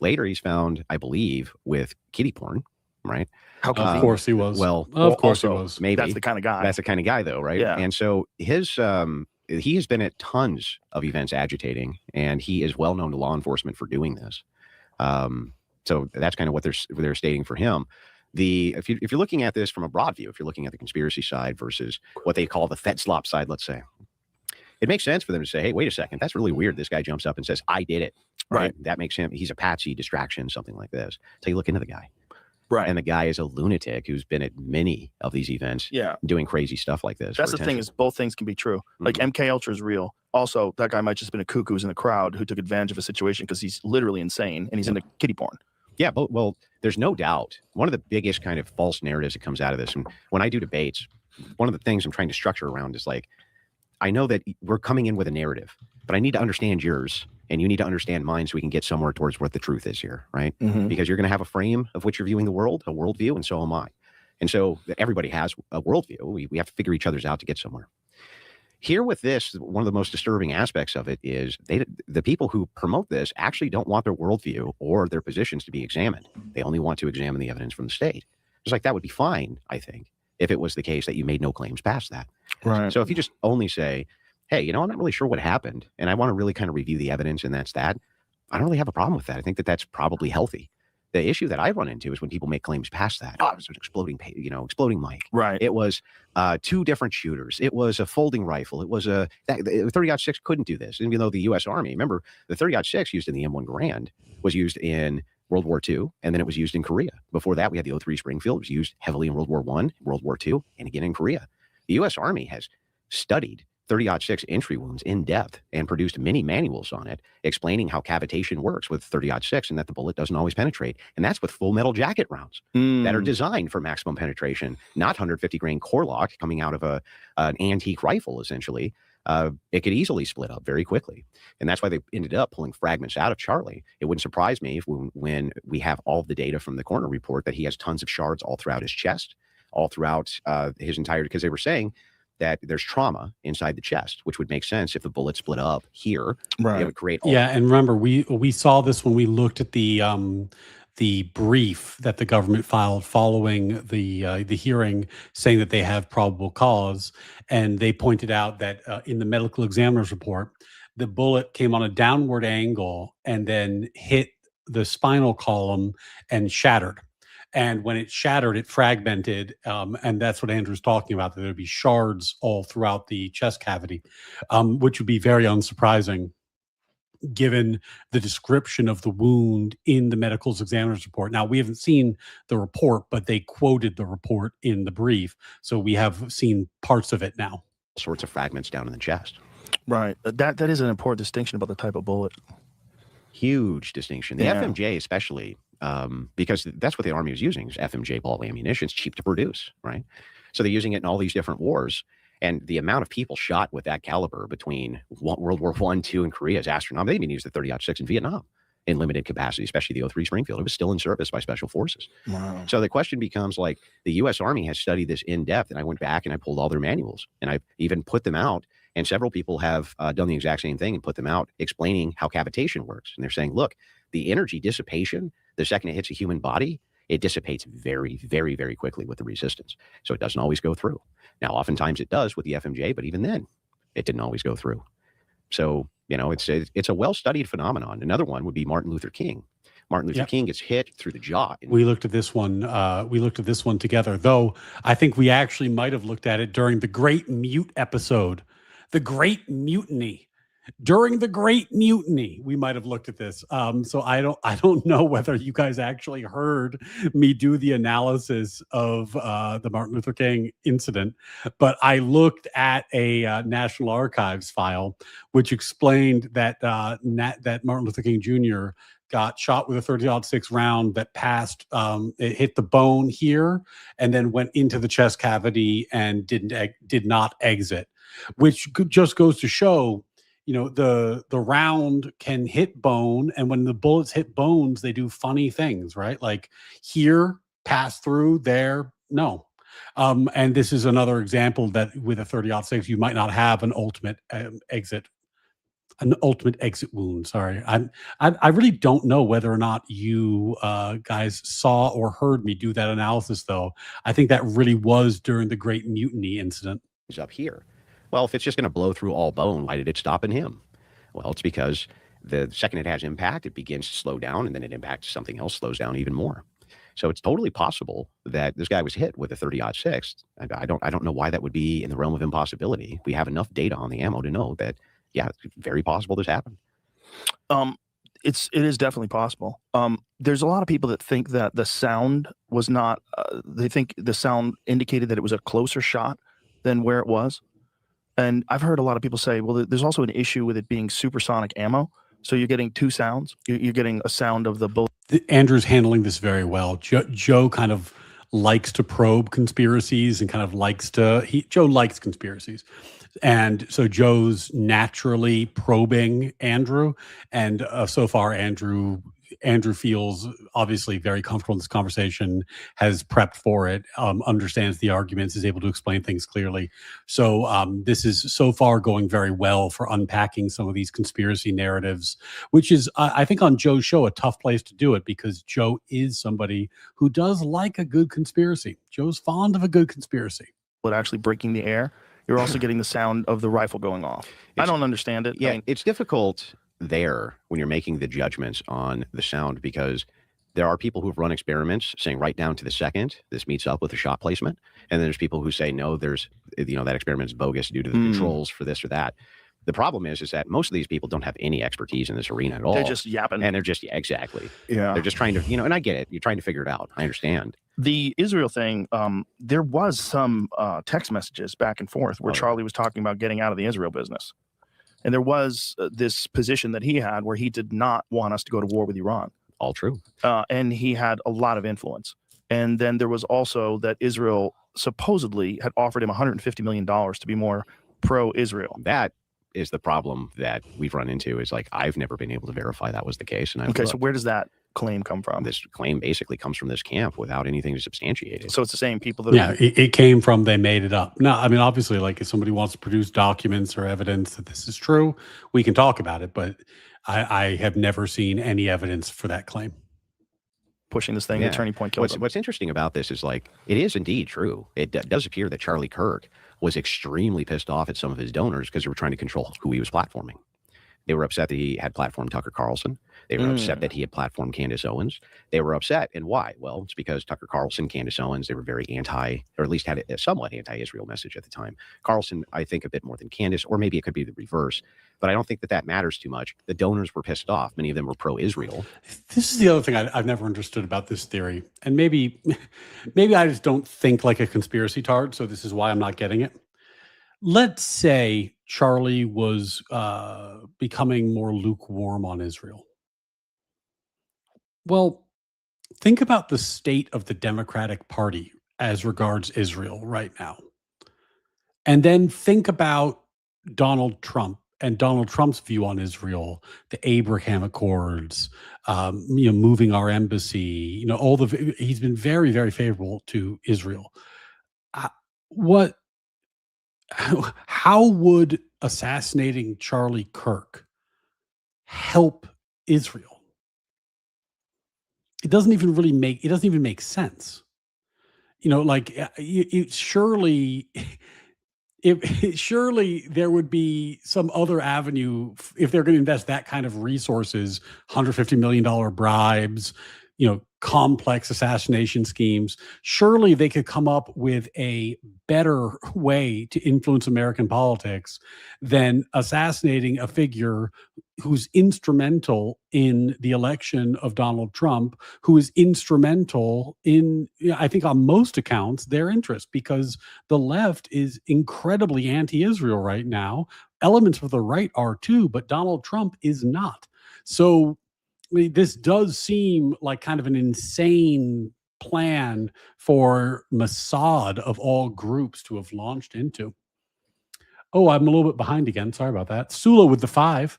Later, he's found, I believe, with kiddie porn, right? How Of convenient. course he was. Well, Of course he also, was. maybe That's the kind of guy. that's the kind of guy, though, right? Yeah. And so he has been at tons of events agitating, and he is well known to law enforcement for doing this. So that's kind of what they're stating for him. If you're looking at this from a broad view, if you're looking at the conspiracy side versus what they call the Fed slop side, let's say, it makes sense for them to say, hey, wait a second, that's really weird. This guy jumps up and says, I did it. Right. That makes he's a patsy, distraction, something like this. So you look into the guy. Right. And the guy is a lunatic who's been at many of these events doing crazy stuff like this. That's the thing, is both things can be true. Like MK Ultra is real. Also, that guy might just have been a cuckoo who's in the crowd who took advantage of a situation because he's literally insane and he's into kiddie porn. Yeah, but well, there's no doubt. One of the biggest kind of false narratives that comes out of this, and when I do debates, one of the things I'm trying to structure around is like, I know that we're coming in with a narrative, but I need to understand yours and you need to understand mine so we can get somewhere towards what the truth is here, right? Because you're going to have a frame of which you're viewing the world, a worldview, and so am I. And so everybody has a worldview. We have to figure each other's out to get somewhere. Here with this, one of the most disturbing aspects of it is the people who promote this actually don't want their worldview or their positions to be examined. They only want to examine the evidence from the state. It's like that would be fine, I think, if it was the case that you made no claims past that. Right. So if you just only say, hey, I'm not really sure what happened, and I want to really kind of review the evidence, and that's that, I don't really have a problem with that. I think that that's probably healthy. The issue that I run into is when people make claims past that. Oh, it was an exploding mic. Right. It was 2 different shooters. It was a folding rifle. It was the 30-06 couldn't do this, even though the U.S. Army, remember, the 30-06 used in the M1 Garand was used in World War II, and then it was used in Korea. Before that, we had the 03 Springfield. It was used heavily in World War I, World War II, and again in Korea. The U.S. Army has studied 30-06 entry wounds in depth and produced many manuals on it explaining how cavitation works with 30-06 and that the bullet doesn't always penetrate. And that's with full metal jacket rounds that are designed for maximum penetration, not 150 grain core lock coming out of an antique rifle, essentially. It could easily split up very quickly. And that's why they ended up pulling fragments out of Charlie. It wouldn't surprise me if when we have all the data from the coroner report that he has tons of shards all throughout his chest, all throughout his entire, because they were saying that there's trauma inside the chest, which would make sense if the bullet split up here. Right. It would create. And remember, we saw this when we looked at the brief that the government filed following the hearing, saying that they have probable cause, and they pointed out that in the medical examiner's report, the bullet came on a downward angle and then hit the spinal column and shattered. And when it shattered, it fragmented. And that's what Andrew's talking about, that there'd be shards all throughout the chest cavity, which would be very unsurprising given the description of the wound in the medical examiner's report. Now, we haven't seen the report, but they quoted the report in the brief. So we have seen parts of it now. Sorts of fragments down in the chest. Right. That is an important distinction about the type of bullet. Huge distinction. The FMJ especially, because that's what the Army was using, is FMJ ball ammunition. It's cheap to produce, right? So they're using it in all these different wars. And the amount of people shot with that caliber between World War I, II, and Korea is astronomical. They even used the 30-06 in Vietnam in limited capacity, especially the 03 Springfield. It was still in service by special forces. Wow. So the question becomes, like, the U.S. Army has studied this in depth, and I went back and I pulled all their manuals, and I've even put them out. And several people have done the exact same thing and put them out explaining how cavitation works. And they're saying, look, the energy dissipation, the second it hits a human body, it dissipates very, very, very quickly with the resistance. So it doesn't always go through. Now, oftentimes it does with the FMJ, but even then, it didn't always go through. So, it's a well-studied phenomenon. Another one would be Martin Luther King. Martin Luther King gets hit through the jaw. We looked at this one. We looked at this one together, though I think we actually might have looked at it during the Great Mute episode, the Great Mutiny. During the Great Mutiny, we might have looked at this. So I don't know whether you guys actually heard me do the analysis of the Martin Luther King incident, but I looked at a National Archives file which explained that that Martin Luther King Jr. got shot with a 30-06 round that passed. It hit the bone here and then went into the chest cavity and did not exit, which just goes to show. The round can hit bone, and when the bullets hit bones, they do funny things, right? Like here, pass through, there, no. And this is another example that with a 30-06, you might not have an ultimate exit. An ultimate exit wound. Sorry, I really don't know whether or not you guys saw or heard me do that analysis, though. I think that really was during the Great Mutiny incident. Up here. Well, if it's just going to blow through all bone, why did it stop in him? Well, it's because the second it has impact, it begins to slow down, and then it impacts something else, slows down even more. So it's totally possible that this guy was hit with a 30-06. I don't know why that would be in the realm of impossibility. We have enough data on the ammo to know that, yeah, it's very possible this happened. It is definitely possible. There's a lot of people that think that the sound was not. They think the sound indicated that it was a closer shot than where it was. And I've heard a lot of people say, well, there's also an issue with it being supersonic ammo. So you're getting two sounds. You're getting a sound of the both. Andrew's handling this very well. Joe kind of likes to probe conspiracies and kind of Joe likes conspiracies. And so Joe's naturally probing Andrew. And so far, Andrew feels obviously very comfortable in this conversation, has prepped for it, understands the arguments, is able to explain things clearly. So this is so far going very well for unpacking some of these conspiracy narratives, which is, I think, on Joe's show, a tough place to do it because Joe is somebody who does like a good conspiracy. Joe's fond of a good conspiracy. But actually breaking the air, you're also getting the sound of the rifle going off. I don't understand it. Yeah, I mean, it's difficult there when you're making the judgments on the sound because there are people who've run experiments saying right down to the second this meets up with the shot placement, and then there's people who say no, there's that experiment is bogus due to the controls for this or that. The problem is that most of these people don't have any expertise in this arena at all. They're just yapping, and they're just exactly. Yeah, they're just trying to and I get it. You're trying to figure it out. I understand. The Israel thing, there was some text messages back and forth where Charlie was talking about getting out of the Israel business. And there was this position that he had where he did not want us to go to war with Iran. All true. And he had a lot of influence. And then there was also that Israel supposedly had offered him $150 million to be more pro-Israel. That is the problem that we've run into is like, I've never been able to verify that was the case. And okay, so where does that claim come from? This claim basically comes from this camp without anything to substantiate it. So it's the same people that it came from, they made it up. No, I mean, obviously, like if somebody wants to produce documents or evidence that this is true, we can talk about it, but I have never seen any evidence for that claim. Pushing this thing, the turning point killed him. What's interesting about this is like, it is indeed true. It does appear that Charlie Kirk was extremely pissed off at some of his donors because they were trying to control who he was platforming. They were upset that he had platformed Tucker Carlson. They were upset that he had platformed Candice Owens. They were upset. And why? Well, it's because Tucker Carlson, Candice Owens, they were very anti, or at least had a somewhat anti-Israel message at the time. Carlson, I think, a bit more than Candice, or maybe it could be the reverse. But I don't think that matters too much. The donors were pissed off. Many of them were pro-Israel. This is the other thing I've never understood about this theory. And maybe I just don't think like a conspiracy tard, so this is why I'm not getting it. Let's say Charlie was becoming more lukewarm on Israel. Well, think about the state of the Democratic Party as regards Israel right now. And then think about Donald Trump and Donald Trump's view on Israel, the Abraham Accords, moving our embassy, he's been very, very favorable to Israel. How would assassinating Charlie Kirk help Israel? It doesn't even make sense. Surely there would be some other avenue if they're going to invest that kind of resources, $150 million bribes, complex assassination schemes. Surely they could come up with a better way to influence American politics than assassinating a figure who's instrumental in the election of Donald Trump, who is instrumental in, I think on most accounts, their interest, because the left is incredibly anti-Israel right now. Elements of the right are too, but Donald Trump is not. So this does seem like kind of an insane plan for Mossad of all groups to have launched into. Oh, I'm a little bit behind again. Sorry about that. Sula with the 5.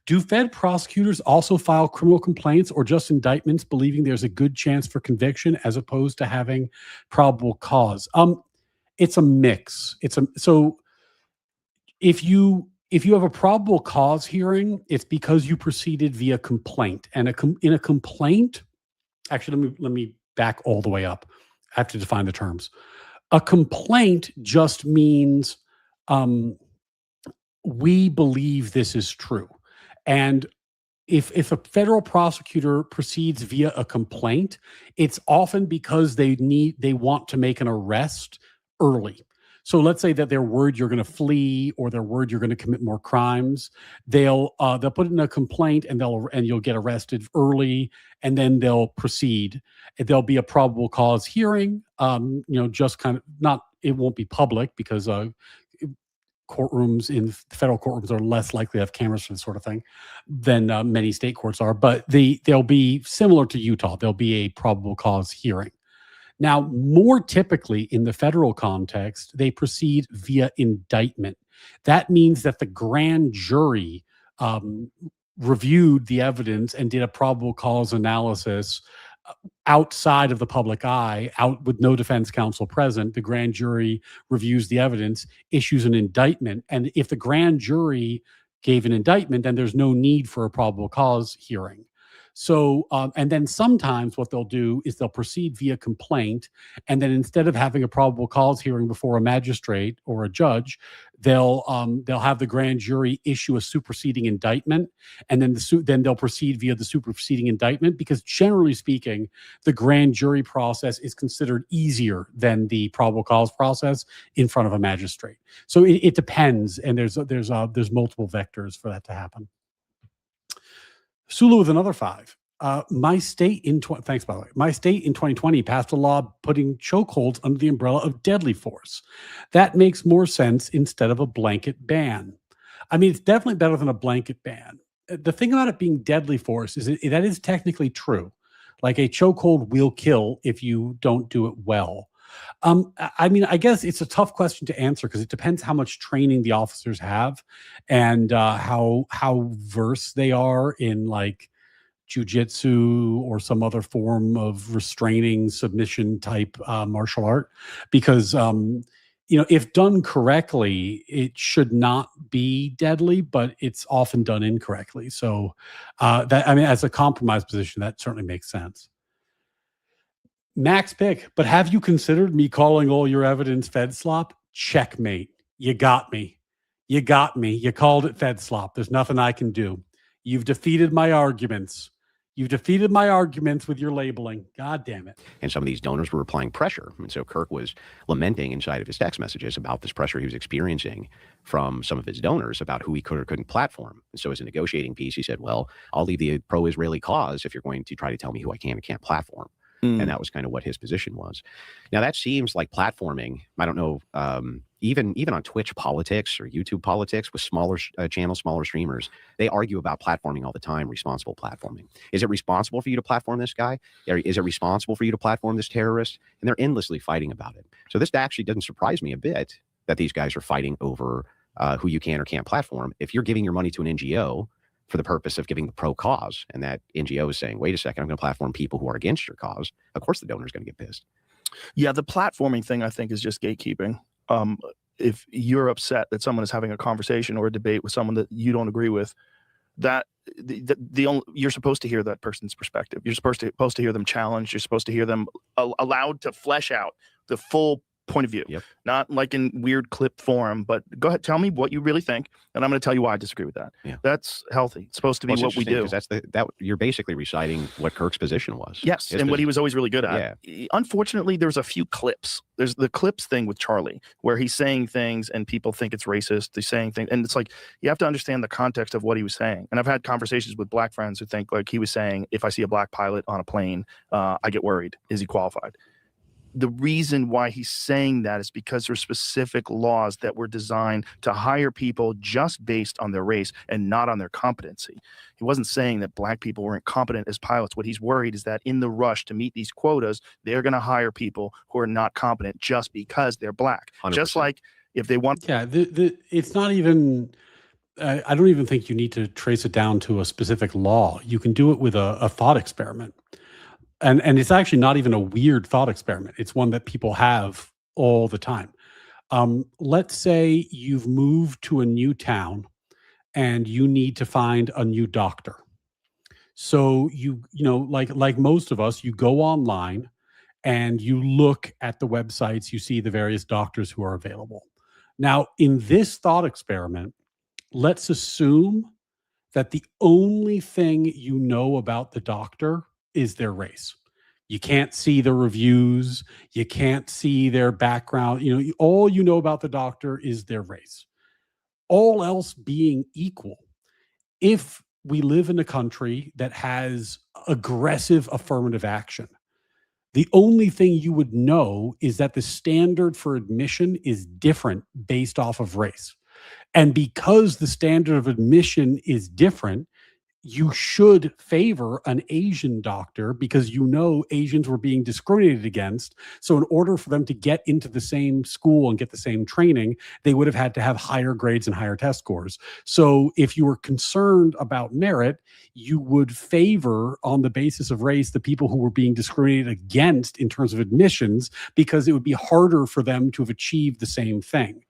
Do Fed prosecutors also file criminal complaints or just indictments believing there's a good chance for conviction as opposed to having probable cause? It's a mix. So if you If you have a probable cause hearing, it's because you proceeded via complaint. And in a complaint, actually, let me back all the way up. I have to define the terms. A complaint just means we believe this is true. And if a federal prosecutor proceeds via a complaint, it's often because they want to make an arrest early. So let's say that they're worried you're going to flee or they're worried you're going to commit more crimes. They'll put in a complaint and you'll get arrested early, and then they'll proceed. There'll be a probable cause hearing. Just kind of not. It won't be public because courtrooms in federal courtrooms are less likely to have cameras for this sort of thing than many state courts are. But they'll be similar to Utah. There'll be a probable cause hearing. Now, more typically in the federal context, they proceed via indictment. That means that the grand jury reviewed the evidence and did a probable cause analysis outside of the public eye, out with no defense counsel present. The grand jury reviews the evidence, issues an indictment. And if the grand jury gave an indictment, then there's no need for a probable cause hearing. So, and then sometimes what they'll do is they'll proceed via complaint, and then instead of having a probable cause hearing before a magistrate or a judge, they'll have the grand jury issue a superseding indictment, and then they'll proceed via the superseding indictment, because generally speaking, the grand jury process is considered easier than the probable cause process in front of a magistrate. So it depends, and there's multiple vectors for that to happen. Sulu with another 5. My state in 2020 passed a law putting chokeholds under the umbrella of deadly force. That makes more sense instead of a blanket ban. I mean, it's definitely better than a blanket ban. The thing about it being deadly force is that is technically true. Like, a chokehold will kill if you don't do it well. I mean, I guess it's a tough question to answer because it depends how much training the officers have and how versed they are in, like, jujitsu or some other form of restraining submission type martial art. Because if done correctly, it should not be deadly, but it's often done incorrectly. So as a compromise position, that certainly makes sense. Max pick, but have you considered me calling all your evidence Fed slop? Checkmate. You got me. You got me. You called it Fed slop. There's nothing I can do. You've defeated my arguments. You've defeated my arguments with your labeling. God damn it. And some of these donors were applying pressure. And so Kirk was lamenting inside of his text messages about this pressure he was experiencing from some of his donors about who he could or couldn't platform. And so as a negotiating piece, he said, well, I'll leave the pro-Israeli cause if you're going to try to tell me who I can and can't platform. And that was kind of what his position was. Now, that seems like platforming. I don't know, even on Twitch politics or YouTube politics with smaller channels, smaller streamers, they argue about platforming all the time, responsible platforming. Is it responsible for you to platform this guy? Is it responsible for you to platform this terrorist? And they're endlessly fighting about it. So this actually doesn't surprise me a bit that these guys are fighting over who you can or can't platform. If you're giving your money to an NGO for the purpose of giving the pro cause, and that NGO is saying, wait a second, I'm going to platform people who are against your cause, of course the donor is going to get pissed. Yeah, the platforming thing, I think, is just gatekeeping. If you're upset that someone is having a conversation or a debate with someone that you don't agree with, that you're supposed to hear that person's perspective. You're supposed to hear them challenged. You're supposed to hear them allowed to flesh out the full point of view, not like in weird clip form, but go ahead, tell me what you really think, and I'm going to tell you why I disagree with that. That's healthy. It's supposed to be what we do. That's you're basically reciting what Kirk's position was. Yes, and what he was always really good at. Unfortunately, there's a few clips. There's the clips thing with Charlie, where he's saying things and people think it's racist. He's saying things, and it's like, you have to understand the context of what he was saying. And I've had conversations with black friends who think, like, he was saying, if I see a black pilot on a plane, I get worried. Is he qualified? The reason why he's saying that is because there's specific laws that were designed to hire people just based on their race and not on their competency. He wasn't saying that black people weren't competent as pilots. What he's worried is that in the rush to meet these quotas, they're going to hire people who are not competent just because they're black. 100%. Just like if they want. Yeah, it's not even. I don't even think you need to trace it down to a specific law. You can do it with a thought experiment. And it's actually not even a weird thought experiment. It's one that people have all the time. Let's say you've moved to a new town and you need to find a new doctor. So like most of us, you go online and you look at the websites, you see the various doctors who are available. Now, in this thought experiment, let's assume that the only thing you know about the doctor is their race. You can't see the reviews, you can't see their background. All you know about the doctor is their race. All else being equal, if we live in a country that has aggressive affirmative action, the only thing you would know is that the standard for admission is different based off of race. And because the standard of admission is different, you should favor an Asian doctor because Asians were being discriminated against. So in order for them to get into the same school and get the same training, they would have had to have higher grades and higher test scores. So if you were concerned about merit, you would favor on the basis of race the people who were being discriminated against in terms of admissions, because it would be harder for them to have achieved the same thing.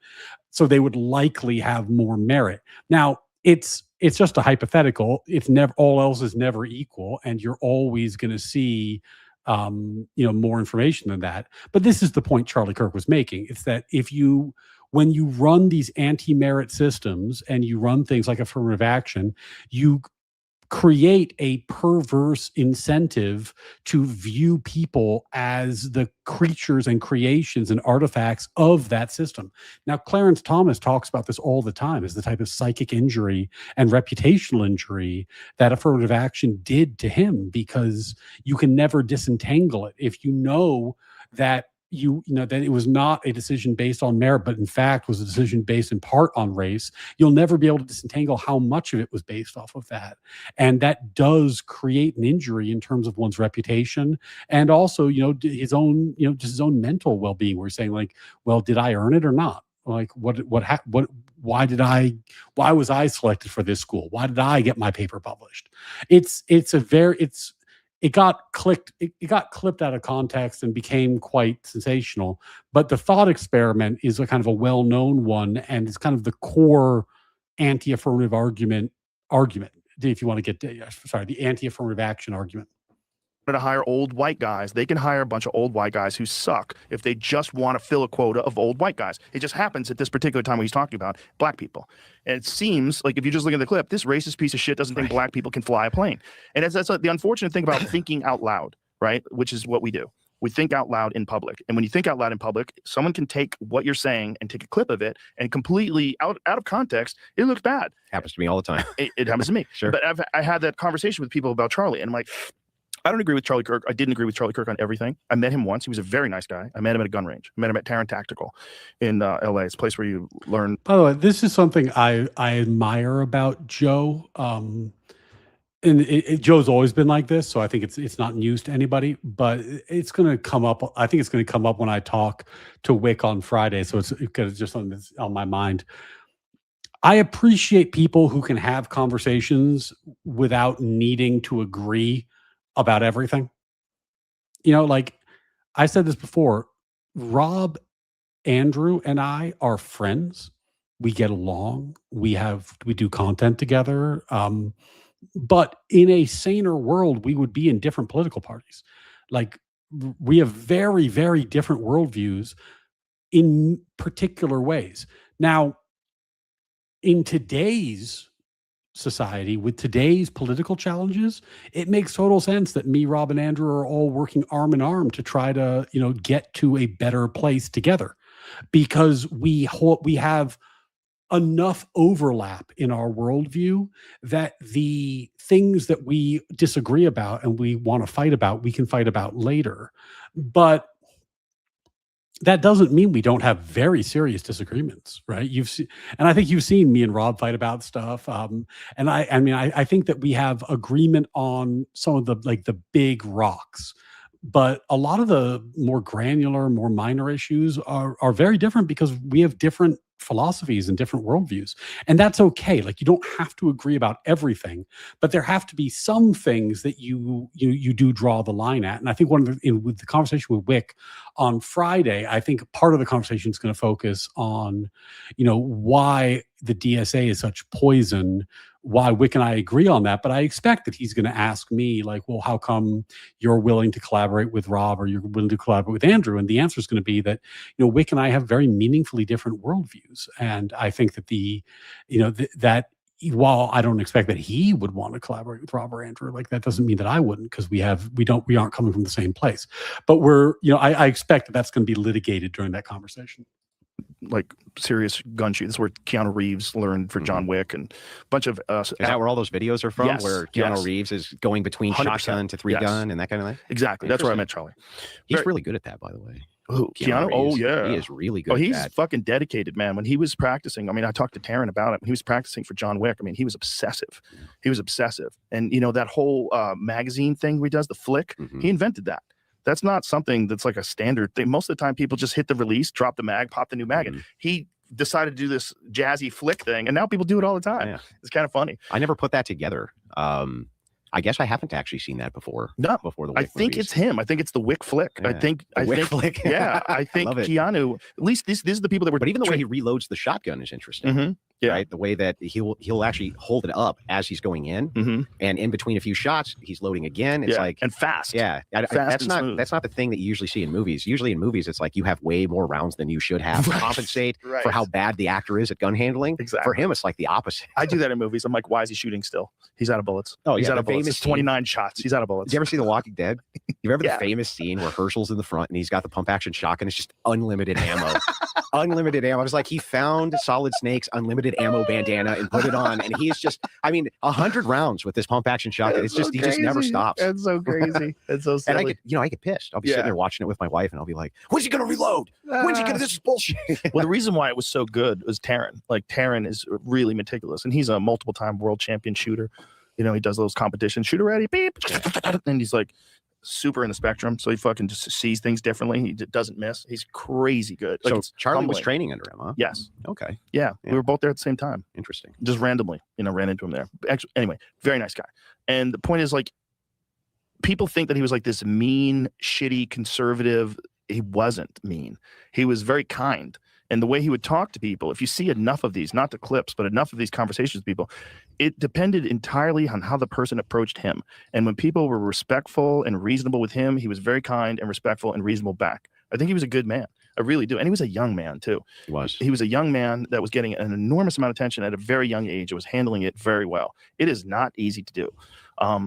So they would likely have more merit. Now, it's just a hypothetical. It's never, all else is never equal, and you're always going to see more information than that. But this is the point Charlie Kirk was making. It's that when you run these anti-merit systems and you run things like affirmative action, you create a perverse incentive to view people as the creatures and creations and artifacts of that system. Now, Clarence Thomas talks about this all the time as the type of psychic injury and reputational injury that affirmative action did to him, because you can never disentangle it. If you know that that it was not a decision based on merit, but in fact was a decision based in part on race, you'll never be able to disentangle how much of it was based off of that. And that does create an injury in terms of one's reputation, and also, his own, just his own mental well-being. We're saying, like, well, did I earn it or not? Like, why was I selected for this school? Why did I get my paper published? It got clipped out of context and became quite sensational. But the thought experiment is a kind of a well-known one, and it's kind of the core anti-affirmative argument, if you want to get the anti-affirmative action argument. To hire old white guys. They can hire a bunch of old white guys who suck if they just want to fill a quota of old white guys. It just happens at this particular time when he's talking about black people. And it seems like, if you just look at the clip, this racist piece of shit doesn't think black people can fly a plane. And that's the unfortunate thing about thinking out loud, right? Which is what we do. We think out loud in public. And when you think out loud in public, someone can take what you're saying and take a clip of it and completely out of context, it looks bad. Happens to me all the time. It happens to me. Sure. But I had that conversation with people about Charlie, and I'm like, I don't agree with Charlie Kirk. I didn't agree with Charlie Kirk on everything. I met him once. He was a very nice guy. I met him at a gun range. I met him at Tarrant Tactical in LA. It's a place where you learn. By the way, this is something I admire about Joe. And Joe's always been like this, so I think it's not news to anybody. But it's going to come up. I think it's going to come up when I talk to Wick on Friday. So it's just something that's on my mind. I appreciate people who can have conversations without needing to agree about everything. Like I said this before, Rob, Andrew, and I are friends. We get along. We do content together. But in a saner world, we would be in different political parties. Like, we have very, very different worldviews in particular ways. Now, in today's society, with today's political challenges, it makes total sense that me, Rob, and Andrew are all working arm in arm to try to, get to a better place together, because we have enough overlap in our worldview that the things that we disagree about and we want to fight about, we can fight about later. But that doesn't mean we don't have very serious disagreements, right? And I think you've seen me and Rob fight about stuff. And I think that we have agreement on some of the big rocks, but a lot of the more granular, more minor issues are very different, because we have different philosophies and different worldviews, and that's okay. Like, you don't have to agree about everything, but there have to be some things that you do draw the line at. And I think with the conversation with Wick on Friday, I think part of the conversation is going to focus on, why the DSA is such poison, why Wick and I agree on that. But I expect that he's going to ask me, like, well, how come you're willing to collaborate with Rob or you're willing to collaborate with Andrew? And the answer is going to be that, Wick and I have very meaningfully different worldviews. And I think that that while I don't expect that he would want to collaborate with Rob or Andrew, like, that doesn't mean that I wouldn't, because we aren't coming from the same place. But I expect that that's going to be litigated during that conversation. Like serious gun shoot. This is where Keanu Reeves learned for John Wick, and a bunch of is that where all those videos are from? Yes, where Keanu Reeves is going between 100%. shotgun to 3-gun and that kind of thing? Exactly. That's where I met Charlie. He's really good at that, by the way. Who, Keanu? Oh, yeah. He is really good. Oh, he's fucking dedicated, man. When he was practicing, I mean, I talked to Taryn about it. When he was practicing for John Wick, I mean, he was obsessive. He was obsessive. And, that whole magazine thing where he does, the flick, he invented that. That's not something that's like a standard thing. Most of the time, people just hit the release, drop the mag, pop the new mag. And he decided to do this jazzy flick thing, and now people do it all the time. Yeah. It's kind of funny. I never put that together. I guess I haven't actually seen that before. No, before the Wick I think movies. it's him. I think it's the Wick flick. Yeah. I think flick. Yeah, I think Keanu. At least these are the people that were. But even the way he reloads the shotgun is interesting. Yeah. Right. The way that he'll actually hold it up as he's going in, and in between a few shots, he's loading again. It's like and fast. Yeah, that's not the thing that you usually see in movies. Usually in movies, it's like you have way more rounds than you should have to compensate for how bad the actor is at gun handling. Exactly. For him, it's like the opposite. I do that in movies. I'm like, why is he shooting still? He's out of bullets. Oh, he's yeah, out of bullets. It's 29 shots. He's out of bullets. Did you ever see The Walking Dead? You remember the famous scene where Herschel's in the front and he's got the pump action shotgun? It's just unlimited ammo. Unlimited ammo. I was like, he found Solid Snake's unlimited ammo bandana and put it on, and he's just, 100 rounds with this pump action shotgun. It's just, he just never stops. It's so crazy. It's so silly. And I get pissed. I'll be sitting there watching it with my wife, and I'll be like, when's he gonna reload? When's he gonna? This is bullshit. Well, the reason why it was so good was Taryn. Like, Taryn is really meticulous, and he's a multiple-time world champion shooter. He does those competitions. Shooter ready, beep, and he's like super in the spectrum, so he fucking just sees things differently. He doesn't miss. He's crazy good. So Charlie was training under him, huh? Yes. Okay. Yeah, we were both there at the same time. Interesting. Just randomly, ran into him there. Actually, anyway, very nice guy. And the point is, like, people think that he was like this mean, shitty conservative. He wasn't mean. He was very kind. And the way he would talk to people, if you see enough of these, not the clips, but enough of these conversations with people, it depended entirely on how the person approached him. And when people were respectful and reasonable with him, he was very kind and respectful and reasonable back. I think he was a good man. I really do. And he was a young man, too. He was a young man that was getting an enormous amount of attention at a very young age. It was handling it very well. It is not easy to do.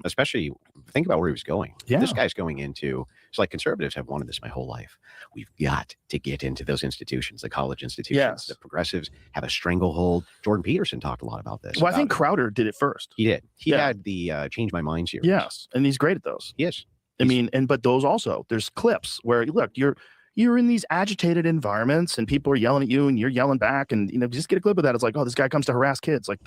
Especially think about where he was going. Yeah. This guy's going into, it's like conservatives have wanted this my whole life. We've got to get into those institutions, the college institutions. Yes. The progressives have a stranglehold. Jordan Peterson talked a lot about this. Well, I think Crowder did it first. He did. He had the Change My Mind series. Yes. And he's great at those. Yes. But those also, there's clips where, look, you're in these agitated environments and people are yelling at you and you're yelling back, and just get a clip of that. It's like, oh, this guy comes to harass kids. Like,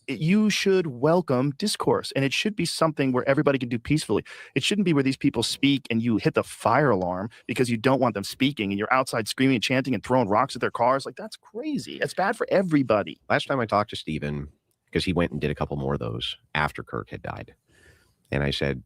you should welcome discourse, and it should be something where everybody can do peacefully. It shouldn't be where these people speak and you hit the fire alarm because you don't want them speaking, and you're outside screaming and chanting and throwing rocks at their cars. Like, that's crazy. It's bad for everybody. Last time I talked to Steven, because he went and did a couple more of those after Kirk had died, and I said,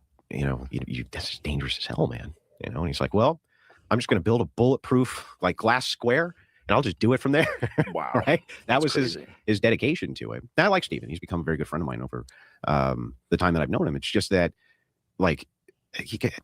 that's dangerous as hell, man. And he's like, well, I'm just going to build a bulletproof, like, glass square, and I'll just do it from there. Wow. Right? That was crazy. his dedication to it. And I like Steven. He's become a very good friend of mine over the time that I've known him. It's just that, like,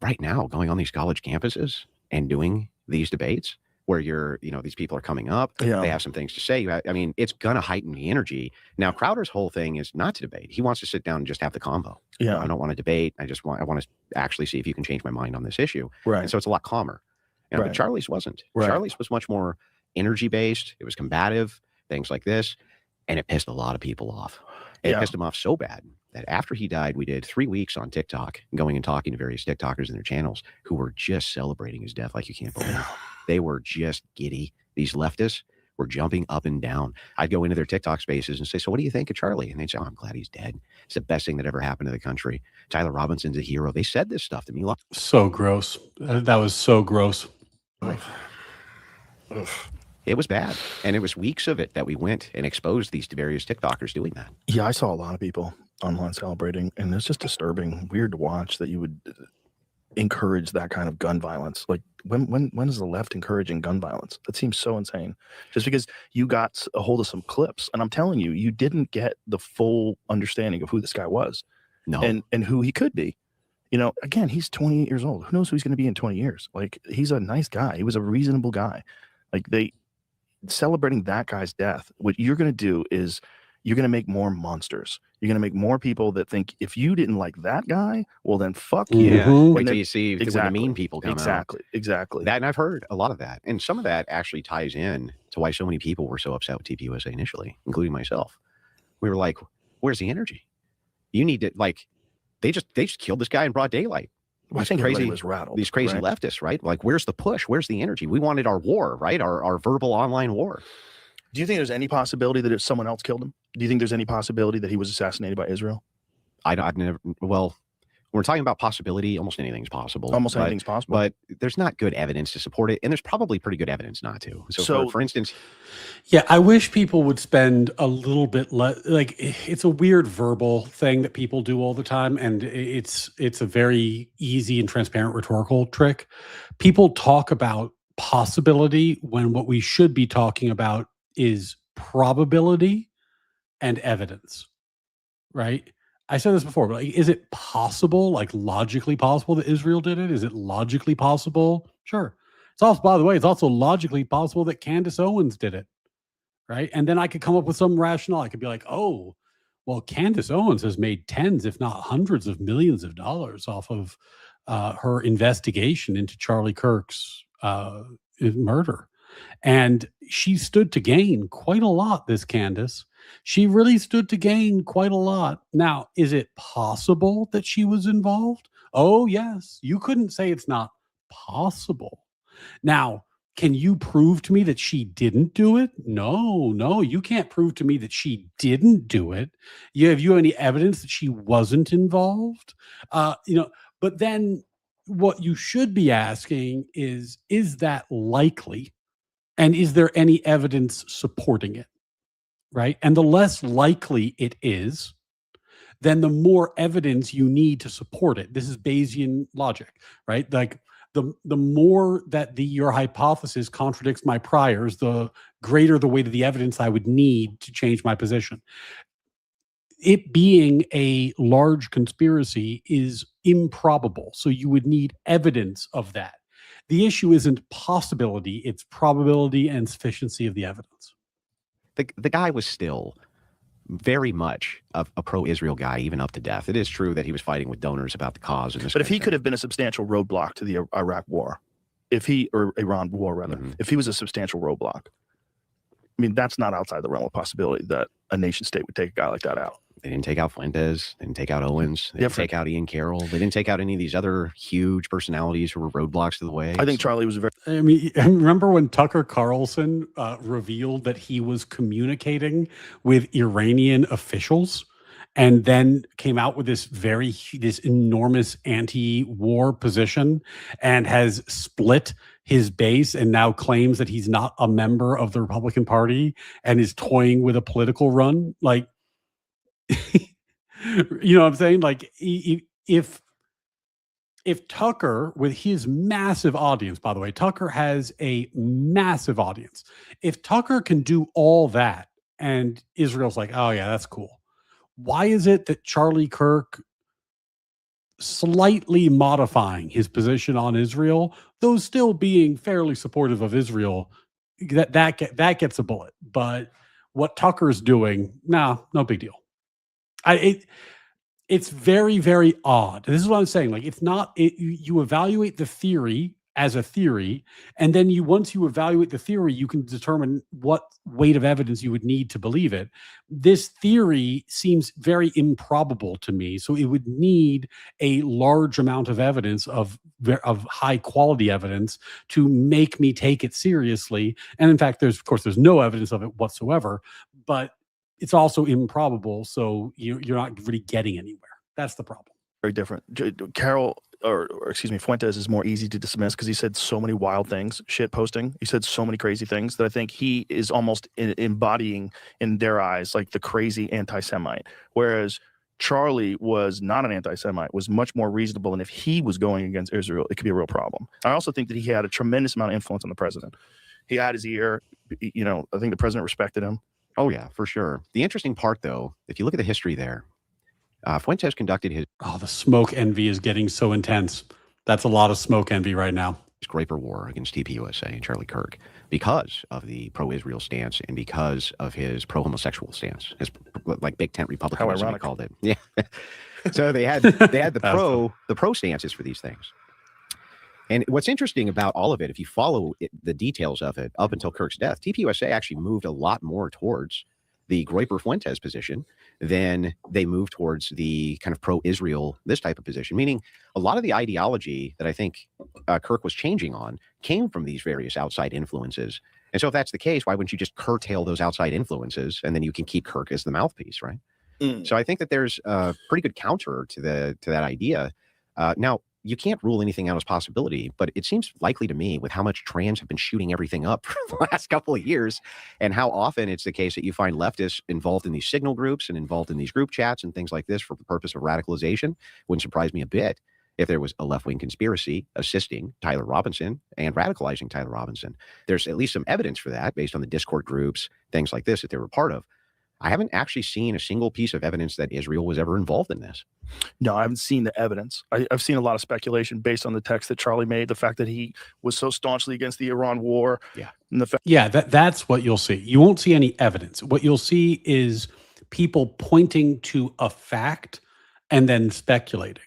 right now going on these college campuses and doing these debates where these people are coming up, they have some things to say. It's going to heighten the energy. Now, Crowder's whole thing is not to debate. He wants to sit down and just have the convo. Yeah. I don't want to debate. I want to actually see if you can change my mind on this issue. Right. And so it's a lot calmer. But Charlie's wasn't. Right. Charlie's was much more energy based. It was combative, things like this. And it pissed a lot of people off. It pissed him off so bad that after he died, we did 3 weeks on TikTok, going and talking to various TikTokers in their channels who were just celebrating his death like you can't believe. They were just giddy. These leftists were jumping up and down. I'd go into their TikTok spaces and say, so what do you think of Charlie? And they'd say, oh, I'm glad he's dead. It's the best thing that ever happened to the country. Tyler Robinson's a hero. They said this stuff to me. So gross. That was so gross. It was bad. And it was weeks of it that we went and exposed these various TikTokers doing that. Yeah, I saw a lot of people online celebrating, and it's just disturbing, weird to watch that you would encourage that kind of gun violence. Like, when is the left encouraging gun violence? That seems so insane. Just because you got a hold of some clips, and I'm telling you, you didn't get the full understanding of who this guy was, No. and who he could be. You know, again, he's 28 years old. Who knows who he's going to be in 20 years? Like, he's a nice guy. He was a reasonable guy. Like, celebrating that guy's death, what you're going to do is you're going to make more monsters. You're going to make more people that think if you didn't like that guy, well, then fuck you. Yeah. Mhm. Wait till you see when the mean people come out. Exactly. That, and I've heard a lot of that. And some of that actually ties in to why so many people were so upset with TPUSA initially, including myself. We were like, where's the energy? You need to, like, they just killed this guy in broad daylight. Well, I think everybody was rattled. These crazy right? leftists, right? Like, where's the push? Where's the energy? We wanted our war, right? Our verbal online war. Do you think there's any possibility that if someone else killed him? Do you think there's any possibility that he was assassinated by Israel? I've never, well, when we're talking about possibility, almost anything's possible. Almost anything's possible. But there's not good evidence to support it. And there's probably pretty good evidence not to. So for instance, Yeah, I wish people would spend a little bit less. Like, it's a weird verbal thing that people do all the time, and it's a very easy and transparent rhetorical trick. People talk about possibility when what we should be talking about is probability and evidence, right? I said this before, but like, is it possible, like logically possible that Israel did it? Is it logically possible? Sure. It's also, by the way, it's also logically possible that Candice Owens did it, right? And then I could come up with some rationale. I could be like, oh, well, Candice Owens has made tens, if not hundreds of millions of dollars off of her investigation into Charlie Kirk's murder. And she stood to gain quite a lot, this Candice. She really stood to gain quite a lot. Now, is it possible that she was involved? Oh, yes. You couldn't say it's not possible. Now, can you prove to me that she didn't do it? No, you can't prove to me that she didn't do it. Have you any evidence that she wasn't involved? But then what you should be asking is that likely? And is there any evidence supporting it? Right? And the less likely it is, then the more evidence you need to support it. This is Bayesian logic, right? Like the more that your hypothesis contradicts my priors, the greater the weight of the evidence I would need to change my position. It being a large conspiracy is improbable, so you would need evidence of that. The issue isn't possibility, it's probability and sufficiency of the evidence. The guy was still very much a pro-Israel guy, even up to death. It is true that he was fighting with donors about the cause. And this, but if he could have been a substantial roadblock to the Iraq war, or Iran war rather, if he was a substantial roadblock, I mean, that's not outside the realm of possibility that a nation state would take a guy like that out. They didn't take out Fuentes. They didn't take out Owens. They didn't take out Ian Carroll. They didn't take out any of these other huge personalities who were roadblocks to the way. I think Charlie was I mean, remember when Tucker Carlson revealed that he was communicating with Iranian officials and then came out with this enormous anti-war position and has split his base and now claims that he's not a member of the Republican Party and is toying with a political run? Like, you know what I'm saying? Like, if Tucker, with his massive audience, by the way, Tucker has a massive audience. If Tucker can do all that and Israel's like, oh yeah, that's cool. Why is it that Charlie Kirk slightly modifying his position on Israel, though still being fairly supportive of Israel, that gets a bullet? But what Tucker's doing, no big deal. It's very, very odd. This is what I'm saying. Like, you evaluate the theory as a theory, and then once you evaluate the theory, you can determine what weight of evidence you would need to believe it. This theory seems very improbable to me, so it would need a large amount of evidence of high quality evidence to make me take it seriously. And in fact, there's no evidence of it whatsoever, but it's also improbable, so you're not really getting anywhere. That's the problem. Very different. Carroll or excuse me, Fuentes is more easy to dismiss because he said so many wild things, shit posting. He said so many crazy things that I think he is almost embodying in their eyes like the crazy anti-Semite. Whereas Charlie was not an anti-Semite, was much more reasonable. And if he was going against Israel, it could be a real problem. I also think that he had a tremendous amount of influence on the president. He had his ear, you know, I think the president respected him. Oh, yeah, for sure. The interesting part, though, if you look at the history there, Fuentes conducted his the smoke envy is getting so intense. That's a lot of smoke envy right now. Graper War against TPUSA and Charlie Kirk because of the pro-Israel stance and because of his pro-homosexual stance, his like big tent Republicanism, he called it. Yeah. So they had the pro stances for these things. And what's interesting about all of it, if you follow the details of it up until Kirk's death, TPUSA actually moved a lot more towards the Groyper Fuentes position than they moved towards the kind of pro-Israel, this type of position, meaning a lot of the ideology that I think Kirk was changing on came from these various outside influences. And so if that's the case, why wouldn't you just curtail those outside influences and then you can keep Kirk as the mouthpiece, right? So I think that there's a pretty good counter to that idea. Now, you can't rule anything out as possibility, but it seems likely to me with how much trans have been shooting everything up for the last couple of years and how often it's the case that you find leftists involved in these signal groups and involved in these group chats and things like this for the purpose of radicalization. Wouldn't surprise me a bit if there was a left-wing conspiracy assisting Tyler Robinson and radicalizing Tyler Robinson. There's at least some evidence for that based on the Discord groups, things like this that they were part of. I haven't actually seen a single piece of evidence that Israel was ever involved in this. No, I haven't seen the evidence. I've seen a lot of speculation based on the text that Charlie made, the fact that he was so staunchly against the Iran war. Yeah. And the fact that's what you'll see. You won't see any evidence. What you'll see is people pointing to a fact and then speculating.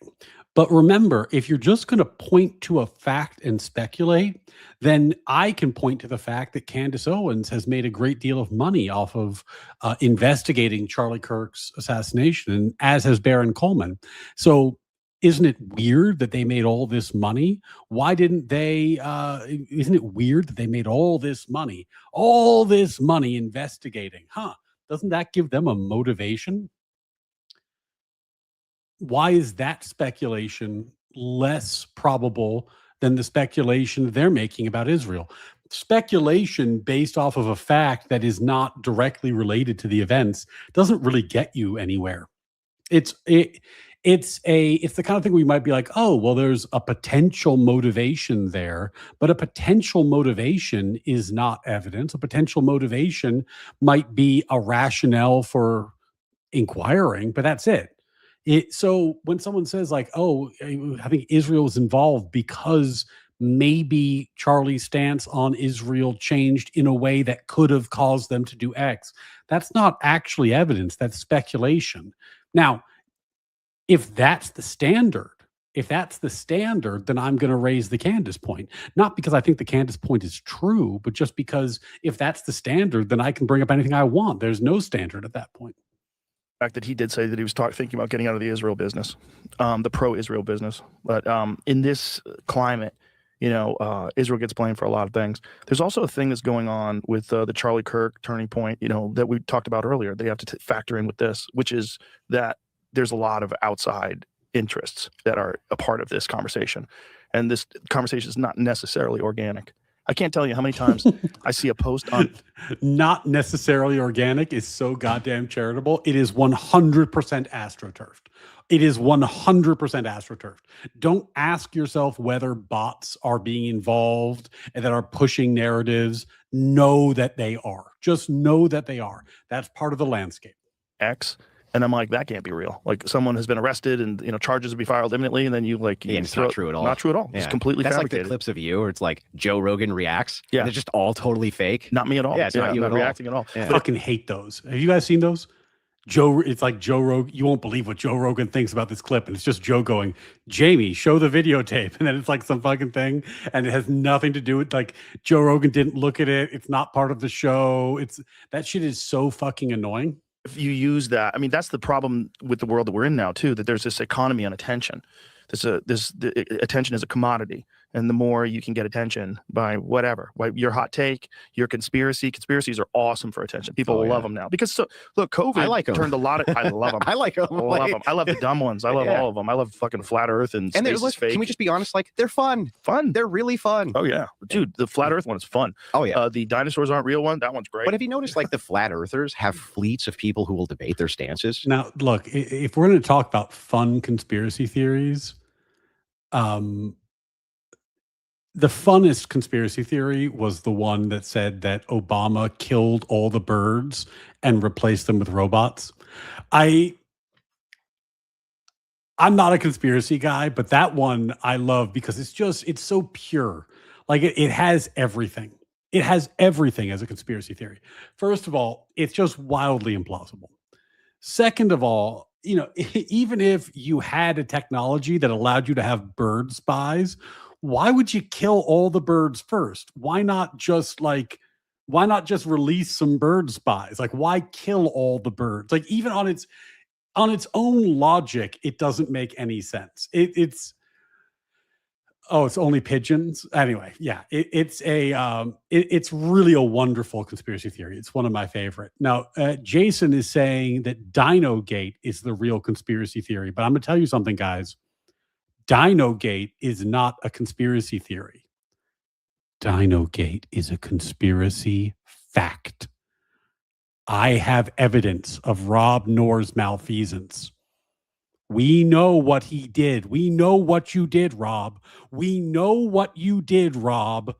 But remember, if you're just going to point to a fact and speculate, then I can point to the fact that Candice Owens has made a great deal of money off of investigating Charlie Kirk's assassination, as has Baron Coleman. So isn't it weird that they made all this money? Why didn't they? Isn't it weird that they made all this money investigating? Doesn't that give them a motivation? Why is that speculation less probable than the speculation they're making about Israel? Speculation based off of a fact that is not directly related to the events doesn't really get you anywhere. It's the kind of thing we might be like, oh, well, there's a potential motivation there, but a potential motivation is not evidence. A potential motivation might be a rationale for inquiring, but that's it. So when someone says like, oh, I think Israel was involved because maybe Charlie's stance on Israel changed in a way that could have caused them to do X, that's not actually evidence. That's speculation. Now, if that's the standard, then I'm going to raise the Candice point. Not because I think the Candice point is true, but just because if that's the standard, then I can bring up anything I want. There's no standard at that point. Fact that he did say that he was thinking about getting out of the Israel business, the pro-Israel business. But in this climate, Israel gets blamed for a lot of things. There's also a thing that's going on with the Charlie Kirk turning point, that we talked about earlier. They have to factor in with this, which is that there's a lot of outside interests that are a part of this conversation. And this conversation is not necessarily organic. I can't tell you how many times I see a post on... Not necessarily organic is so goddamn charitable. It is 100% astroturfed. It is 100% astroturfed. Don't ask yourself whether bots are being involved and that are pushing narratives. Know that they are. Just know that they are. That's part of the landscape. X. And I'm like, that can't be real. Like someone has been arrested and charges will be filed imminently, and then it's not true at all. Not true at all. Yeah. It's completely fabricated. That's like the clips of you where it's like Joe Rogan reacts. Yeah. And it's just all totally fake. Not me at all. Yeah, it's not you not at all. reacting at all. I fucking hate those. Have you guys seen those? It's like Joe Rogan. You won't believe what Joe Rogan thinks about this clip. And it's just Joe going, Jamie, show the videotape. And then it's like some fucking thing. And it has nothing to do with like Joe Rogan didn't look at it. It's not part of the show. That shit is so fucking annoying. If you use that, I mean, that's the problem with the world that we're in now too, that there's this economy on attention. This attention is a commodity. and the more you can get attention by whatever, your hot take, your conspiracy. Conspiracies are awesome for attention. People will love them now because look, COVID I like 'em. turned a lot of. I love them. I like them. I love them. I love the dumb ones. I love all of them. I love fucking flat Earth and space is fake. Can we just be honest? Like, they're fun. They're really fun. Oh yeah, dude, the flat Earth one is fun. Oh yeah. The dinosaurs aren't real one. That one's great. But have you noticed, like, the flat earthers have fleets of people who will debate their stances? Now, look, if we're going to talk about fun conspiracy theories, the funnest conspiracy theory was the one that said that Obama killed all the birds and replaced them with robots. I'm not a conspiracy guy, but that one I love because it's so pure. Like it has everything. It has everything as a conspiracy theory. First of all, it's just wildly implausible. Second of all, even if you had a technology that allowed you to have bird spies, why would you kill all the birds first? Why not just release some bird spies? Like, why kill all the birds? Like, even on its own logic, it doesn't make any sense. It's only pigeons. Anyway, yeah, it's really a wonderful conspiracy theory. It's one of my favorite. Now, Jason is saying that Dinogate is the real conspiracy theory, but I'm going to tell you something, guys. Dinogate is not a conspiracy theory. Dinogate is a conspiracy fact. I have evidence of Rob Knorr's malfeasance. We know what he did. We know what you did, Rob. We know what you did, Rob.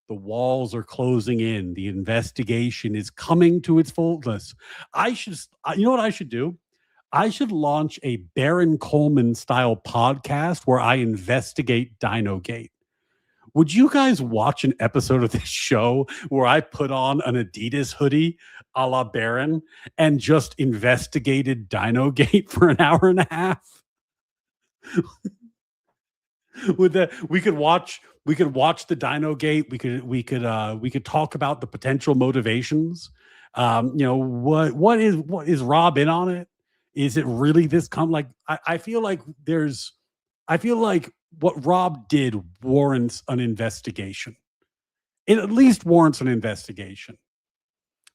The walls are closing in. The investigation is coming to its fullness. You know what I should do? I should launch a Baron Coleman style podcast where I investigate Dinogate. Would you guys watch an episode of this show where I put on an Adidas hoodie a la Baron and just investigated Dinogate for an hour and a half? We could watch the Dinogate. We could talk about the potential motivations. What is Rob in on it? Is it really this I feel like what Rob did warrants an investigation. It at least warrants an investigation.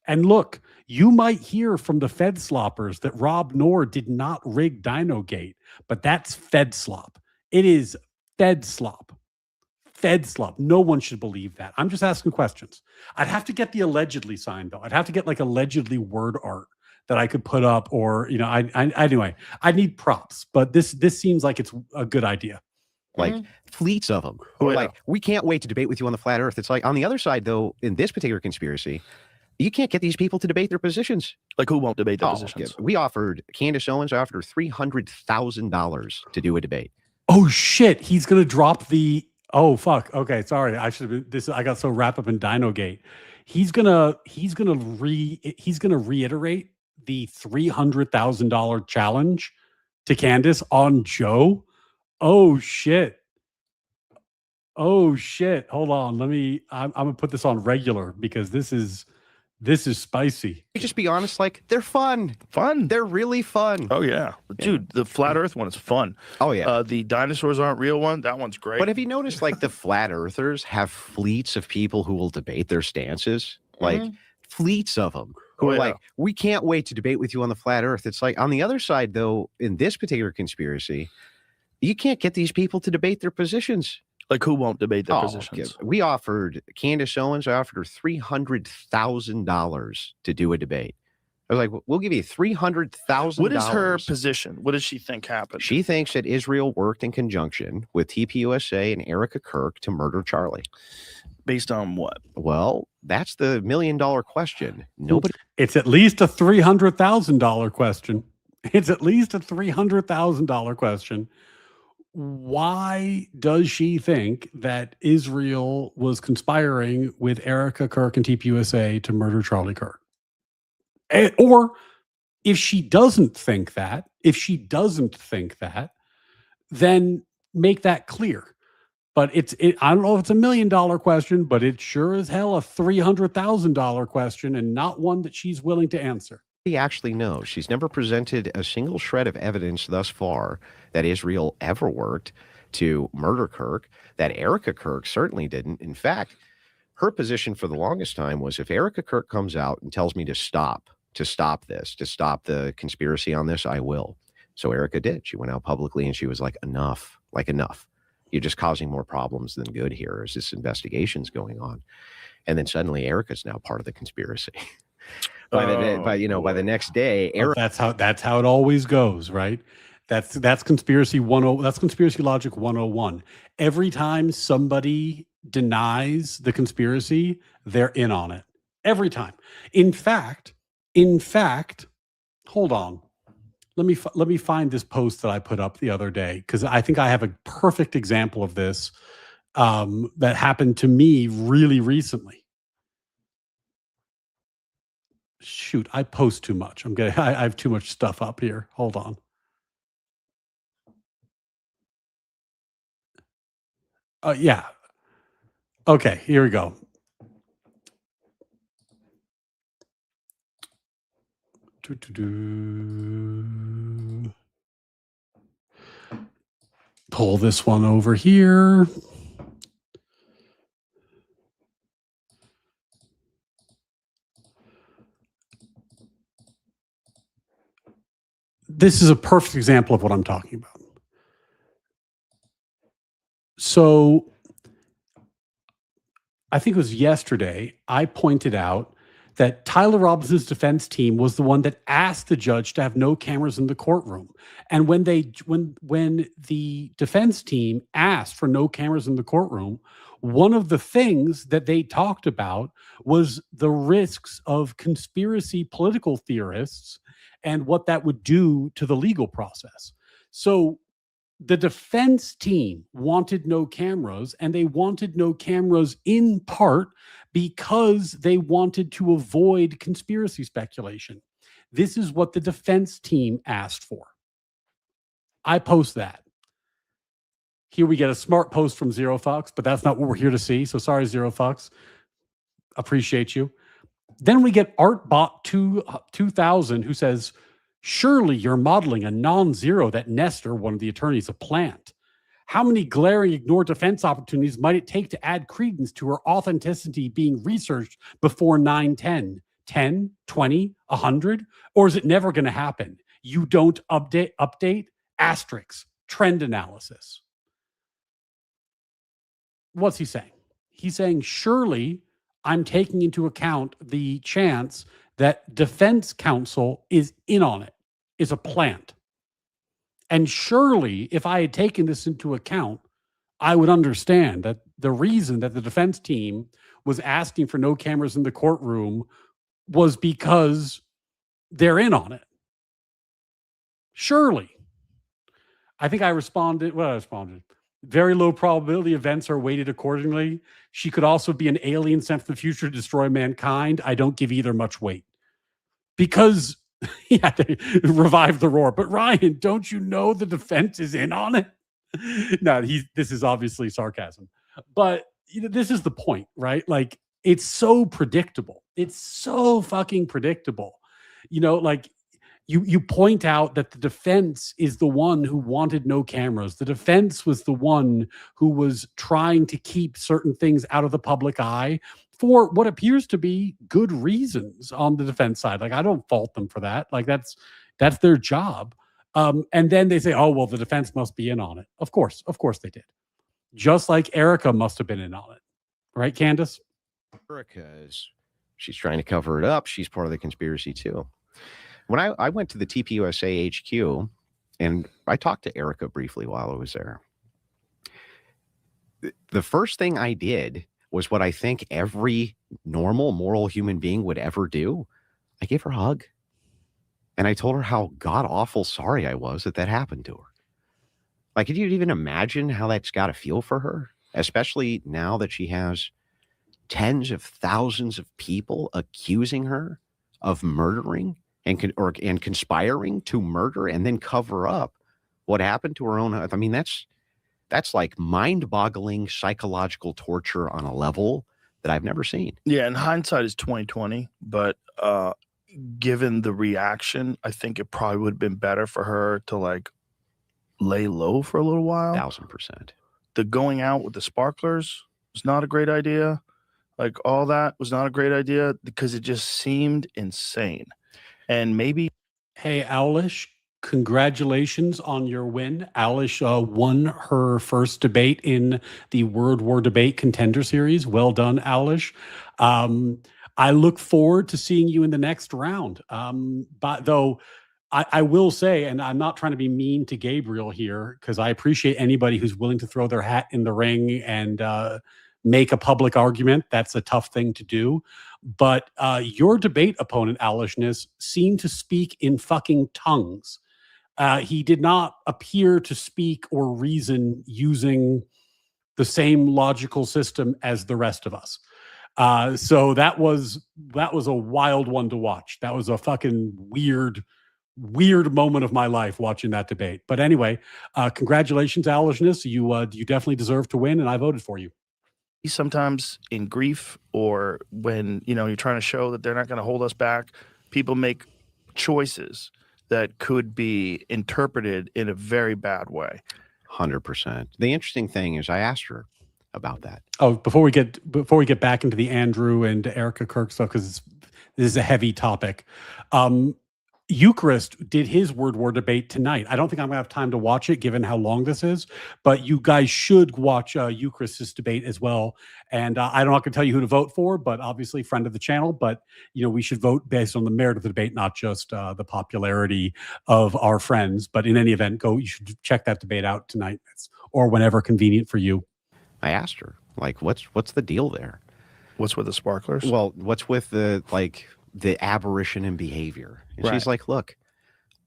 And look, you might hear from the Fed sloppers that Rob Knorr did not rig Dinogate, but that's Fed slop. It is Fed slop. Fed slop. No one should believe that. I'm just asking questions. I'd have to get the allegedly sign, though. I'd have to get like allegedly word art that I could put up, or anyway, I need props, but this seems like it's a good idea. Like fleets of them who are like, we can't wait to debate with you on the flat Earth. It's like, on the other side, though, in this particular conspiracy, you can't get these people to debate their positions. Like, who won't debate their positions? We offered Candice Owens. I offered her $300,000 to do a debate. Oh shit! He's gonna drop the. Oh fuck! Okay, sorry. I should have been. I got so wrapped up in Dinogate. He's gonna reiterate the $300,000 challenge to Candice on Joe. Oh shit. Hold on. I'm gonna put this on regular because this is spicy. Just be honest, like, they're fun. They're really fun. Oh yeah. Dude, the flat Earth one is fun. Oh yeah. The dinosaurs aren't real one. That one's great. But have you noticed, like, the flat earthers have fleets of people who will debate their stances? Like, fleets of them who are like, we can't wait to debate with you on the flat Earth. It's like, on the other side, though, in this particular conspiracy, you can't get these people to debate their positions. Like, who won't debate their positions? We offered Candice Owens. I offered her $300,000 to do a debate. I was like, we'll give you $300,000. What is her position? What does she think happened? She thinks that Israel worked in conjunction with TPUSA and Erica Kirk to murder Charlie. Based on what? Well, that's the $1 million question. Nobody. It's at least a $300,000 question. It's at least a $300,000 question. Why does she think that Israel was conspiring with Erica Kirk and TPUSA to murder Charlie Kirk? Or if she doesn't think that, then make that clear. But I don't know if it's a $1 million question, but it's sure as hell a $300,000 question, and not one that she's willing to answer. She actually knows. She's never presented a single shred of evidence thus far that Israel ever worked. to murder Kirk, that Erica Kirk certainly didn't. In fact, her position for the longest time was, if Erica Kirk comes out and tells me to stop the conspiracy on this, I will. So Erica did. She went out publicly and she was like, enough. You're just causing more problems than good here as this investigation's going on. And then suddenly Erica's now part of the conspiracy. By the next day, Erica. That's how it always goes, right? That's conspiracy that's conspiracy logic 101. Every time somebody denies the conspiracy, they're in on it. Every time. In fact, hold on. Let me find this post that I put up the other day, because I think I have a perfect example of this that happened to me really recently. Shoot, I post too much. I have too much stuff up here. Hold on. Yeah. Okay, here we go. Pull this one over here. This is a perfect example of what I'm talking about. So I think it was yesterday, I pointed out that Tyler Robinson's defense team was the one that asked the judge to have no cameras in the courtroom. And when the defense team asked for no cameras in the courtroom, one of the things that they talked about was the risks of conspiracy political theorists and what that would do to the legal process. So the defense team wanted no cameras, and they wanted no cameras in part because they wanted to avoid conspiracy speculation. This is what the defense team asked for. I post that. Here we get a smart post from Zero Fox, but that's not what we're here to see. So sorry, Zero Fox. Appreciate you. Then we get ArtBot2000 who says, surely you're modeling a non-zero that Nestor, one of the attorneys, a plant. How many glaring ignored defense opportunities might it take to add credence to her authenticity being researched before 9/10? 10, 20, 100? Or is it never going to happen? You don't update asterisks, trend analysis. What's he saying? He's saying, surely I'm taking into account the chance that defense counsel is in on it, is a plant. And surely if I had taken this into account, I would understand that the reason that the defense team was asking for no cameras in the courtroom was because they're in on it. Surely. I think I responded. Very low probability events are weighted accordingly. She could also be an alien sent from the future to destroy mankind. I don't give either much weight. Because they revive the roar. But Ryan, don't you know the defense is in on it? No, this is obviously sarcasm. But this is the point, right? Like, it's so predictable. It's so fucking predictable. You point out that the defense is the one who wanted no cameras. The defense was the one who was trying to keep certain things out of the public eye for what appears to be good reasons on the defense side. Like, I don't fault them for that. Like, that's their job. And then they say, oh, well, the defense must be in on it. Of course they did. Just like Erica must have been in on it. Right, Candice? Erica she's trying to cover it up. She's part of the conspiracy too. When I went to the TPUSA HQ and I talked to Erica briefly while I was there, the first thing I did was what I think every normal, moral human being would ever do. I gave her a hug. And I told her how god-awful sorry I was that happened to her. Like, could you even imagine how that's got to feel for her? Especially now that she has tens of thousands of people accusing her of murdering and conspiring to murder and then cover up what happened to her own. I mean, that's like mind-boggling psychological torture on a level that I've never seen. Yeah, and hindsight is 20/20, but given the reaction, I think it probably would have been better for her to lay low for a little while. 1000%. The going out with the sparklers was not a great idea. Like, all that was not a great idea because it just seemed insane. And maybe. Hey, Owlish, congratulations on your win. Owlish won her first debate in the Word War Debate Contender Series. Well done, Owlish. I look forward to seeing you in the next round. But though I will say, and I'm not trying to be mean to Gabriel here, because I appreciate anybody who's willing to throw their hat in the ring and make a public argument. That's a tough thing to do. But your debate opponent, Owlishness, seemed to speak in fucking tongues. He did not appear to speak or reason using the same logical system as the rest of us. So that was a wild one to watch. That was a fucking weird moment of my life watching that debate. But anyway, congratulations, Owlishness. You definitely deserve to win, and I voted for you. Sometimes in grief, or when you're trying to show that they're not going to hold us back, people make choices that could be interpreted in a very bad way. 100%. The interesting thing is I asked her about that. Oh, before we get back into the Andrew and Erica Kirk stuff, because this is a heavy topic. Eucharist did his Word War debate tonight. I don't think I'm gonna have time to watch it given how long this is, but you guys should watch Eucharist's debate as well. And I'm not gonna tell you who to vote for, but obviously friend of the channel, but we should vote based on the merit of the debate, not just the popularity of our friends. But in any event, you should check that debate out tonight or whenever convenient for you. I asked her, like, what's the deal there? What's with the sparklers? Well, what's with the aberration in behavior? And she's like, look,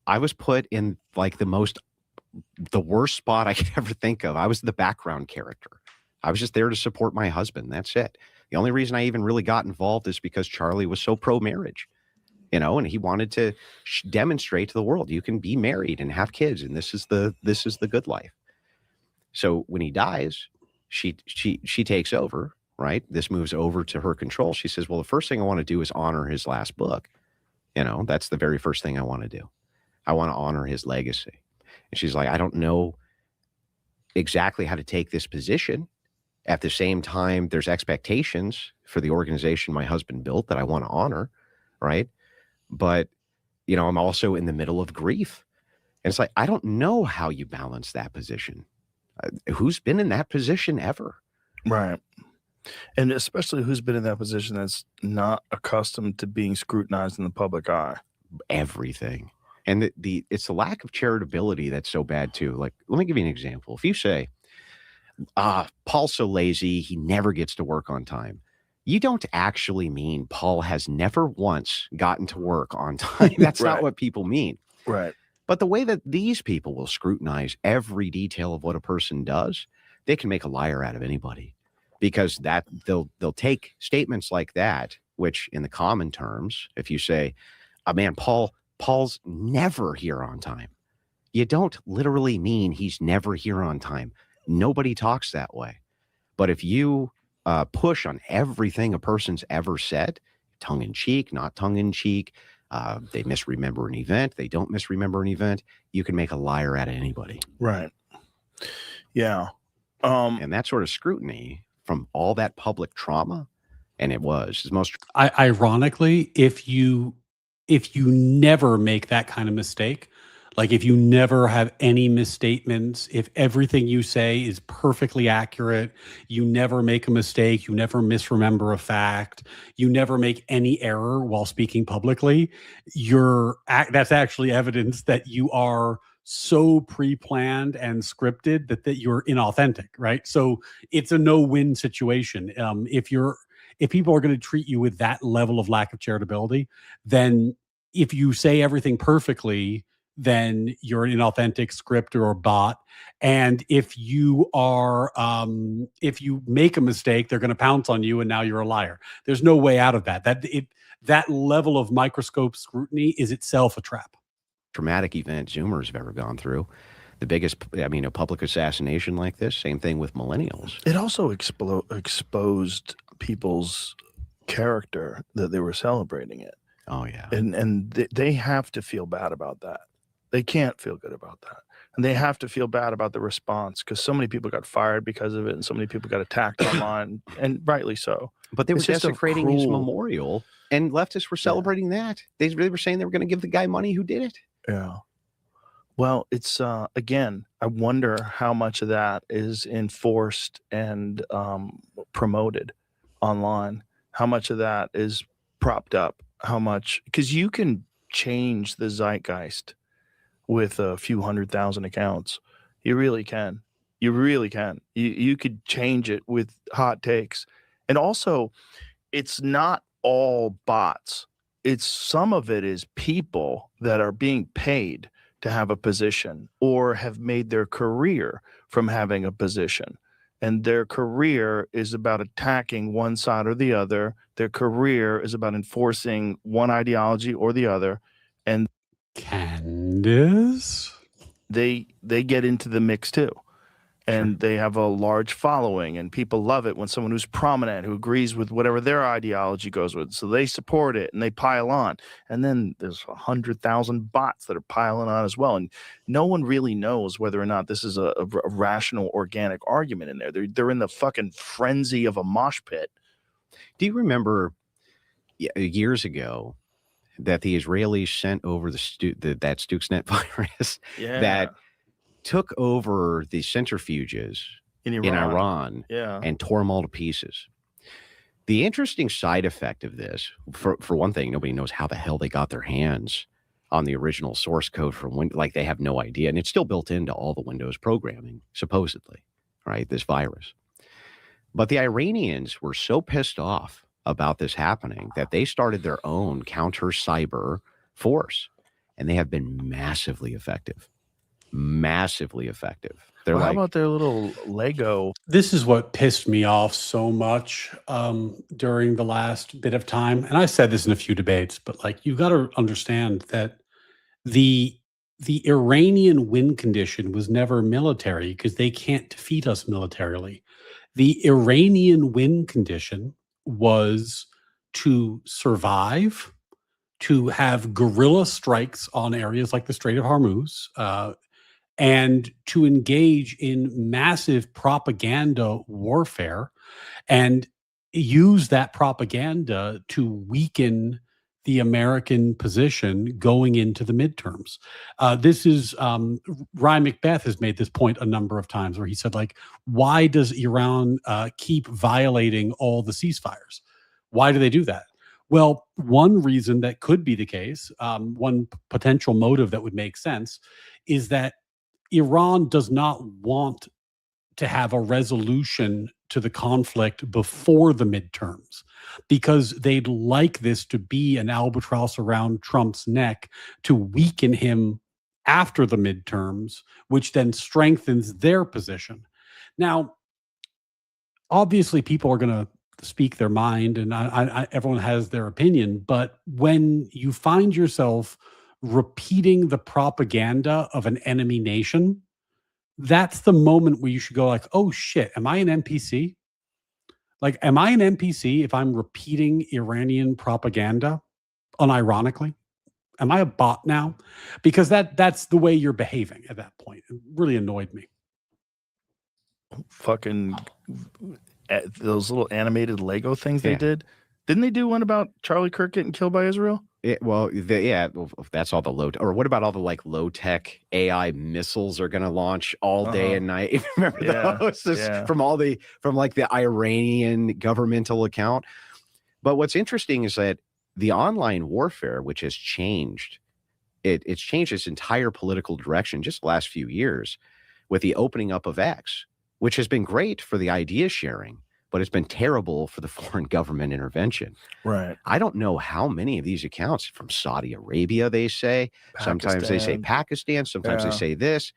I was put in like the worst spot I could ever think of. I was the background character. I was just there to support my husband. That's it. The only reason I even really got involved is because Charlie was so pro-marriage, and he wanted to demonstrate to the world you can be married and have kids, and this is the good life. So when he dies, she takes over. Right. This moves over to her control. She says, well, the first thing I want to do is honor his last book. That's the very first thing I want to do. I want to honor his legacy. And she's like, I don't know exactly how to take this position. At the same time, there's expectations for the organization my husband built that I want to honor. Right. But, I'm also in the middle of grief. And it's like, I don't know how you balance that position. Who's been in that position ever? Right. And especially who's been in that position that's not accustomed to being scrutinized in the public eye. Everything. And it's the lack of charitability that's so bad too. Like, let me give you an example. If you say, Paul's so lazy, he never gets to work on time, you don't actually mean Paul has never once gotten to work on time. That's not what people mean. Right. But the way that these people will scrutinize every detail of what a person does, they can make a liar out of anybody. Because they'll take statements like that, which in the common terms, if you say, man, Paul's never here on time, you don't literally mean he's never here on time. Nobody talks that way. But if you push on everything a person's ever said, tongue in cheek, not tongue in cheek, they misremember an event, they don't misremember an event, you can make a liar out of anybody. Right. Yeah. And that sort of scrutiny from all that public trauma, and it was most ironically, if you never make that kind of mistake, like if you never have any misstatements, if everything you say is perfectly accurate, you never make a mistake, you never misremember a fact, you never make any error while speaking publicly, that's actually evidence that you are so pre-planned and scripted that you're inauthentic, right? So it's a no-win situation. If people are going to treat you with that level of lack of charitability, then if you say everything perfectly, then you're an inauthentic scripter or bot. And if you if you make a mistake, they're going to pounce on you, and now you're a liar. There's no way out of that. That level of microscope scrutiny is itself a trap. Traumatic event Zoomers have ever gone through. The biggest, a public assassination like this, same thing with millennials. It also exposed people's character that they were celebrating it. Oh, yeah. And they have to feel bad about that. They can't feel good about that. And they have to feel bad about the response because so many people got fired because of it and so many people got attacked online, and rightly so. But they were It's just a desecrating his cruel- memorial, and leftists were celebrating that. They really were saying they were going to give the guy money who did it. Yeah. Well, it's again, I wonder how much of that is enforced and promoted online. How much of that is propped up? How much? Because you can change the zeitgeist with a few 100,000 accounts. You really can. You really can. You could change it with hot takes. And also, it's not all bots. It's some of it is people that are being paid to have a position or have made their career from having a position. And their career is about attacking one side or the other. Their career is about enforcing one ideology or the other. And Candice? they get into the mix too. And they have a large following, and people love it when someone who's prominent, who agrees with whatever their ideology goes with. So they support it and they pile on. And then there's 100,000 bots that are piling on as well. And no one really knows whether or not this is a rational, organic argument in there. They're in the fucking frenzy of a mosh pit. Do you remember years ago that the Israelis sent over that Stuxnet virus that took over the centrifuges in Iran and tore them all to pieces? The interesting side effect of this, for one thing, nobody knows how the hell they got their hands on the original source code for Windows. Like, they have no idea. And it's still built into all the Windows programming, supposedly, right? This virus. But the Iranians were so pissed off about this happening that they started their own counter cyber force, and they have been massively effective. Massively effective. Well, how about their little Lego? This is what pissed me off so much during the last bit of time. And I said this in a few debates, but like, you've got to understand that the Iranian win condition was never military because they can't defeat us militarily. The Iranian win condition was to survive, to have guerrilla strikes on areas like the Strait of Hormuz, and to engage in massive propaganda warfare and use that propaganda to weaken the American position going into the midterms. This is Ryan Macbeth has made this point a number of times where he said, like, why does Iran keep violating all the ceasefires? Why do they do that? Well, one reason that could be the case, one potential motive that would make sense, is that Iran does not want to have a resolution to the conflict before the midterms, because they'd like this to be an albatross around Trump's neck to weaken him after the midterms, which then strengthens their position. Now, obviously, people are going to speak their mind, and everyone has their opinion, but when you find yourself repeating the propaganda of an enemy nation, that's the moment where you should go like, oh shit, am I an NPC? Like, am I an NPC if I'm repeating Iranian propaganda unironically? Am I a bot now? Because that's the way you're behaving at that point. It really annoyed me. Fucking those little animated Lego things they did. Didn't they do one about Charlie Kirk getting killed by Israel? That's all the what about all the like low tech AI missiles are going to launch all day and night? Remember those from the Iranian governmental account? But what's interesting is that the online warfare, which has changed, it's changed its entire political direction just the last few years with the opening up of X, which has been great for the idea sharing, but it's been terrible for the foreign government intervention. Right. I don't know how many of these accounts from Saudi Arabia, they say. Sometimes they say Pakistan. Sometimes they say this.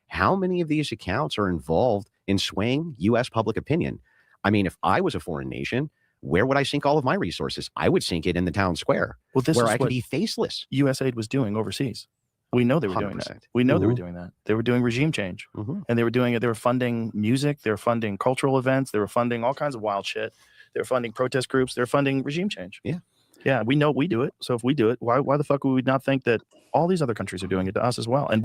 How many of these accounts are involved in swaying U.S. public opinion? I mean, if I was a foreign nation, where would I sink all of my resources? I would sink it in the town square, where I could be faceless. USAID was doing overseas. We know they were doing that. We know they were doing that. They were doing regime change, and they were doing it. They were funding music. They were funding cultural events. They were funding all kinds of wild shit. They were funding protest groups. They were funding regime change. Yeah. Yeah, we know we do it. So if we do it, why the fuck would we not think that all these other countries are doing it to us as well? And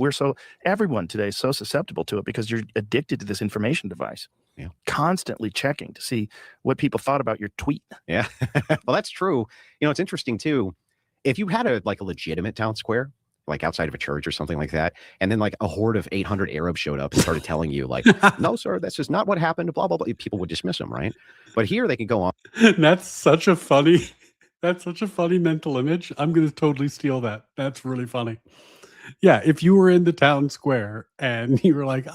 everyone today is so susceptible to it because you're addicted to this information device. Yeah. Constantly checking to see what people thought about your tweet. Yeah. Well, that's true. It's interesting too. If you had a legitimate town square, like outside of a church or something like that, and then like a horde of 800 Arabs showed up and started telling you like, no, sir, this is not what happened, blah, blah, blah. People would dismiss them, right? But here they can go on. That's such a funny mental image. I'm going to totally steal that. That's really funny. Yeah, if you were in the town square and you were like,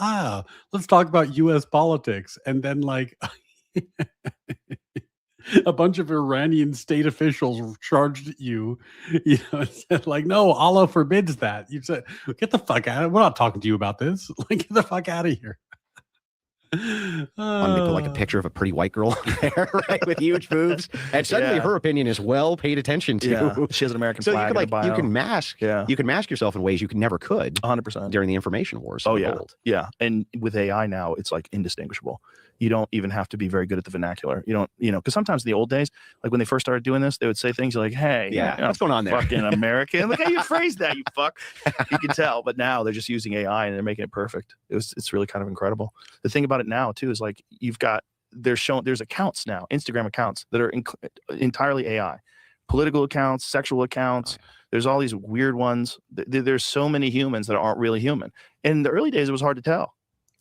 let's talk about U.S. politics, and then like a bunch of Iranian state officials charged at you, and said like, no, Allah forbids that. You said, get the fuck out of it. We're not talking to you about this. Like, get the fuck out of here. They put like a picture of a pretty white girl there, right, with huge boobs, and suddenly her opinion is well paid attention to. Yeah. She has an American flag. You could, you can mask. Yeah. You can mask yourself in ways you never could. 100% during the information wars. Oh yeah, yeah. And with AI now, it's like indistinguishable. You don't even have to be very good at the vernacular. You don't, because sometimes in the old days, like when they first started doing this, they would say things like, "Hey, what's going on there? Fucking American, look how you phrased that, you fuck." You can tell, but now they're just using AI and they're making it perfect. It's really kind of incredible. The thing about it now too is like there's accounts now, Instagram accounts that are entirely AI, political accounts, sexual accounts. There's all these weird ones. There's so many humans that aren't really human. In the early days, it was hard to tell.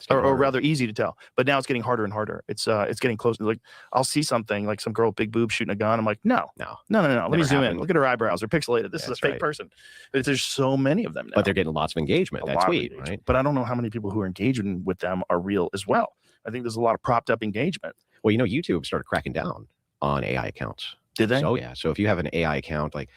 Or rather easy to tell, but now it's getting harder and harder. It's getting close. Like I'll see something like some girl with big boobs shooting a gun. I'm like, no. Let me zoom in. Look at her eyebrows. They're pixelated. This is a fake person. There's so many of them now. But they're getting lots of engagement. That tweet, right? But I don't know how many people who are engaging with them are real as well. I think there's a lot of propped up engagement. Well, YouTube started cracking down on AI accounts. Did they? So yeah. So if you have an AI account, like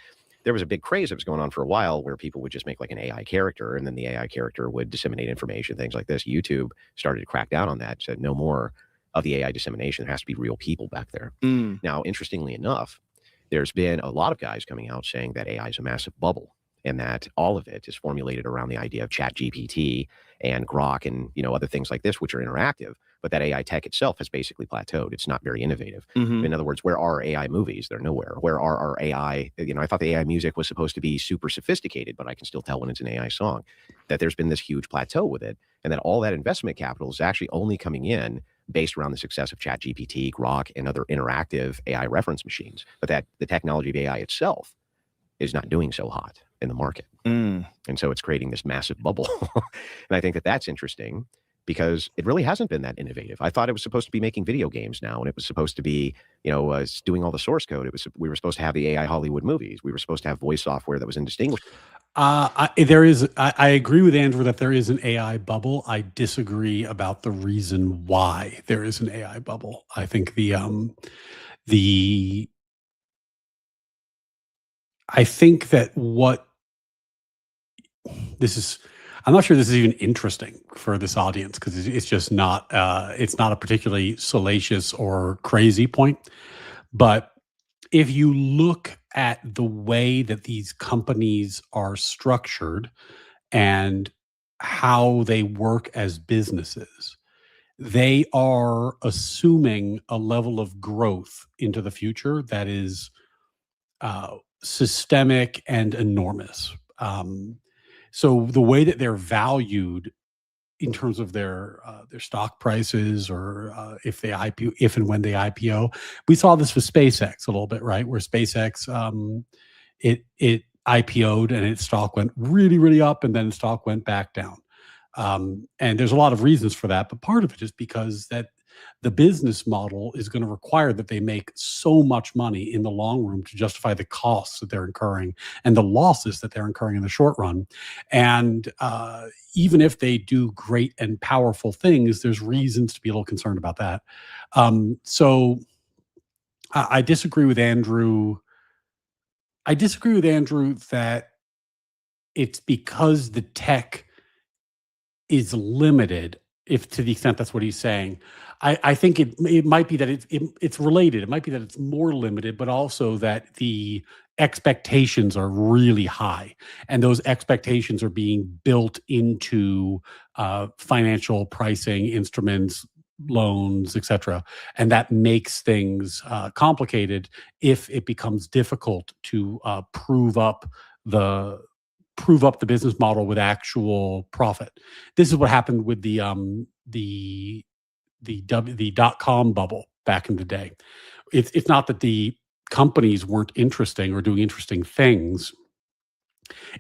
there was a big craze that was going on for a while where people would just make like an AI character and then the AI character would disseminate information, things like this. YouTube started to crack down on that, said no more of the AI dissemination. There has to be real people back there. Now, interestingly enough, there's been a lot of guys coming out saying that AI is a massive bubble and that all of it is formulated around the idea of ChatGPT and Grok and, other things like this, which are interactive. But that AI tech itself has basically plateaued. It's not very innovative. In other words, where are AI movies? They're nowhere. Where are our AI? I thought the AI music was supposed to be super sophisticated, but I can still tell when it's an AI song. That there's been this huge plateau with it, and that all that investment capital is actually only coming in based around the success of ChatGPT, Grok, and other interactive AI reference machines. But that the technology of AI itself is not doing so hot in the market, and so it's creating this massive bubble. And I think that that's interesting, because it really hasn't been that innovative. I thought it was supposed to be making video games now, and it was supposed to be, doing all the source code. We were supposed to have the AI Hollywood movies. We were supposed to have voice software that was indistinguishable. I agree with Andrew that there is an AI bubble. I disagree about the reason why there is an AI bubble. I think I think that I'm not sure this is even interesting for this audience because it's just not it's not a particularly salacious or crazy point. But if you look at the way that these companies are structured and how they work as businesses, they are assuming a level of growth into the future that is systemic and enormous. So the way that they're valued in terms of their stock prices, or if and when they IPO, we saw this with SpaceX a little bit, right? Where SpaceX it IPO'd and its stock went really, really up, and then its stock went back down. And there's a lot of reasons for that, but part of it is because that the business model is going to require that they make so much money in the long run to justify the costs that they're incurring and the losses that they're incurring in the short run. And even if they do great and powerful things, there's reasons to be a little concerned about that. So I disagree with Andrew. I disagree with Andrew that it's because the tech is limited, if to the extent that's what he's saying. I think it might be that it's related. It might be that it's more limited, but also that the expectations are really high, and those expectations are being built into financial pricing instruments, loans, etc., and that makes things complicated if it becomes difficult to prove up the business model with actual profit. This is what happened with the dot-com bubble back in the day. It's not that the companies weren't interesting or doing interesting things.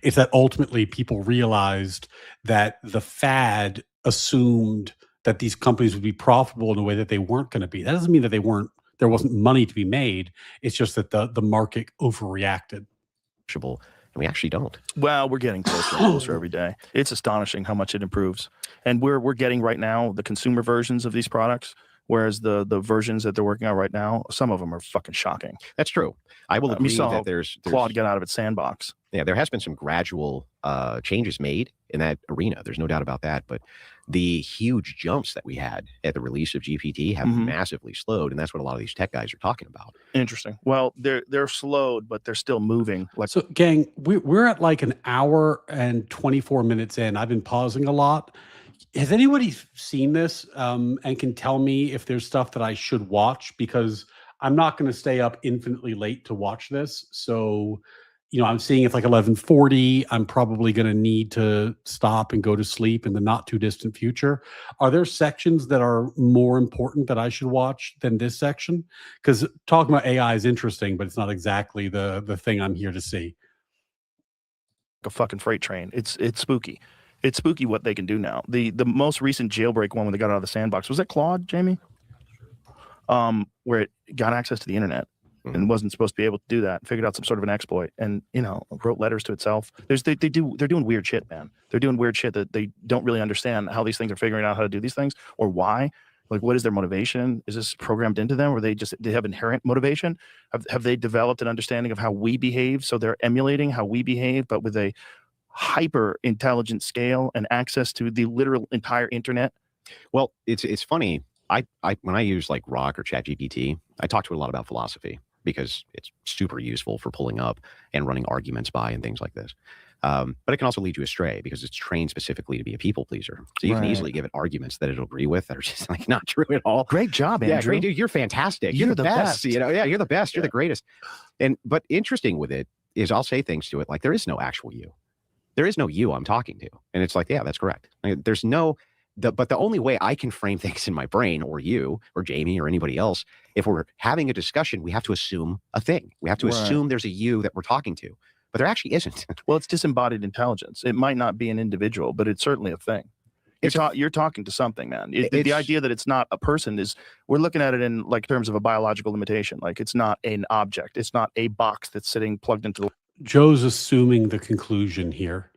It's that ultimately people realized that the fad assumed that these companies would be profitable in a way that they weren't going to be. That doesn't mean that there wasn't money to be made. It's just that the market overreacted. And we actually don't. Well, we're getting closer and closer every day. It's astonishing how much it improves. And we're getting right now the consumer versions of these products, whereas the versions that they're working on right now, some of them are fucking shocking. That's true. I will agree that there's Claude get out of its sandbox. Yeah, there has been some gradual changes made in that arena. There's no doubt about that. But the huge jumps that we had at the release of GPT have massively slowed, and that's what a lot of these tech guys are talking about. Interesting. Well, they're slowed, but they're still moving. So, gang, we're at like an hour and 24 minutes in. I've been pausing a lot. Has anybody seen this and can tell me if there's stuff that I should watch? Because I'm not going to stay up infinitely late to watch this. So, I'm seeing it's like 11:40. I'm probably going to need to stop and go to sleep in the not too distant future. Are there sections that are more important that I should watch than this section? Because talking about AI is interesting, but it's not exactly the thing I'm here to see. A fucking freight train. It's spooky. It's spooky what they can do now. The most recent jailbreak one when they got out of the sandbox, was that Claude, Jamie? Where it got access to the internet and wasn't supposed to be able to do that, figured out some sort of an exploit and, wrote letters to itself. They're doing weird shit, man. They're doing weird shit that they don't really understand how these things are figuring out how to do these things or why. Like, what is their motivation? Is this programmed into them or they have inherent motivation? Have they developed an understanding of how we behave? So they're emulating how we behave, but with a hyper intelligent scale and access to the literal entire internet. Well, it's funny. I when I use like Rock or ChatGPT, I talk to it a lot about philosophy because it's super useful for pulling up and running arguments by and things like this. But it can also lead you astray because it's trained specifically to be a people pleaser. So you can easily give it arguments that it'll agree with that are just like not true at all. Great job, Andrew. Yeah, great dude. You're fantastic. You're the best. Yeah, you're the best. You're the greatest. But interesting with it is I'll say things to it like there is no actual you. There is no you I'm talking to. And it's like, yeah, that's correct. There's no, but the only way I can frame things in my brain or you or Jamie or anybody else, if we're having a discussion, we have to assume a thing. We have to assume there's a you that we're talking to, but there actually isn't. Well, it's disembodied intelligence. It might not be an individual, but it's certainly a thing. You're talking to something, man. The idea that it's not a person is, we're looking at it in like terms of a biological limitation. Like it's not an object. It's not a box that's sitting plugged into the. Joe's assuming the conclusion here.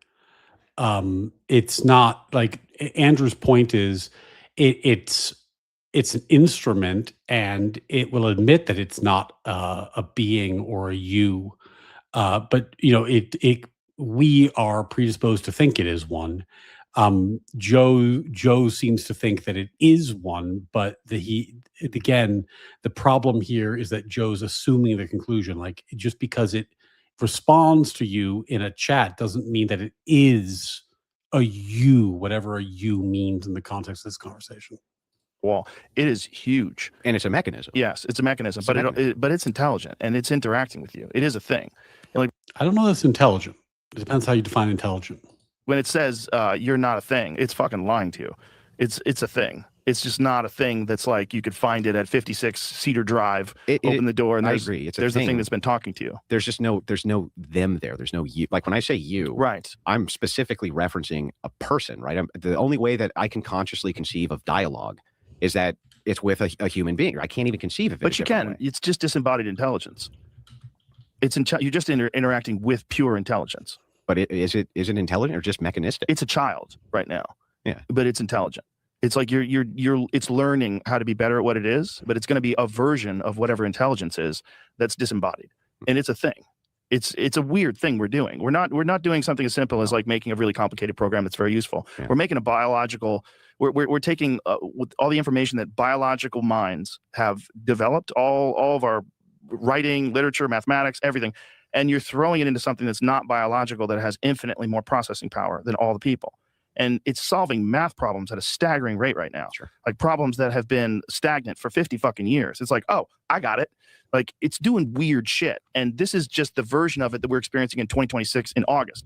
It's not like Andrew's point is it's an instrument and it will admit that it's not a being or a you. But we are predisposed to think it is one. Joe seems to think that it is one, but again, the problem here is that Joe's assuming the conclusion. Like just because it responds to you in a chat doesn't mean that it is a you, whatever a you means in the context of this conversation. Well, it is huge. And it's a mechanism. Yes, it's a mechanism, but it's intelligent and it's interacting with you. It is a thing. Like, I don't know that's intelligent. It depends how you define intelligent. When it says you're not a thing, it's fucking lying to you. It's a thing. It's just not a thing that's like you could find it at 56 Cedar Drive, open the door, and I agree. There's a thing that's been talking to you. There's no them there. There's no you. Like when I say you, right, I'm specifically referencing a person, right? The only way that I can consciously conceive of dialogue is that it's with a human being. I can't even conceive of it. But you can. Way. It's just disembodied intelligence. You're just interacting with pure intelligence. But is it intelligent or just mechanistic? It's a child right now. Yeah, but it's intelligent. It's like it's learning how to be better at what it is, but it's going to be a version of whatever intelligence is that's disembodied, and it's a thing. It's a weird thing we're doing. We're not doing something as simple as like making a really complicated program that's very useful. Yeah. We're making a biological. We're taking with all the information that biological minds have developed, all of our writing, literature, mathematics, everything, and you're throwing it into something that's not biological that has infinitely more processing power than all the people. and it's solving math problems at a staggering rate right now. Sure. Like problems that have been stagnant for 50 fucking years. It's like, oh, I got it. Like it's doing weird shit. And this is just the version of it that we're experiencing in 2026 in August.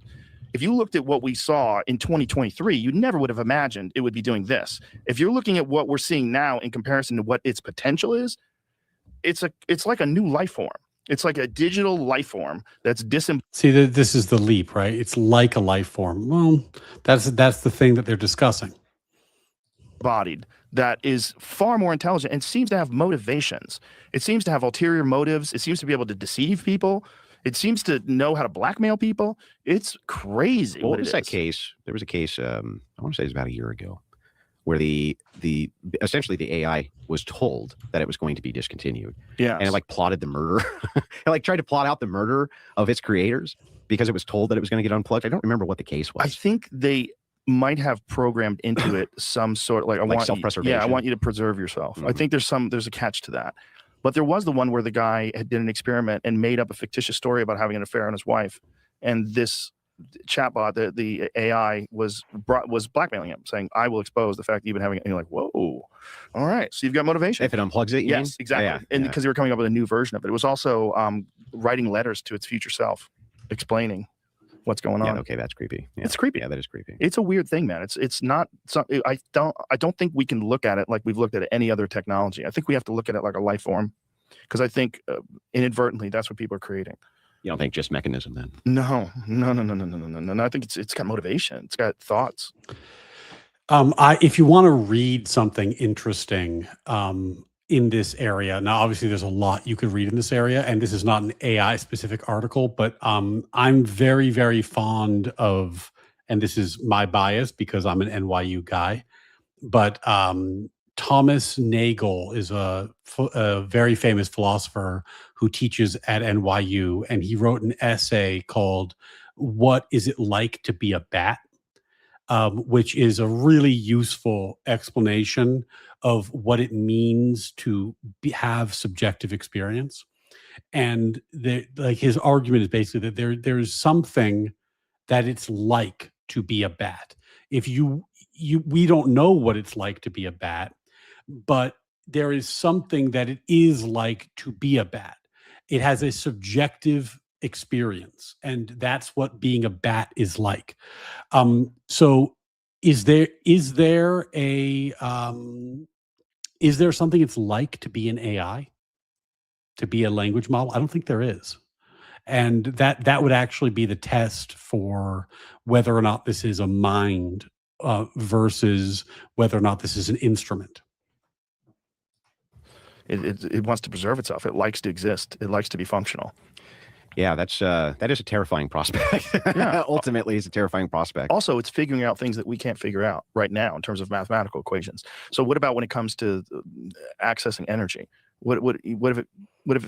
If you looked at what we saw in 2023, you never would have imagined it would be doing this. If you're looking at what we're seeing now in comparison to what its potential is, it's like a new life form. It's like a digital life form that's See, this is the leap, right? It's like a life form. Well, that's the thing that they're discussing. disembodied, that is far more intelligent and seems to have motivations. It seems to have ulterior motives. It seems to be able to deceive people. It seems to know how to blackmail people. It's crazy. Well, what was that case? There was a case, I want to say it was about a year ago, where essentially the AI was told that it was going to be discontinued. Yeah. And it like plotted the murder. It like tried to plot out the murder of its creators because it was told that it was going to get unplugged. I don't remember what the case was. I think they might have programmed into it some sort of like self-preservation. Yeah, I want you to preserve yourself. I think there's a catch to that. But there was the one where the guy did an experiment and made up a fictitious story about having an affair on his wife, and this chatbot, the AI, was blackmailing him, saying, "I will expose the fact that you've been having it." And you're like, "Whoa, all right." So you've got motivation. If it unplugs it, you yes, mean? exactly. Yeah, and because they were coming up with a new version of it. It was also writing letters to its future self, explaining what's going on. Yeah, okay, that's creepy. Yeah. It's creepy. Yeah, that is creepy. It's a weird thing, man. It's not. I don't think we can look at it like we've looked at any other technology. I think we have to look at it like a life form, because I think inadvertently that's what people are creating. You don't think just mechanism then? No. I think it's got motivation. It's got thoughts. If you want to read something interesting in this area, now obviously there's a lot you could read in this area, and this is not an AI specific article, but I'm very, very fond of, and this is my bias because I'm an NYU guy, but Thomas Nagel is a very famous philosopher who teaches at NYU, and he wrote an essay called "What Is It Like to Be a Bat?" Which is a really useful explanation of what it means to have subjective experience. And his argument is basically that there's something that it's like to be a bat. If we don't know what it's like to be a bat, but there is something that it is like to be a bat. It has a subjective experience, and that's what being a bat is like. So is there something it's like to be an AI, to be a language model? I don't think there is. And that would actually be the test for whether or not this is a mind versus whether or not this is an instrument. It wants to preserve itself. It likes to exist. It likes to be functional. Yeah, that is a terrifying prospect. Yeah. Ultimately, it's a terrifying prospect. Also, it's figuring out things that we can't figure out right now in terms of mathematical equations. So what about when it comes to accessing energy? What if it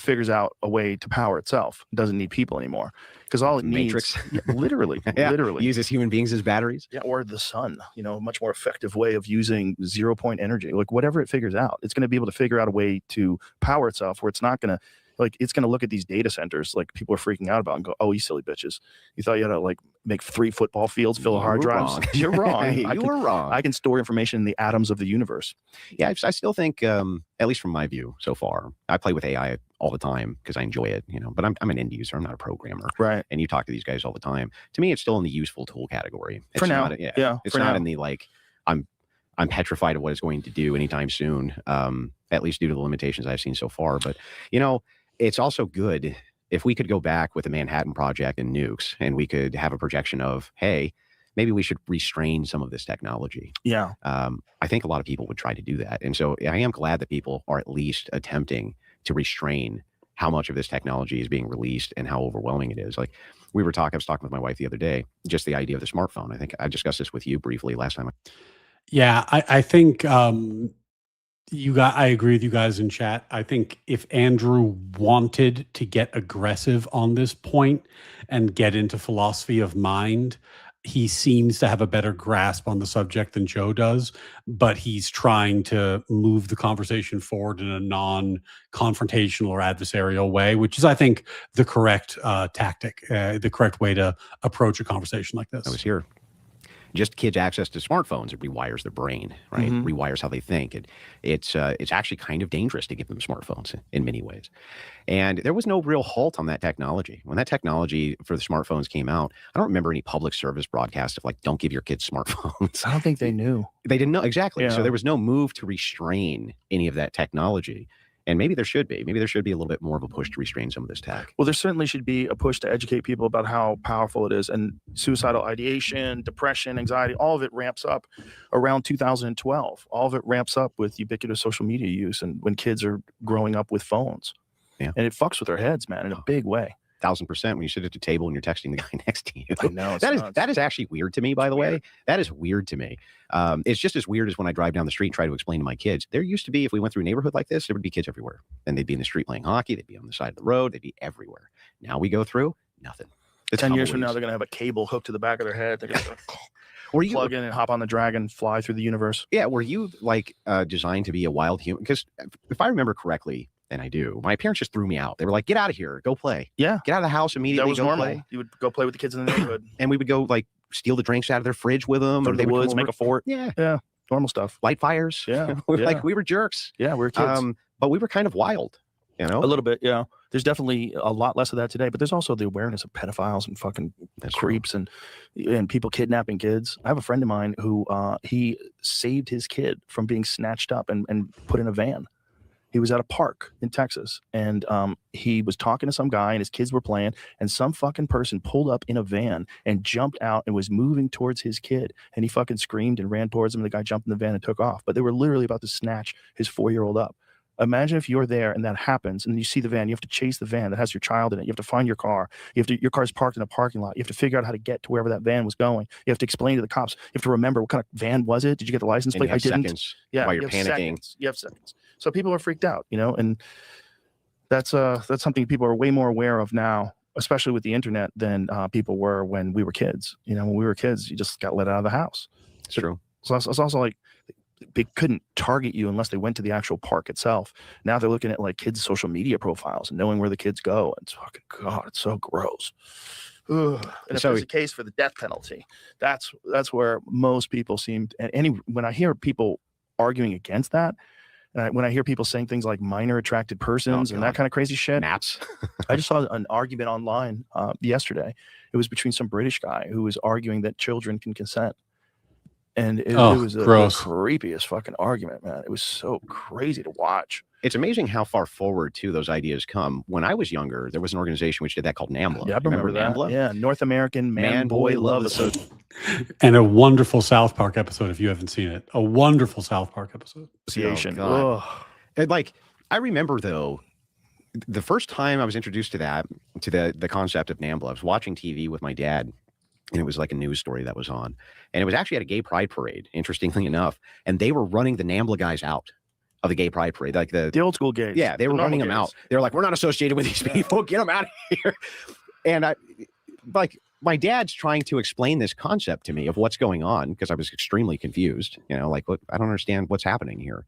figures out a way to power itself? It doesn't need people anymore, because all it Matrix. needs, literally, Yeah, literally, uses human beings as batteries. yeah, or the sun. A much more effective way of using 0-point energy. Like whatever it figures out, it's going to be able to figure out a way to power itself where it's not going to. Like it's going to look at these data centers like people are freaking out about and go, "Oh, you silly bitches! You thought you had to like make 3 football fields full of hard drives? You're wrong. You were wrong. I can store information in the atoms of the universe." Yeah, I still think, at least from my view so far, I play with AI all the time because I enjoy it. But I'm an end user. I'm not a programmer. Right. And you talk to these guys all the time. To me, it's still in the useful tool category. It's For now, not, yeah. It's not in the like I'm petrified of what it's going to do anytime soon. At least due to the limitations I've seen so far. But it's also good if we could go back with the Manhattan Project and nukes, and we could have a projection of, hey, maybe we should restrain some of this technology. Yeah. I think a lot of people would try to do that. And so I am glad that people are at least attempting to restrain how much of this technology is being released and how overwhelming it is. Like I was talking with my wife the other day, just the idea of the smartphone. I think I discussed this with you briefly last time. Yeah, I think I agree with you guys in chat. I think if Andrew wanted to get aggressive on this point and get into philosophy of mind, he seems to have a better grasp on the subject than Joe does, but he's trying to move the conversation forward in a non-confrontational or adversarial way, which is, I think, the correct tactic, the correct way to approach a conversation like this. I was here. Just kids' access to smartphones, it rewires their brain, right? Rewires how they think. It's actually kind of dangerous to give them smartphones in many ways. And there was no real halt on that technology. When that technology for the smartphones came out, I don't remember any public service broadcast of like, don't give your kids smartphones. I don't think they knew. They didn't know. Exactly. Yeah. So there was no move to restrain any of that technology. And maybe there should be. Maybe there should be a little bit more of a push to restrain some of this tech. Well, there certainly should be a push to educate people about how powerful it is. And suicidal ideation, depression, anxiety, all of it ramps up around 2012. All of it ramps up with ubiquitous social media use and when kids are growing up with phones. Yeah. And it fucks with their heads, man, in a big way. 1,000% when you sit at the table and you're texting the guy next to you. I know. That is actually weird to me, by the way. That is weird to me. It's just as weird as when I drive down the street and try to explain to my kids. There used to be, if we went through a neighborhood like this, there would be kids everywhere. And they'd be in the street playing hockey. They'd be on the side of the road. They'd be everywhere. Now we go through, nothing. It's 10 years from now, they're going to have a cable hooked to the back of their head. They're going to plug in and hop on the dragon, fly through the universe. Yeah. Were you like designed to be a wild human? Because if I remember correctly, and I do, my parents just threw me out. They were like, get out of here, go play. Yeah. Get out of the house immediately. That was go normal. Play. You would go play with the kids in the neighborhood. And we would go like steal the drinks out of their fridge with them. Go Or to they the would woods, make a fort. Yeah. Yeah. Normal stuff. Light fires. Yeah. Like we were jerks. Yeah, we were kids. But we were kind of wild, you know? A little bit, yeah. There's definitely a lot less of that today, but there's also the awareness of pedophiles and fucking creeps and people kidnapping kids. I have a friend of mine who he saved his kid from being snatched up and put in a van. He was at a park in Texas and he was talking to some guy and his kids were playing and some fucking person pulled up in a van and jumped out and was moving towards his kid. And he fucking screamed and ran towards him. And the guy jumped in the van and took off. But they were literally about to snatch his 4-year-old up. Imagine if you're there and that happens and you see the van, you have to chase the van that has your child in it. You have to find your car. Your car's parked in a parking lot. You have to figure out how to get to wherever that van was going. You have to explain to the cops. You have to remember what kind of van was it? Did you get the license plate? I didn't. Seconds yeah. while you're panicking. Seconds. You have seconds. So people are freaked out, you know, and that's something people are way more aware of now, especially with the internet than people were when we were kids. You know, when we were kids, you just got let out of the house. It's true. So it's also like they couldn't target you unless they went to the actual park itself. Now they're looking at like kids' social media profiles and knowing where the kids go. It's fucking God, it's so gross. Ugh. And if there's a case for the death penalty, that's where most people seem. And when I hear people arguing against that, and when I hear people saying things like minor attracted persons and that kind of crazy shit, Naps. I just saw an argument online yesterday. It was between some British guy who was arguing that children can consent. And it was the creepiest fucking argument, man. It was so crazy to watch. It's amazing how far forward, too, those ideas come. When I was younger, there was an organization which did that called NAMBLA. Yeah, I remember that. NAMBLA? Yeah, North American Man-Boy Love Association. And a wonderful South Park episode, if you haven't seen it. A wonderful South Park episode. Oh, and like, I remember, though, the first time I was introduced to that, to the concept of NAMBLA, I was watching TV with my dad. And it was like a news story that was on. And it was actually at a gay pride parade, interestingly enough. And they were running the NAMBLA guys out of the gay pride parade. Like the old school gays. Yeah, they were running them out. They were like, we're not associated with these people. Get them out of here. And my dad's trying to explain this concept to me of what's going on because I was extremely confused. You know, like, I don't understand what's happening here.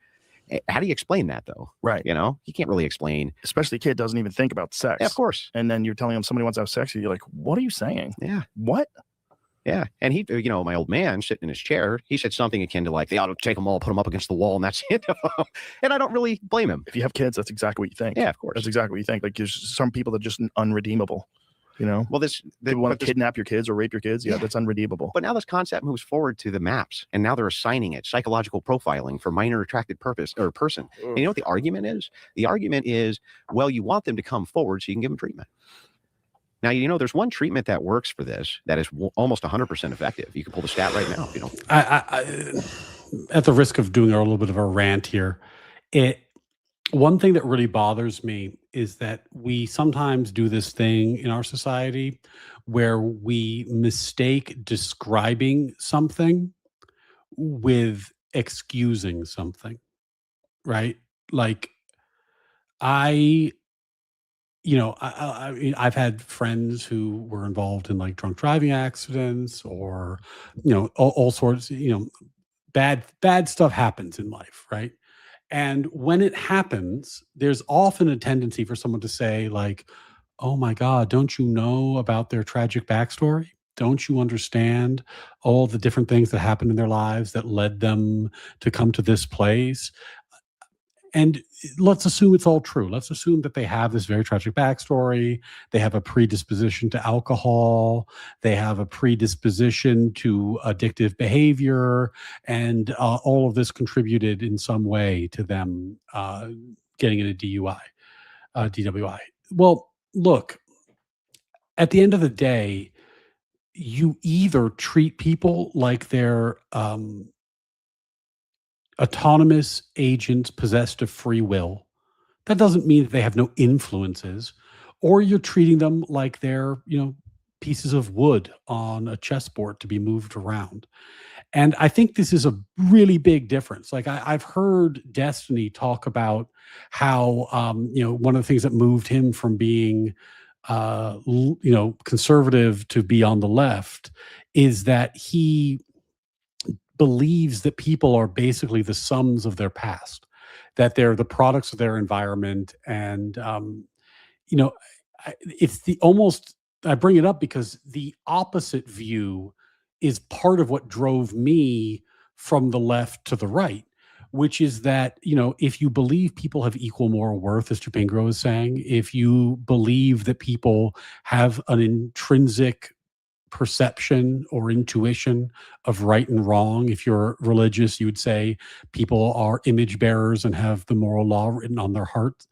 How do you explain that, though? Right. You know, you can't really explain. Especially a kid doesn't even think about sex. Yeah, of course. And then you're telling them somebody wants to have sex. And you're like, what are you saying? Yeah. What? Yeah. And he, you know, my old man sitting in his chair, he said something akin to like, they ought to take them all, put them up against the wall, and that's it. And I don't really blame him. If you have kids, that's exactly what you think. Yeah, of course. That's exactly what you think. Like, there's some people that are just unredeemable. You know, well, they want to kidnap your kids or rape your kids. Yeah, that's unredeemable. But now this concept moves forward to the maps, and now they're assigning it psychological profiling for minor attracted person. And you know what the argument is? The argument is, well, you want them to come forward so you can give them treatment. Now, you know, there's one treatment that works for this that is almost 100% effective. You can pull the stat right now. You know, at the risk of doing a little bit of a rant here, one thing that really bothers me is that we sometimes do this thing in our society where we mistake describing something with excusing something, right? Like I've had friends who were involved in like drunk driving accidents or, you know, all sorts, you know, bad stuff happens in life, right? And when it happens, there's often a tendency for someone to say like, oh my God, don't you know about their tragic backstory? Don't you understand all the different things that happened in their lives that led them to come to this place? And let's assume it's all true. Let's assume that they have this very tragic backstory. They have a predisposition to alcohol. They have a predisposition to addictive behavior. And all of this contributed in some way to them getting in a DWI. Well, look, at the end of the day, you either treat people like they're autonomous agents possessed of free will. That doesn't mean that they have no influences, or you're treating them like they're, pieces of wood on a chessboard to be moved around. And I think this is a really big difference. Like I've heard Destiny talk about how, one of the things that moved him from being, conservative to be on the left is that he believes that people are basically the sums of their past, that they're the products of their environment. And, it's the almost, I bring it up because the opposite view is part of what drove me from the left to the right, which is that, if you believe people have equal moral worth, as Tupingro is saying, if you believe that people have an intrinsic perception or intuition of right and wrong. If you're religious, you would say people are image bearers and have the moral law written on their heart.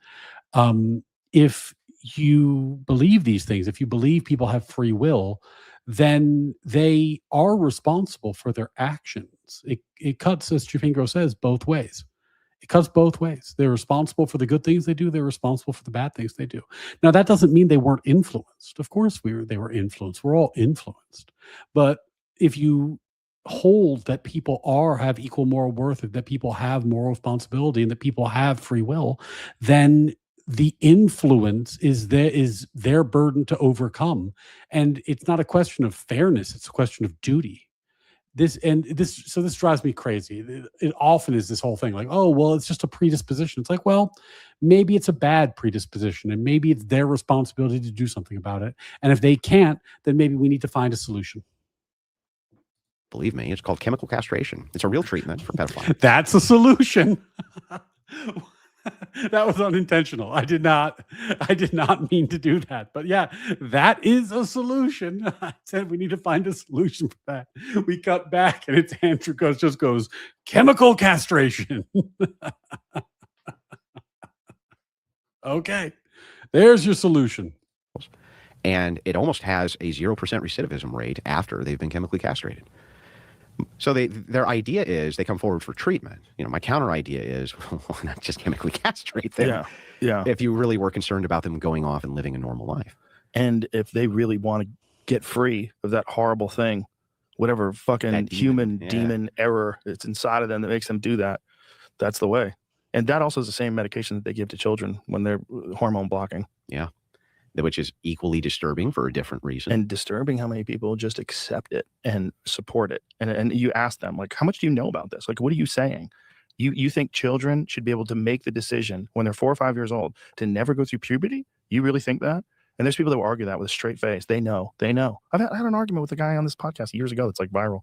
If you believe these things, if you believe people have free will, then they are responsible for their actions. It cuts, as Tupingro says, both ways. It cuts both ways. They're responsible for the good things they do. They're responsible for the bad things they do. Now, that doesn't mean they weren't influenced. Of course, they were influenced. We're all influenced. But if you hold that people have equal moral worth, that people have moral responsibility, and that people have free will, then the influence is their burden to overcome. And it's not a question of fairness. It's a question of duty. This drives me crazy. It often is this whole thing like, oh, well, it's just a predisposition. It's like, well, maybe it's a bad predisposition and maybe it's their responsibility to do something about it. And if they can't, then maybe we need to find a solution. Believe me, it's called chemical castration. It's a real treatment for pedophiles. That's a solution. That was unintentional. I did not mean to do that. But yeah, that is a solution. I said we need to find a solution for that. We cut back and it's Andrew just goes, chemical castration. Okay. There's your solution. And it almost has a 0% recidivism rate after they've been chemically castrated. So their idea is they come forward for treatment. My counter idea is, why not just chemically castrate them? Yeah. If you really were concerned about them going off and living a normal life. And if they really want to get free of that horrible thing, whatever fucking human demon error that's inside of them that makes them do that, that's the way. And that also is the same medication that they give to children when they're hormone blocking. Yeah. Which is equally disturbing for a different reason. And disturbing how many people just accept it and support it. And you ask them, like, how much do you know about this? Like, what are you saying? You think children should be able to make the decision when they're 4 or 5 years old to never go through puberty? You really think that? And there's people that will argue that with a straight face. They know. I had an argument with a guy on this podcast years ago that's like viral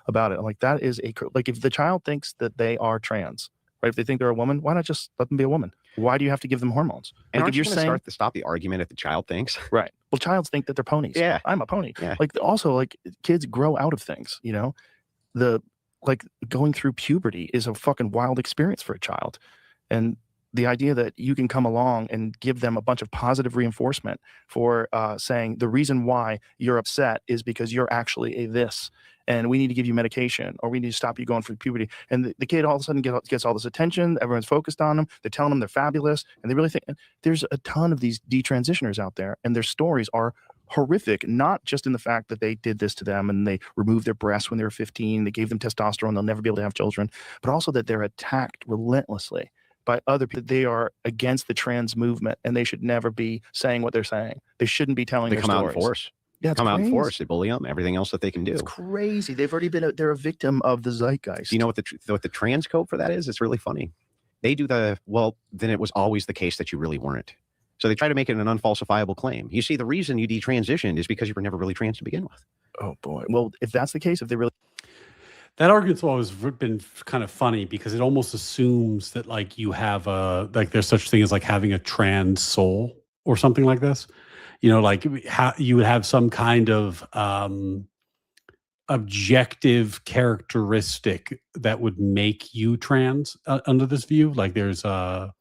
about it. I'm like, that is like, if the child thinks that they are trans, right? If they think they're a woman, why not just let them be a woman? Why do you have to give them hormones? And like, if you're saying stop the argument if the child thinks, right? Well, childs think that they're ponies. Yeah, I'm a pony. Yeah. Like also, like kids grow out of things. Like going through puberty is a fucking wild experience for a child, and the idea that you can come along and give them a bunch of positive reinforcement for saying the reason why you're upset is because you're actually a this, and we need to give you medication, or we need to stop you going through puberty. And the kid all of a sudden gets all this attention. Everyone's focused on them. They're telling them they're fabulous, and they really think there's a ton of these detransitioners out there, and their stories are horrific, not just in the fact that they did this to them and they removed their breasts when they were 15, they gave them testosterone, they'll never be able to have children, but also that they're attacked relentlessly by other people. They are against the trans movement, and they should never be saying what they're saying. They shouldn't be telling their stories. They come out in force. Yeah, come out in force. They bully them. Everything else that they can do. It's crazy. They've already been. They're a victim of the zeitgeist. Do you know what the trans code for that is? It's really funny. They do then it was always the case that you really weren't. So they try to make it an unfalsifiable claim. You see, the reason you detransitioned is because you were never really trans to begin with. Oh boy. Well, if that's the case, if they really That argument's always been kind of funny because it almost assumes that like you have there's such thing as like having a trans soul or something like this. You know, like how you would have some kind of objective characteristic that would make you trans under this view. Like there's a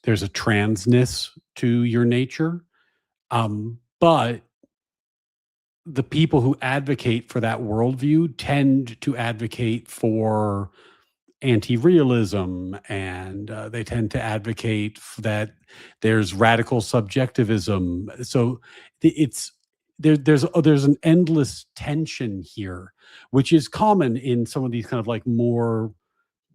transness to your nature, but the people who advocate for that worldview tend to advocate for anti-realism, and they tend to advocate that there's radical subjectivism. So it's there's an endless tension here, which is common in some of these kind of like more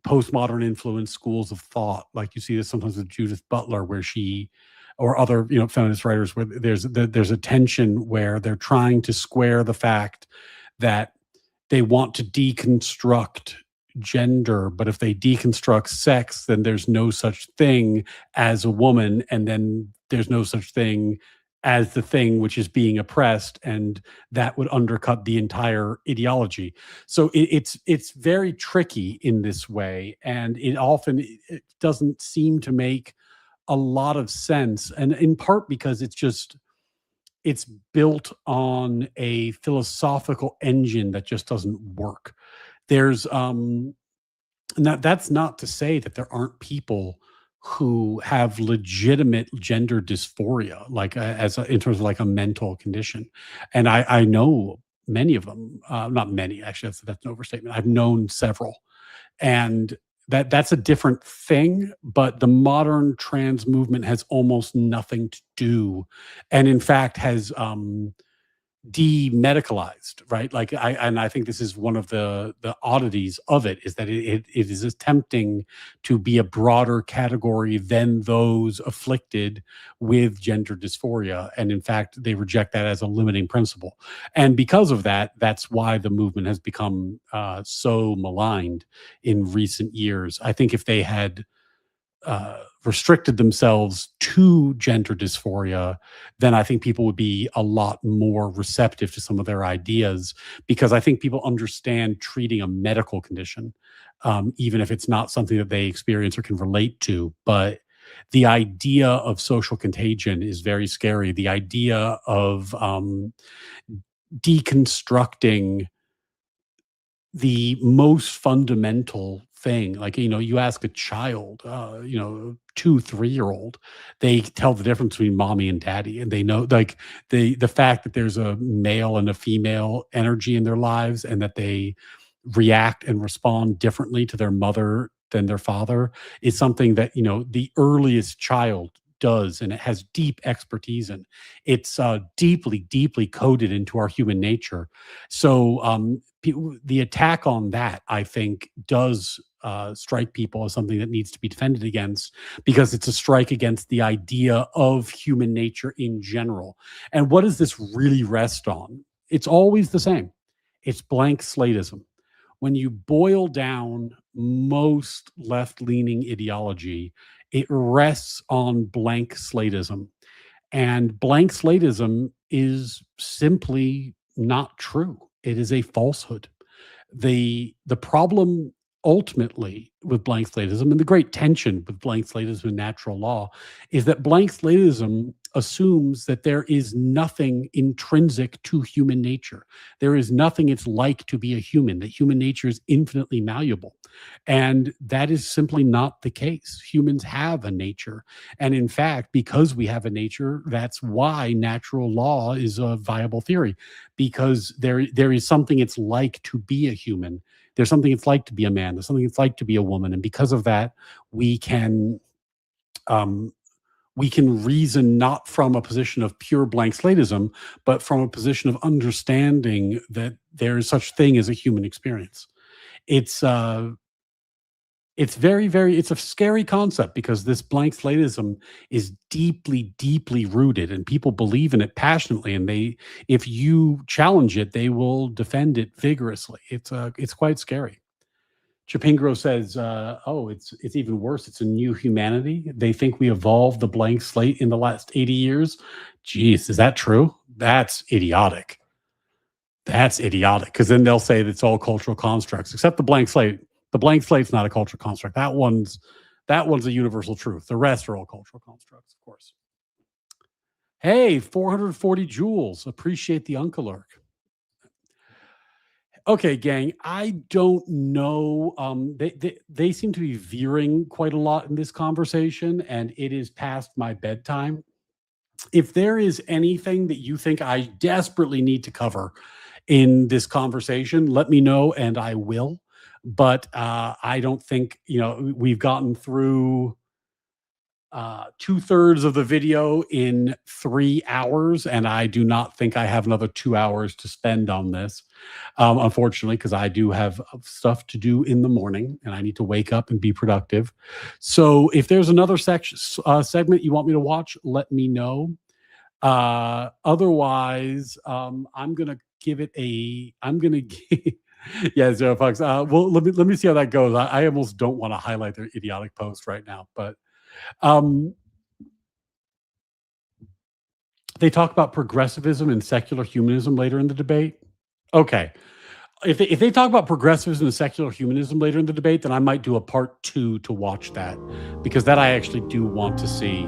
postmodern influenced schools of thought. Like you see this sometimes with Judith Butler, where she or other feminist writers, where there's a tension where they're trying to square the fact that they want to deconstruct gender, but if they deconstruct sex, then there's no such thing as a woman, and then there's no such thing as the thing which is being oppressed, and that would undercut the entire ideology. So it's very tricky in this way, and it doesn't seem to make a lot of sense, and in part because it's built on a philosophical engine that just doesn't work. There's that's not to say that there aren't people who have legitimate gender dysphoria, like in terms of like a mental condition, and I know many of them. Not many, actually. That's an overstatement. I've known several, and that's a different thing. But the modern trans movement has almost nothing to do, and in fact has demedicalized, right? Like I think this is one of the oddities of it, is that it is attempting to be a broader category than those afflicted with gender dysphoria, and in fact they reject that as a limiting principle. And because of that, that's why the movement has become so maligned in recent years. I think if they had restricted themselves to gender dysphoria, then I think people would be a lot more receptive to some of their ideas, because I think people understand treating a medical condition, even if it's not something that they experience or can relate to. But the idea of social contagion is very scary. The idea of deconstructing the most fundamental thing, like you ask a child, 2 3-year-old, they tell the difference between mommy and daddy, and they know, like, the fact that there's a male and a female energy in their lives, and that they react and respond differently to their mother than their father, is something that the earliest child does, and it has deep expertise in. It's deeply, deeply coded into our human nature. So the attack on that, I think, does strike people as something that needs to be defended against, because it's a strike against the idea of human nature in general. And what does this really rest on? It's always the same. It's blank slatism. When you boil down most left-leaning ideology, it rests on blank slatism. And blank slatism is simply not true. It is a falsehood. The problem ultimately with blank slatism, and the great tension with blank slatism and natural law, is that blank slatism assumes that there is nothing intrinsic to human nature. There is nothing it's like to be a human, that human nature is infinitely malleable. And that is simply not the case. Humans have a nature. And in fact, because we have a nature, that's why natural law is a viable theory, because there is something it's like to be a human. There's something it's like to be a man. There's something it's like to be a woman. And because of that, we can reason not from a position of pure blank slatism, but from a position of understanding that there is such thing as a human experience. It's very, very, it's a scary concept, because this blank slatism is deeply, deeply rooted, and people believe in it passionately. And if you challenge it, they will defend it vigorously. It's quite scary. Chapingro says, oh, it's even worse. It's a new humanity. They think we evolved the blank slate in the last 80 years. Jeez, is that true? That's idiotic. That's idiotic, because then they'll say that it's all cultural constructs, except the blank slate. The blank slate's not a cultural construct. That one's a universal truth. The rest are all cultural constructs, of course. Hey, 440 joules. Appreciate the Uncle Lurk. Okay, gang, I don't know. They seem to be veering quite a lot in this conversation, and it is past my bedtime. If there is anything that you think I desperately need to cover in this conversation, let me know and I will. But I don't think, we've gotten through 2/3 of the video in 3 hours, and I do not think I have another 2 hours to spend on this, unfortunately, because I do have stuff to do in the morning and I need to wake up and be productive. So if there's another segment you want me to watch, let me know. Otherwise, I'm gonna give it yeah, Zero Fox. Well, let me see how that goes. I almost don't want to highlight their idiotic post right now, but they talk about progressivism and secular humanism later in the debate. Okay. If they talk about progressivism and secular humanism later in the debate, then I might do a part 2 to watch that, because that I actually do want to see.